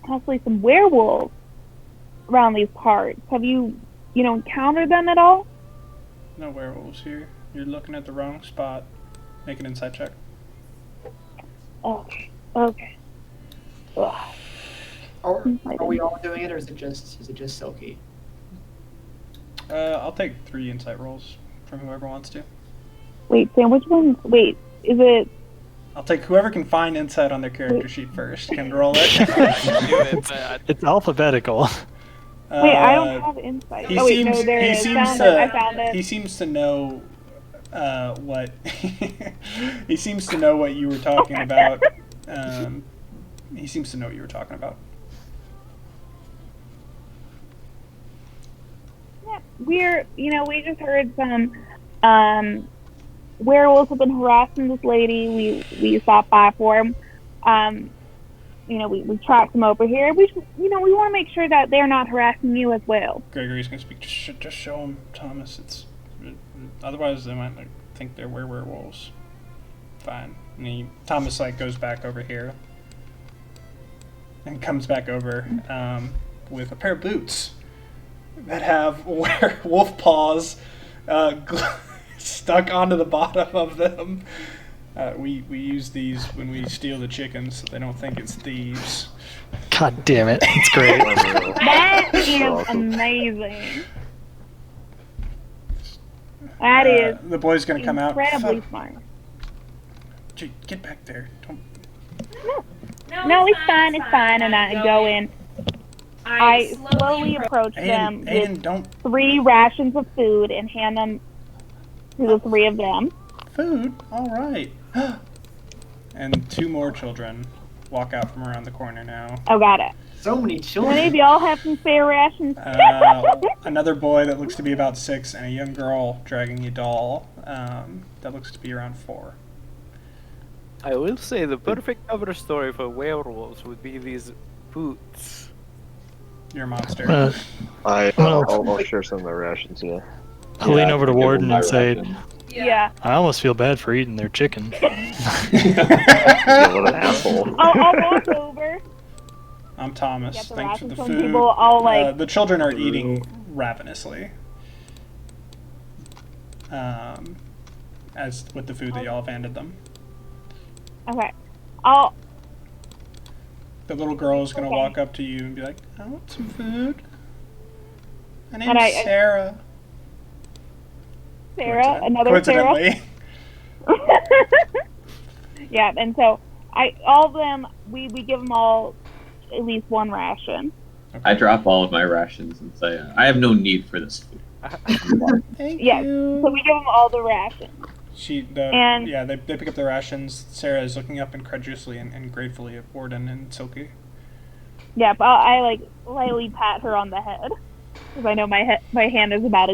possibly some werewolves around these parts. Have you encountered them at all? No werewolves here. You're looking at the wrong spot. Make an insight check. Oh, okay. Ugh. Are we all doing it, or is it just Silky? I'll take 3 insight rolls from whoever wants to. Wait, Sam, which one? Wait, is it? I'll take whoever can find insight on their character sheet first. Can roll I it. can do it, but It's alphabetical. Wait, I don't have insight. He Oh wait, seems no, there he it is. seems Found to it. I found it. he seems to know what he seems to know what you were talking about. He seems to know what you were talking about. Yeah, we just heard some werewolves have been harassing this lady. We stopped by for them. We tracked them over here. We want to make sure that they're not harassing you as well. Gregory's gonna speak. Just show him, Thomas. Otherwise they might think they're werewolves. Fine. And Thomas goes back over here and comes back over with a pair of boots that have wolf paws stuck onto the bottom of them. We use these when we steal the chickens so they don't think it's thieves. God damn it. It's great. That is amazing. That is The boy's gonna come out. incredibly Fuck. smart. Gee, get back there. Don't. No, it's fine. It's fine. And I go in. I slowly approach them Aiden, with don't. 3 rations of food and hand them to the 3 of them. Food? Alright. And 2 more children walk out from around the corner now. Oh, got it. So many Any children. of y'all have some spare rations? Another boy that looks to be about 6, and a young girl dragging a doll that looks to be around 4. I will say the perfect cover story for werewolves would be these boots. You're a monster. I'll share some of my rations. Yeah. I'll lean over to give them Warden my and say, ration. Yeah. I almost feel bad for eating their chicken. Yeah, what an asshole. I'll walk over. I'm Thomas. Get the Thanks for rations the from food. people. I'll The children are eating ravenously. as with the food that y'all have handed them. Okay. I'll. The little girl is gonna Okay. walk up to you and be like, "I want some food. My name's And Sarah." Sarah, another Sarah. Coincidentally. Yeah, and so all of them, we give them all at least one ration. I drop all of my rations and say, I have no need for this food. Thank Yes. you. So we give them all the rations. They pick up the rations. Sarah is looking up incredulously and gratefully at Warden and Silky. Yeah, but I like lightly pat her on the head because I know my hand is about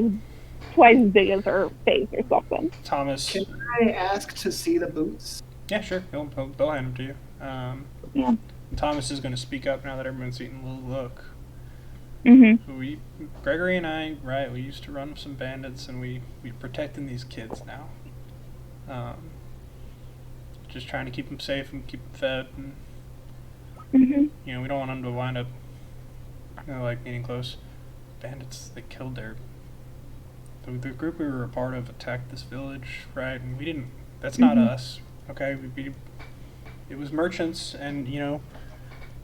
twice as big as her face or something. Thomas. Can I ask to see the boots? Yeah, sure. They'll hand them to you. Yeah. Thomas is going to speak up now that everyone's eating a little look. Mhm. Gregory and I, right, we used to run some bandits and we protecting these kids now. Just trying to keep them safe and keep them fed, and you know, we don't want them to wind up, like getting close. Bandits, they killed the group we were a part of attacked this village, right? And we didn't. That's not us, okay? It was merchants, and you know,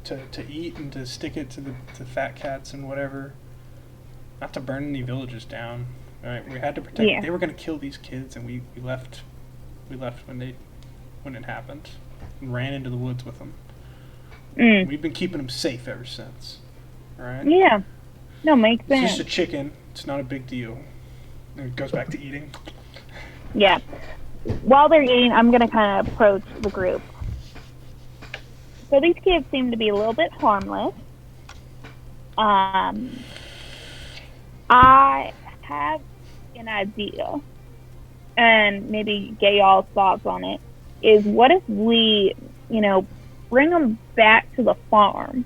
to eat and to stick it to the fat cats and whatever. Not to burn any villages down. All right, we had to protect. Yeah. They were gonna kill these kids, and we left. We left when it happened, and ran into the woods with them. We've been keeping them safe ever since. All right. Yeah. No, makes It's sense. just a chicken. It's not a big deal. And it goes back to eating. Yeah. While they're eating, I'm gonna kind of approach the group. So these kids seem to be a little bit harmless. I have an idea, and maybe get y'all's thoughts on it. Is what if we, bring them back to the farm?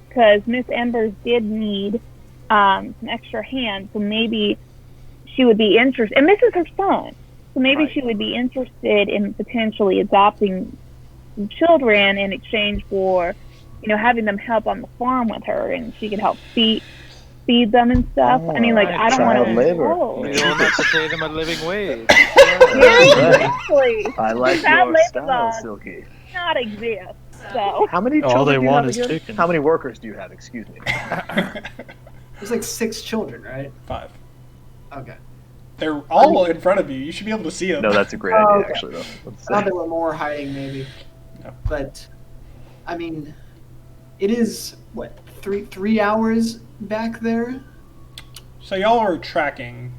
Because Miss Embers did need some extra hands, so maybe she would be interested. And this is her son, so maybe she would be interested in potentially adopting some children in exchange for, having them help on the farm with her, and she could help feed them and stuff. I mean, like, I don't want child to. labor. You don't have to pay them a living wage. Yeah, exactly. I like Child your labor style, laws Silky. not exist. So How many All children they do you want have is again? chicken. How many workers do you have? Excuse me. There's like 6 children, right? 5. Okay. They're all in front of you. You should be able to see them. No, that's a great Oh, idea, okay. actually, though. Let's I thought say. there were more hiding, maybe. No. But, I mean, it is, what, 3 hours back there? So y'all are tracking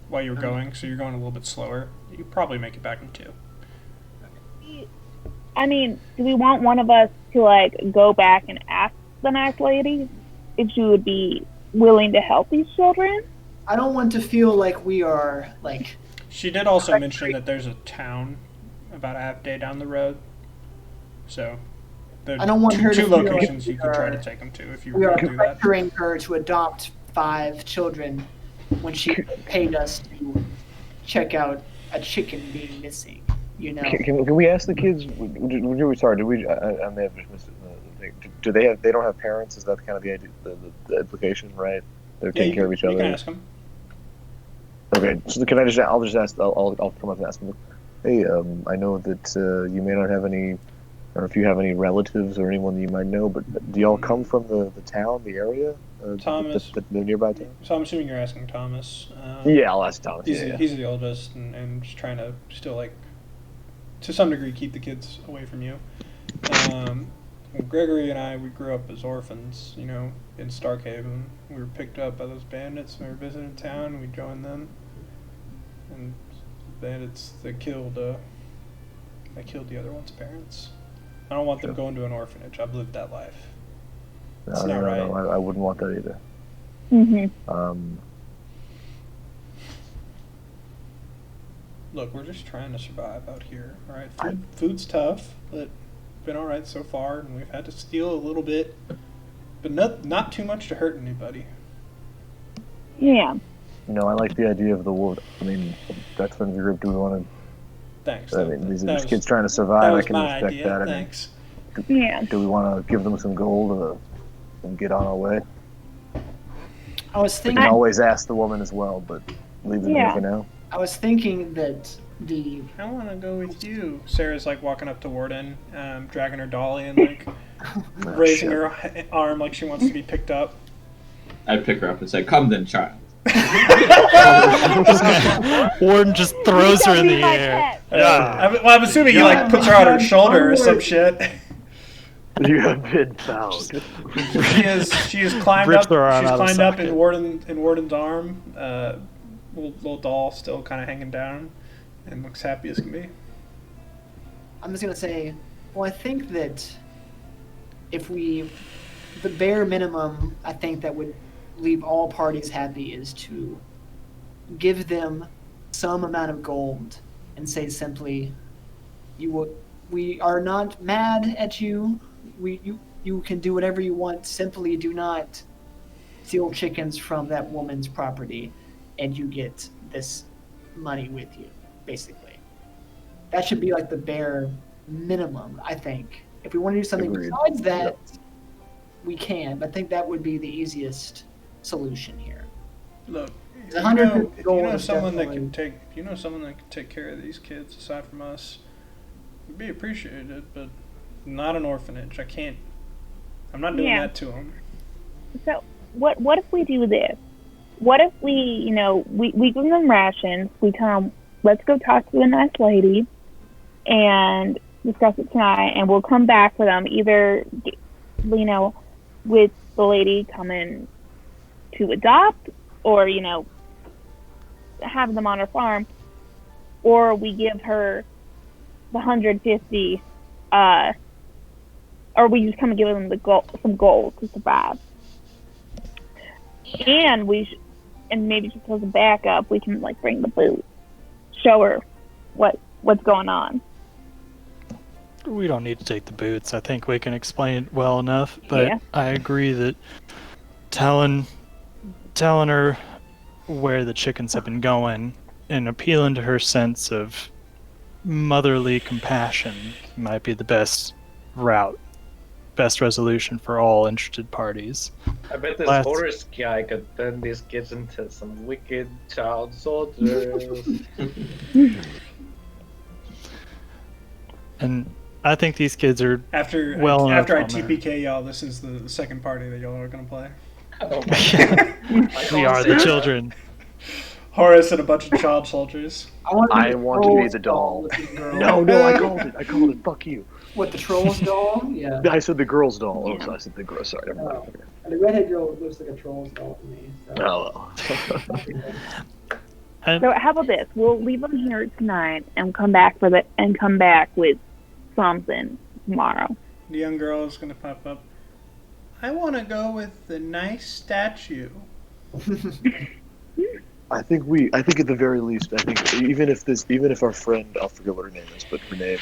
while you were going, so you're going a little bit slower. You could probably make it back in 2. I mean, do we want one of us to go back and ask the nice lady if she would be willing to help these children? I don't want to feel like we are, She did also mention that there's a town about a half day down the road. So the I don't want her to two feel locations like you could try to we take them to if you we were are to do that. pressuring her to adopt 5 children when she paid us to check out a chicken being missing, Can we ask the kids? Sorry, did we? I may have just missed the thing. Do they have? They don't have parents? Is that kind of the idea, the implication, right? They're taking care of each You other. can ask them. Okay, so can I just? I'll just ask. I'll come up and ask them. Hey, I know that you may not have any, or if you have any relatives or anyone that you might know, but do y'all come from the town, the area, Thomas. the nearby town? So I'm assuming you're asking Thomas. Yeah, I'll ask Thomas. He's the oldest and just trying to still to some degree keep the kids away from you. Gregory and I, we grew up as orphans, in Starkhaven. We were picked up by those bandits when we were visiting town. We joined them, and bandits they killed the other one's parents. I don't want them going to an orphanage. I've lived that life. It's not right. No, I wouldn't want that either. Mm-hmm. Look, we're just trying to survive out here, all right? Food's tough, but been all right so far, and we've had to steal a little bit, but not too much to hurt anybody. Yeah. I like the idea of the wolf. I mean, that's from the group. Do we want Thanks. to? I mean, these are that just was- kids trying to That survive. I was can my respect idea. that. I mean, Thanks. Yeah. do we want to give them some gold and get on our way? I was We thinking, can always ask the woman as well, but leave them here Yeah. for now. I was thinking that the I want to go with you. Sarah's like walking up to Warden, dragging her dolly and like raising her arm like she wants to be picked up. I pick her up and say, "Come then, child." Warden just throws her in the My air. pet. I'm assuming he like puts her on her shoulder or some shit. You have been found. She has climbed Rips up. her arm She's out of climbed up socket. in Warden's arm. Little doll still kind of hanging down, and looks happy as can be. I'm just gonna say, well, I think that if the bare minimum, I think that would leave all parties happy is to give them some amount of gold and say simply, we are not mad at you. You can do whatever you want. Simply do not steal chickens from that woman's property, and you get this money with you, basically. That should be like the bare minimum, I think. If we want to do something Agreed. besides that, we can. But I think that would be the easiest solution here. Look, It's 100 if you gold know is someone that definitely- can take, if you know someone that can take care of these kids aside from us, would be appreciated. But not an orphanage. I can't. I'm not doing Yeah. that to them. So what if we do this? What if we we give them rations? We tell them, let's go talk to a nice lady and discuss it tonight, and we'll come back for them either with the lady coming to adopt, or have them on her farm, or we give her the 150, or we just come and give them some gold to survive. And and maybe just as a backup, we can like bring the boot, show her what's going on. We don't need to take the boots. I think we can explain it well enough. But Yeah. I agree that telling her where the chickens have been going and appealing to her sense of motherly compassion might be the best route, best resolution for all interested parties. I bet this Last- Horus guy could turn these kids into some wicked child soldiers. And I think these kids are After I enough on TPK y'all, this is the second party that y'all are gonna play. Oh my we are the children. Horace and a bunch of child soldiers. I want to be the doll. looking girl. No, I called it. Fuck you. What, the trolls doll? Yeah. I said the girl's doll. Oh, so I said the girl. Sorry, never mind. The redhead girl looks like a troll's doll to me. So. And So how about this? We'll leave them here tonight and come back with something tomorrow. The young girl is gonna pop up. I want to go with the nice statue. I think at the very least, even if our friend, I'll forget what her name is, but Renee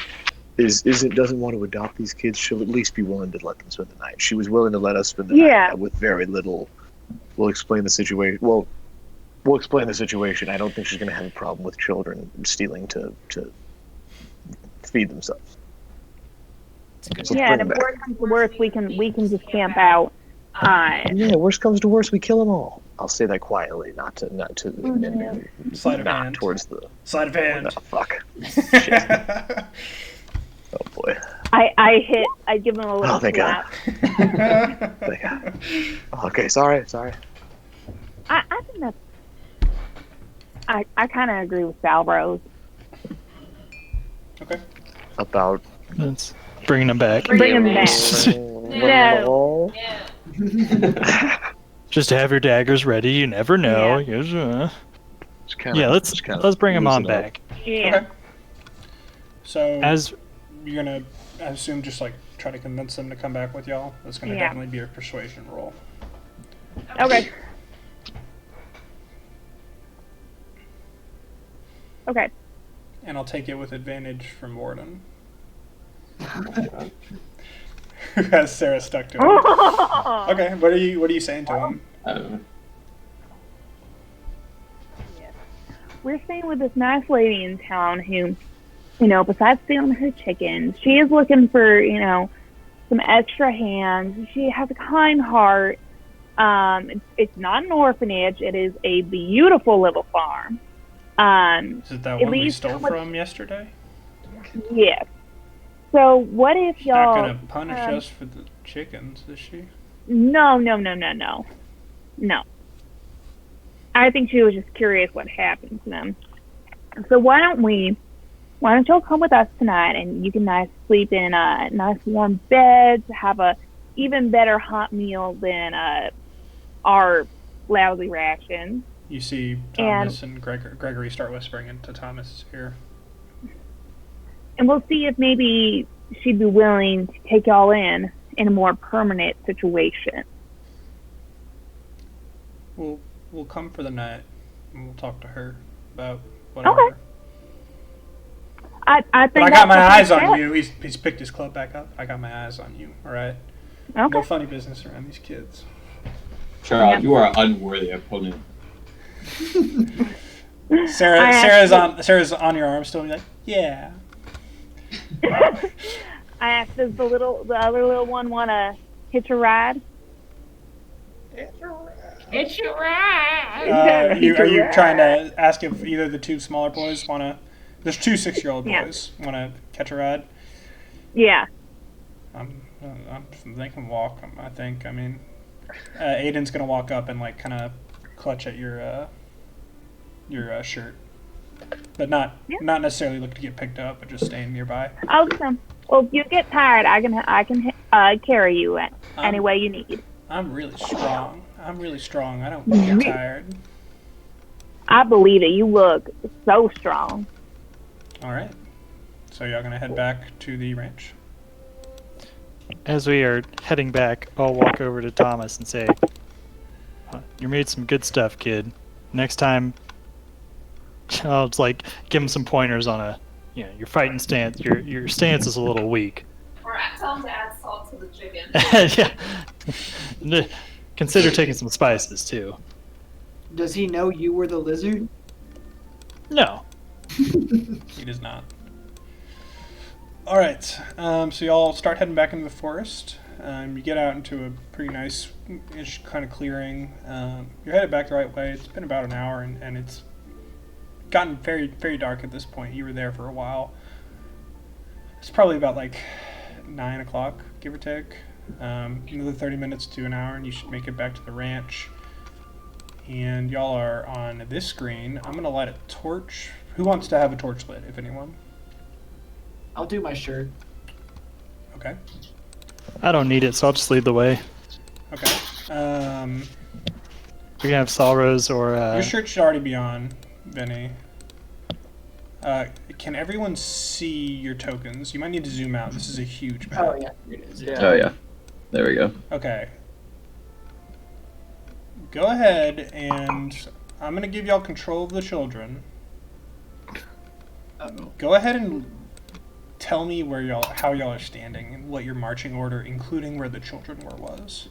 doesn't want to adopt these kids, she'll at least be willing to let them spend the night. She was willing to let us spend the night with very little. We'll explain the situation. Well, we'll explain the situation. I don't think she's going to have a problem with children stealing to feed themselves. So Yeah, and bring if them back. worst comes to worst, we can just camp out. Yeah, worst comes to worst, we kill them all. I'll say that quietly, not Sleight of hand. towards the. Sleight of hand. Oh, fuck. Shit. Oh boy. I give them a little Oh, thank God. slap. Thank God. Okay, sorry. I think that's. I kind of agree with Salbros. Okay. About. that's bringing them back. Bring them back. No. Just have your daggers ready. You never know. Yeah. Let's bring them on back. Yeah. Okay. So As you're gonna, I assume, just like try to convince them to come back with y'all. That's gonna Yeah. definitely be a persuasion roll. Okay. Okay. And I'll take it with advantage from Warden. Who has Sarah stuck to him. Okay, what are you saying to him? We're staying with this nice lady in town who, besides stealing her chickens, she is looking for, some extra hands. She has a kind heart. It's not an orphanage. It is a beautiful little farm. Is it that At one we least stole how much- from yesterday? Yes. So what if She's not y'all? gonna punish us for the chickens, is she? No. No. I think she was just curious what happened to them. So why don't y'all come with us tonight and you can sleep in nice warm beds, have a even better hot meal than our lousy rations. You see Thomas and Gregory start whispering into Thomas's ear. And we'll see if maybe she'd be willing to take y'all in a more permanent situation. We'll come for the night and we'll talk to her about whatever. Okay. I think But I got my that's eyes what on you. He's picked his club back up. I got my eyes on you. All right. Okay. No funny business around these kids. Charles, you are an unworthy opponent. Sarah's on your arm still. Be like, yeah. I asked, does the other little one want to hitch a ride? It's your ride. Are you trying to ask if either the two smaller boys want to? There's two 6-year-old boys want to catch a ride. Yeah. They can walk. I think. I mean, Aiden's gonna walk up and like kind of clutch at your shirt, but not necessarily look to get picked up, but just staying nearby. Awesome. Well, if you get tired, I can carry you any way you need. I'm really strong. I don't get tired. I believe it. You look so strong. All right. So y'all gonna head back to the ranch? As we are heading back, I'll walk over to Thomas and say, "You made some good stuff, kid. Next time, I'll just like give him some pointers on your fighting stance. Your stance is a little weak. Or tell him to add salt to the chicken. Yeah. Consider taking some spices too. Does he know you were the lizard? No. He does not. All right. So y'all start heading back into the forest. You get out into a pretty nice-ish kind of clearing. You're headed back the right way. It's been about an hour, and it's gotten very, very dark at this point. You were there for a while. It's probably about like 9 o'clock, give or take. Another 30 minutes to an hour, and you should make it back to the ranch. And y'all are on this screen. I'm gonna light a torch. Who wants to have a torch lit, if anyone? I'll do my shirt. Okay. I don't need it, so I'll just lead the way. Okay. We can have Salros or. Your shirt should already be on, Vinny. Can everyone see your tokens? You might need to zoom out. This is a huge map. Oh yeah, it is. Yeah. Oh yeah, there we go. Okay. Go ahead, and I'm gonna give y'all control of the children. Go ahead and tell me how y'all are standing and what your marching order, including where the children were, was.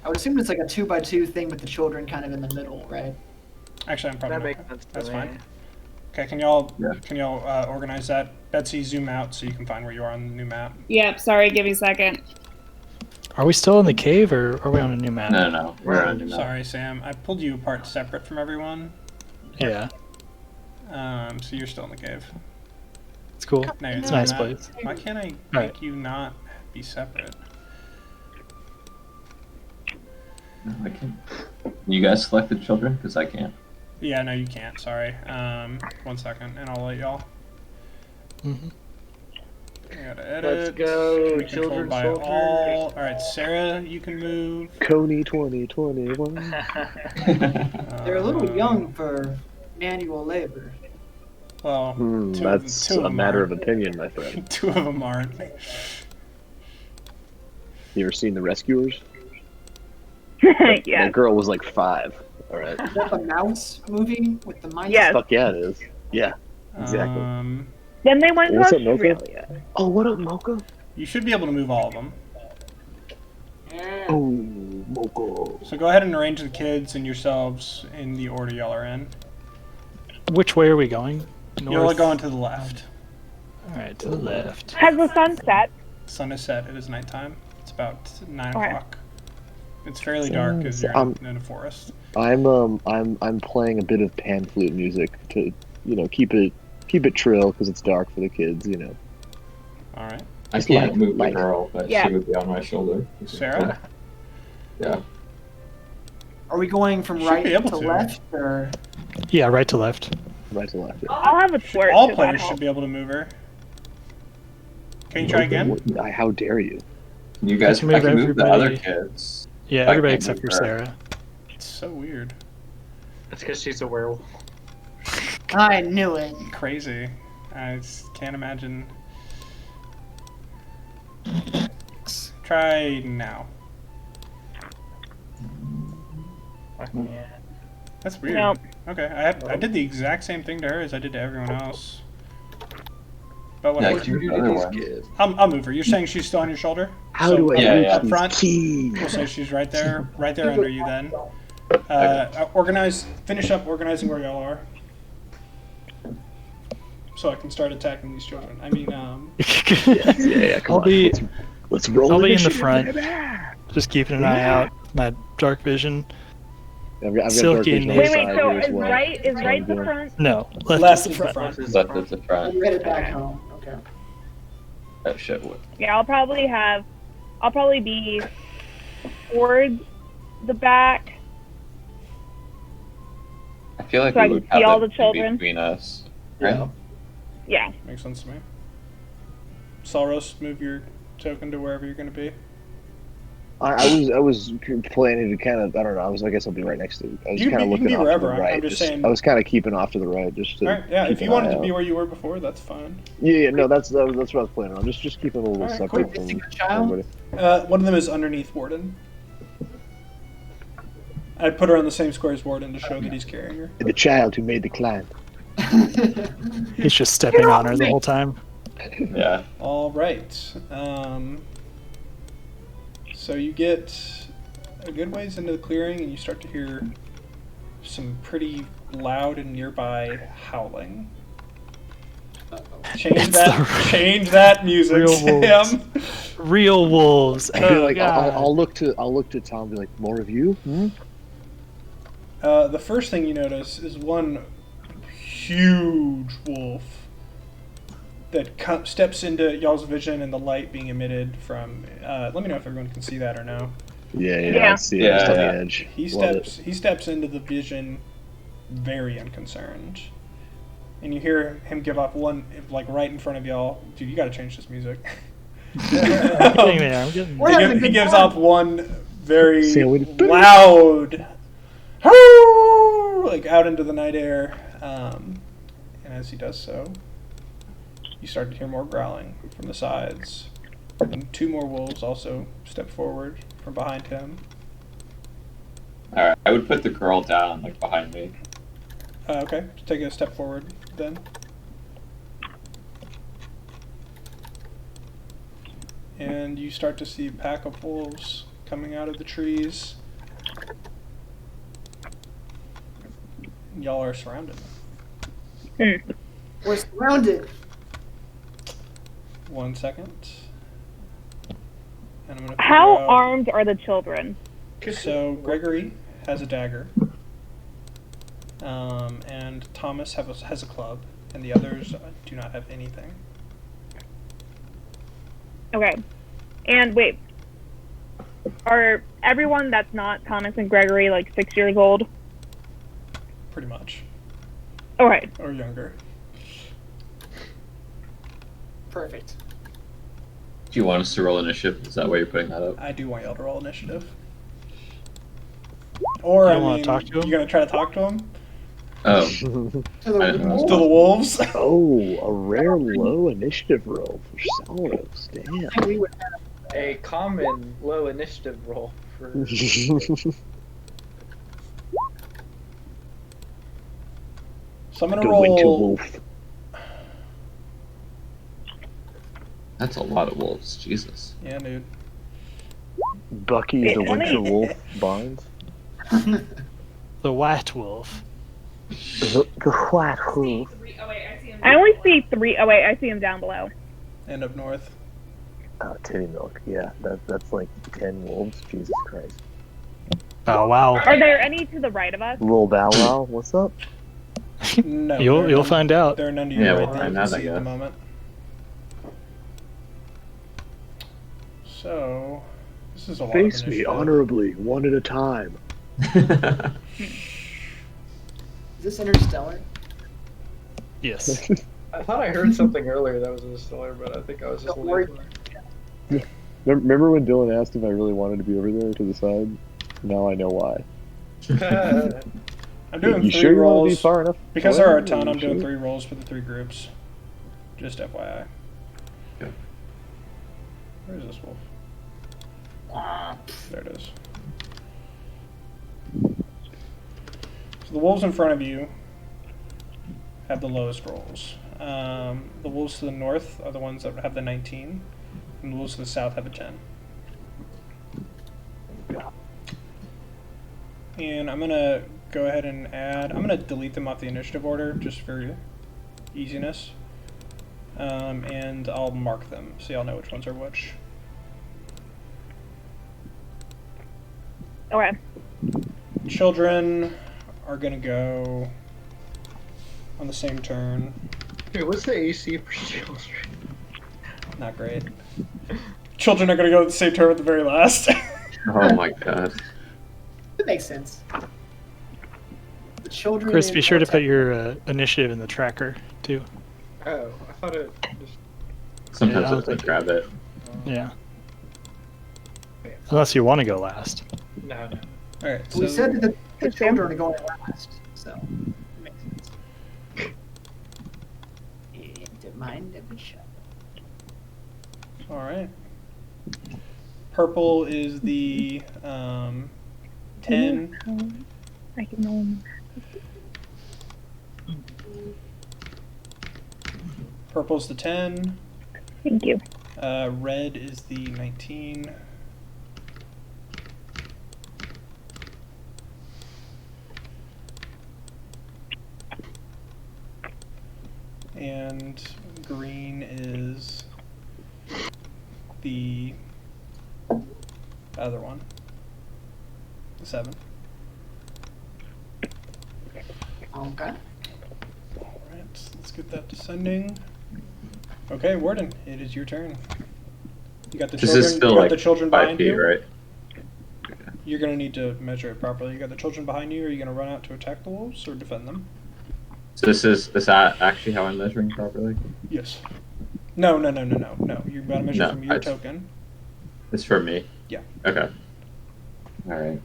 I would assume it's like a 2x2 thing with the children kind of in the middle, right? Actually, I'm probably That not. makes sense to That's me. fine. Okay, can y'all Yeah. organize that? Betsy, zoom out so you can find where you are on the new map. Yep, sorry, give me a second. Are we still in the cave, or are we on a new map? No, we're on new map. Sorry, Sam. I pulled you apart separate from everyone. Yeah, So you're still in the cave. it's cool. No, you're It's not a nice in that. place. Why can't I make Alright. you not be separate? No, I can't. You guys select the children? Because I can't. Yeah, no, you can't. Sorry. 1 second, and I'll let y'all. Mm-hmm. I gotta edit. Let's go, Be controlled children by soldiers. all. All right, Sarah, you can move. Coney 2021. They're a little Um, young for manual labor. Well, That's two of a them matter of aren't. opinion, my friend. 2 of them aren't. You ever seen The Rescuers? Yeah. That girl was like 5. All right. Is that the mouse movie with the mice? Yes. Fuck yeah, it is. Yeah. Exactly. Then they went to What's up, Mocha? Australia. Oh, what up, Mocha? You should be able to move all of them. Oh, Mocha. So go ahead and arrange the kids and yourselves in the order y'all are in. Which way are we going? You're going to the left. All right, to the left. Has the sun set? Sun is set. It is nighttime. It's about 9 Okay. o'clock. It's fairly dark because you're in a forest. I'm playing a bit of pan flute music to, keep it trill because it's dark for the kids, All right. I Just can't move the light. girl, but Yeah. she would be on my shoulder. Sarah? Yeah. Are we going from Should right be able to to. left, or Yeah, right to left. Right to left. Yeah. I'll have a twerk. All 'cause players that should helps. be able to move her. Can you try again? How dare you? You guys, Let's I can move move the other everybody. kids. Yeah, I everybody can't except for move her. Sarah. It's so weird. That's because she's a werewolf. I knew it. Crazy. I just can't imagine. Try now. Yeah. That's weird. Nope. Okay, I did the exact same thing to her as I did to everyone else. But Yeah, whatever. can you do the other one? I'll move her. You're saying she's still on your shoulder? How do I Yeah, reach yeah. Up these front, keys? we'll say she's right there under you then. Finish up organizing where y'all are. So I can start attacking these children. I mean, Yeah, come I'll on. be Let's roll. I'll be in the initiative, front. baby. just keeping an eye out. My dark vision. I've got Silky dark vision and on the Wait, side so here as is well. right That's what I'm the doing. front? No, left, left is the is the front. front. Left at the front. I'm headed back home. Okay. Oh shit! What? Yeah, I'll probably be towards the back. I feel like So I we can would see have all them the children? between us. Right? Yeah. makes sense to me. Salros, move your token to wherever you're going to be. I was planning to kind of, I don't know, I guess I'll be right next to it. I was You kind of can be looking off wherever. to the right. I'm just saying. I was kind of keeping off to the right just to All right, yeah. keep If you an wanted eye to be out. where you were before, that's fine. Yeah, no, that's what I was planning on. Just keeping a little All right, separate cool. from Missing a child? everybody. One of them is underneath Warden. I put her on the same square as Warden to show that he's carrying her. The child who made the climb. He's just stepping on her the whole time. Yeah. All right. So you get a good ways into the clearing, and you start to hear some pretty loud and nearby howling. Change that music, Real Sam. Real wolves. I'll be Oh, like, God. I'll look to Tom and be like, more of you? The first thing you notice is one huge wolf that steps into y'all's vision and the light being emitted from. Let me know if everyone can see that or no. Yeah, I see it. Yeah, Just on yeah. the edge. He Love steps into the vision, very unconcerned, and you hear him give off one right in front of y'all. Dude, you got to change this music. I'm getting there. I'm getting We're there. having a He good gives time. off one very Sandwich. loud, "Hoo!" out into the night air. And as he does so, you start to hear more growling from the sides. And two more wolves also step forward from behind him. All right. I would put the girl down, behind me. Okay, take a step forward then. And you start to see a pack of wolves coming out of the trees. Y'all are surrounded. We're surrounded. 1 second. And I'm gonna How figure out- armed are the children? So Gregory has a dagger, and Thomas has a club, and the others do not have anything. Okay. And wait. Are everyone that's not Thomas and Gregory 6 years old? Pretty much, Okay. or younger. Perfect. Do you want us to roll initiative? Is that why you're putting that up? I do want y'all to roll initiative. Or You I don't wanna mean, talk to him? you gonna try to talk to him? Oh. To I the don't know. To the wolves? Oh, a rare low initiative roll for Salros. Damn. we would A common low initiative roll for. So I'm gonna The winter roll. wolf. That's a lot of wolves. Jesus. Yeah, dude. Bucky the Wait, winter only- wolf Barnes. The white wolf. The white wolf. I only see 3. Oh, wait. I see him down below. And up north. Titty milk. Yeah, that's like 10 wolves. Jesus Christ. Oh wow. Are there any to the right of us? Roll Bow Wow. What's up? No, You'll find out. There are none to your Yeah, right we'll that you find can out, I see at the guess. moment. So, this is a lot Face of me initiative. honorably, one at a time. Is this Interstellar? Yes. I thought I heard something earlier that was in the stellar, but I think I was just Don't worry. late. Remember when Dylan asked if I really wanted to be over there to the side? Now I know why. I'm doing You 3 sure you want to be rolls. far enough? Because there are a away? ton, You I'm doing sure? 3 rolls for the 3 groups. Just FYI. Okay. Where is this wolf? There it is. So the wolves in front of you have the lowest rolls. The wolves to the north are the ones that have the 19, and the wolves to the south have a 10. And I'm gonna go ahead and add. I'm gonna delete them off the initiative order just for easiness. And I'll mark them so y'all know which ones are which. Okay. Children are gonna go on the same turn. Dude, what's the AC for children? Not great. Children are gonna go at the same turn at the very last. Oh my god. That makes sense. The children. Chris, in be sure to put Vortex- your initiative in the tracker too. Oh, I thought it just. Sometimes Yeah, I I don't have to think- grab it. Yeah. Unless you want to go last. No, no. Alright, so We said that the Good children are going last, so it makes sense. And mind of the shot. alright. Purple is the 10. I can Purple's the 10. Thank you. Red is the 19. And green is the other one. The 7. Okay. Alright, let's get that descending. Okay, Warden, it is your turn. You got the This children. is still you got like the children 5 behind feet, you. right? You're gonna need to measure it properly. You got the children behind you. Are you gonna run out to attack the wolves or defend them? So is that actually how I'm measuring properly? Yes. No. You gotta measure No, from your I- token. It's for me. Yeah. Okay. All right.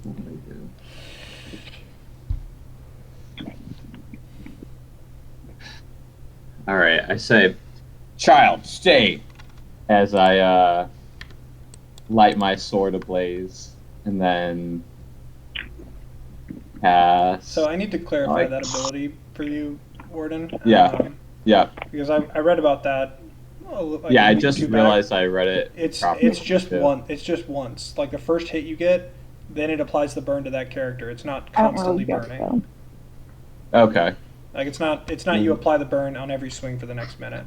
What do we do? All right. I say, child, stay. As I light my sword ablaze, and then cast. So I need to clarify Like- that ability for you, Warden. Yeah. Yeah. Because I read about that. Like Yeah. a I week or just two back. realized I read it. It's properly, just too. one. It's just once. Like the first hit you get, then it applies the burn to that character. It's not I don't constantly really guess burning. so. Okay. Like it's not you apply the burn on every swing for the next minute.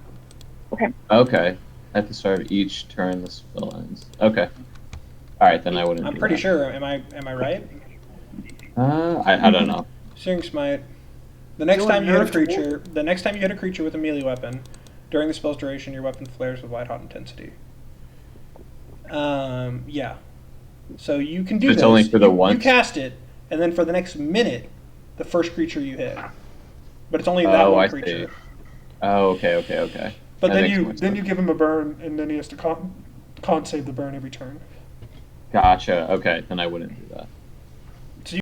Okay. At the start of each turn, the spell ends. Okay. All right, then I wouldn't. I'm do pretty that. sure. Am I right? I don't know. Searing Smite. The next Dylan, time you hit a nerf to creature, the next time you hit a creature with a melee weapon, during the spell's duration, your weapon flares with white hot intensity. Yeah. So you can do It's this. only for the you once? cast it, and then for the next minute, the first creature you hit. But it's only that Oh, one I creature. see. Oh, okay. But That then makes you more then you sense. give him a burn, and then he has to con save the burn every turn. Gotcha. Okay, then I wouldn't do that.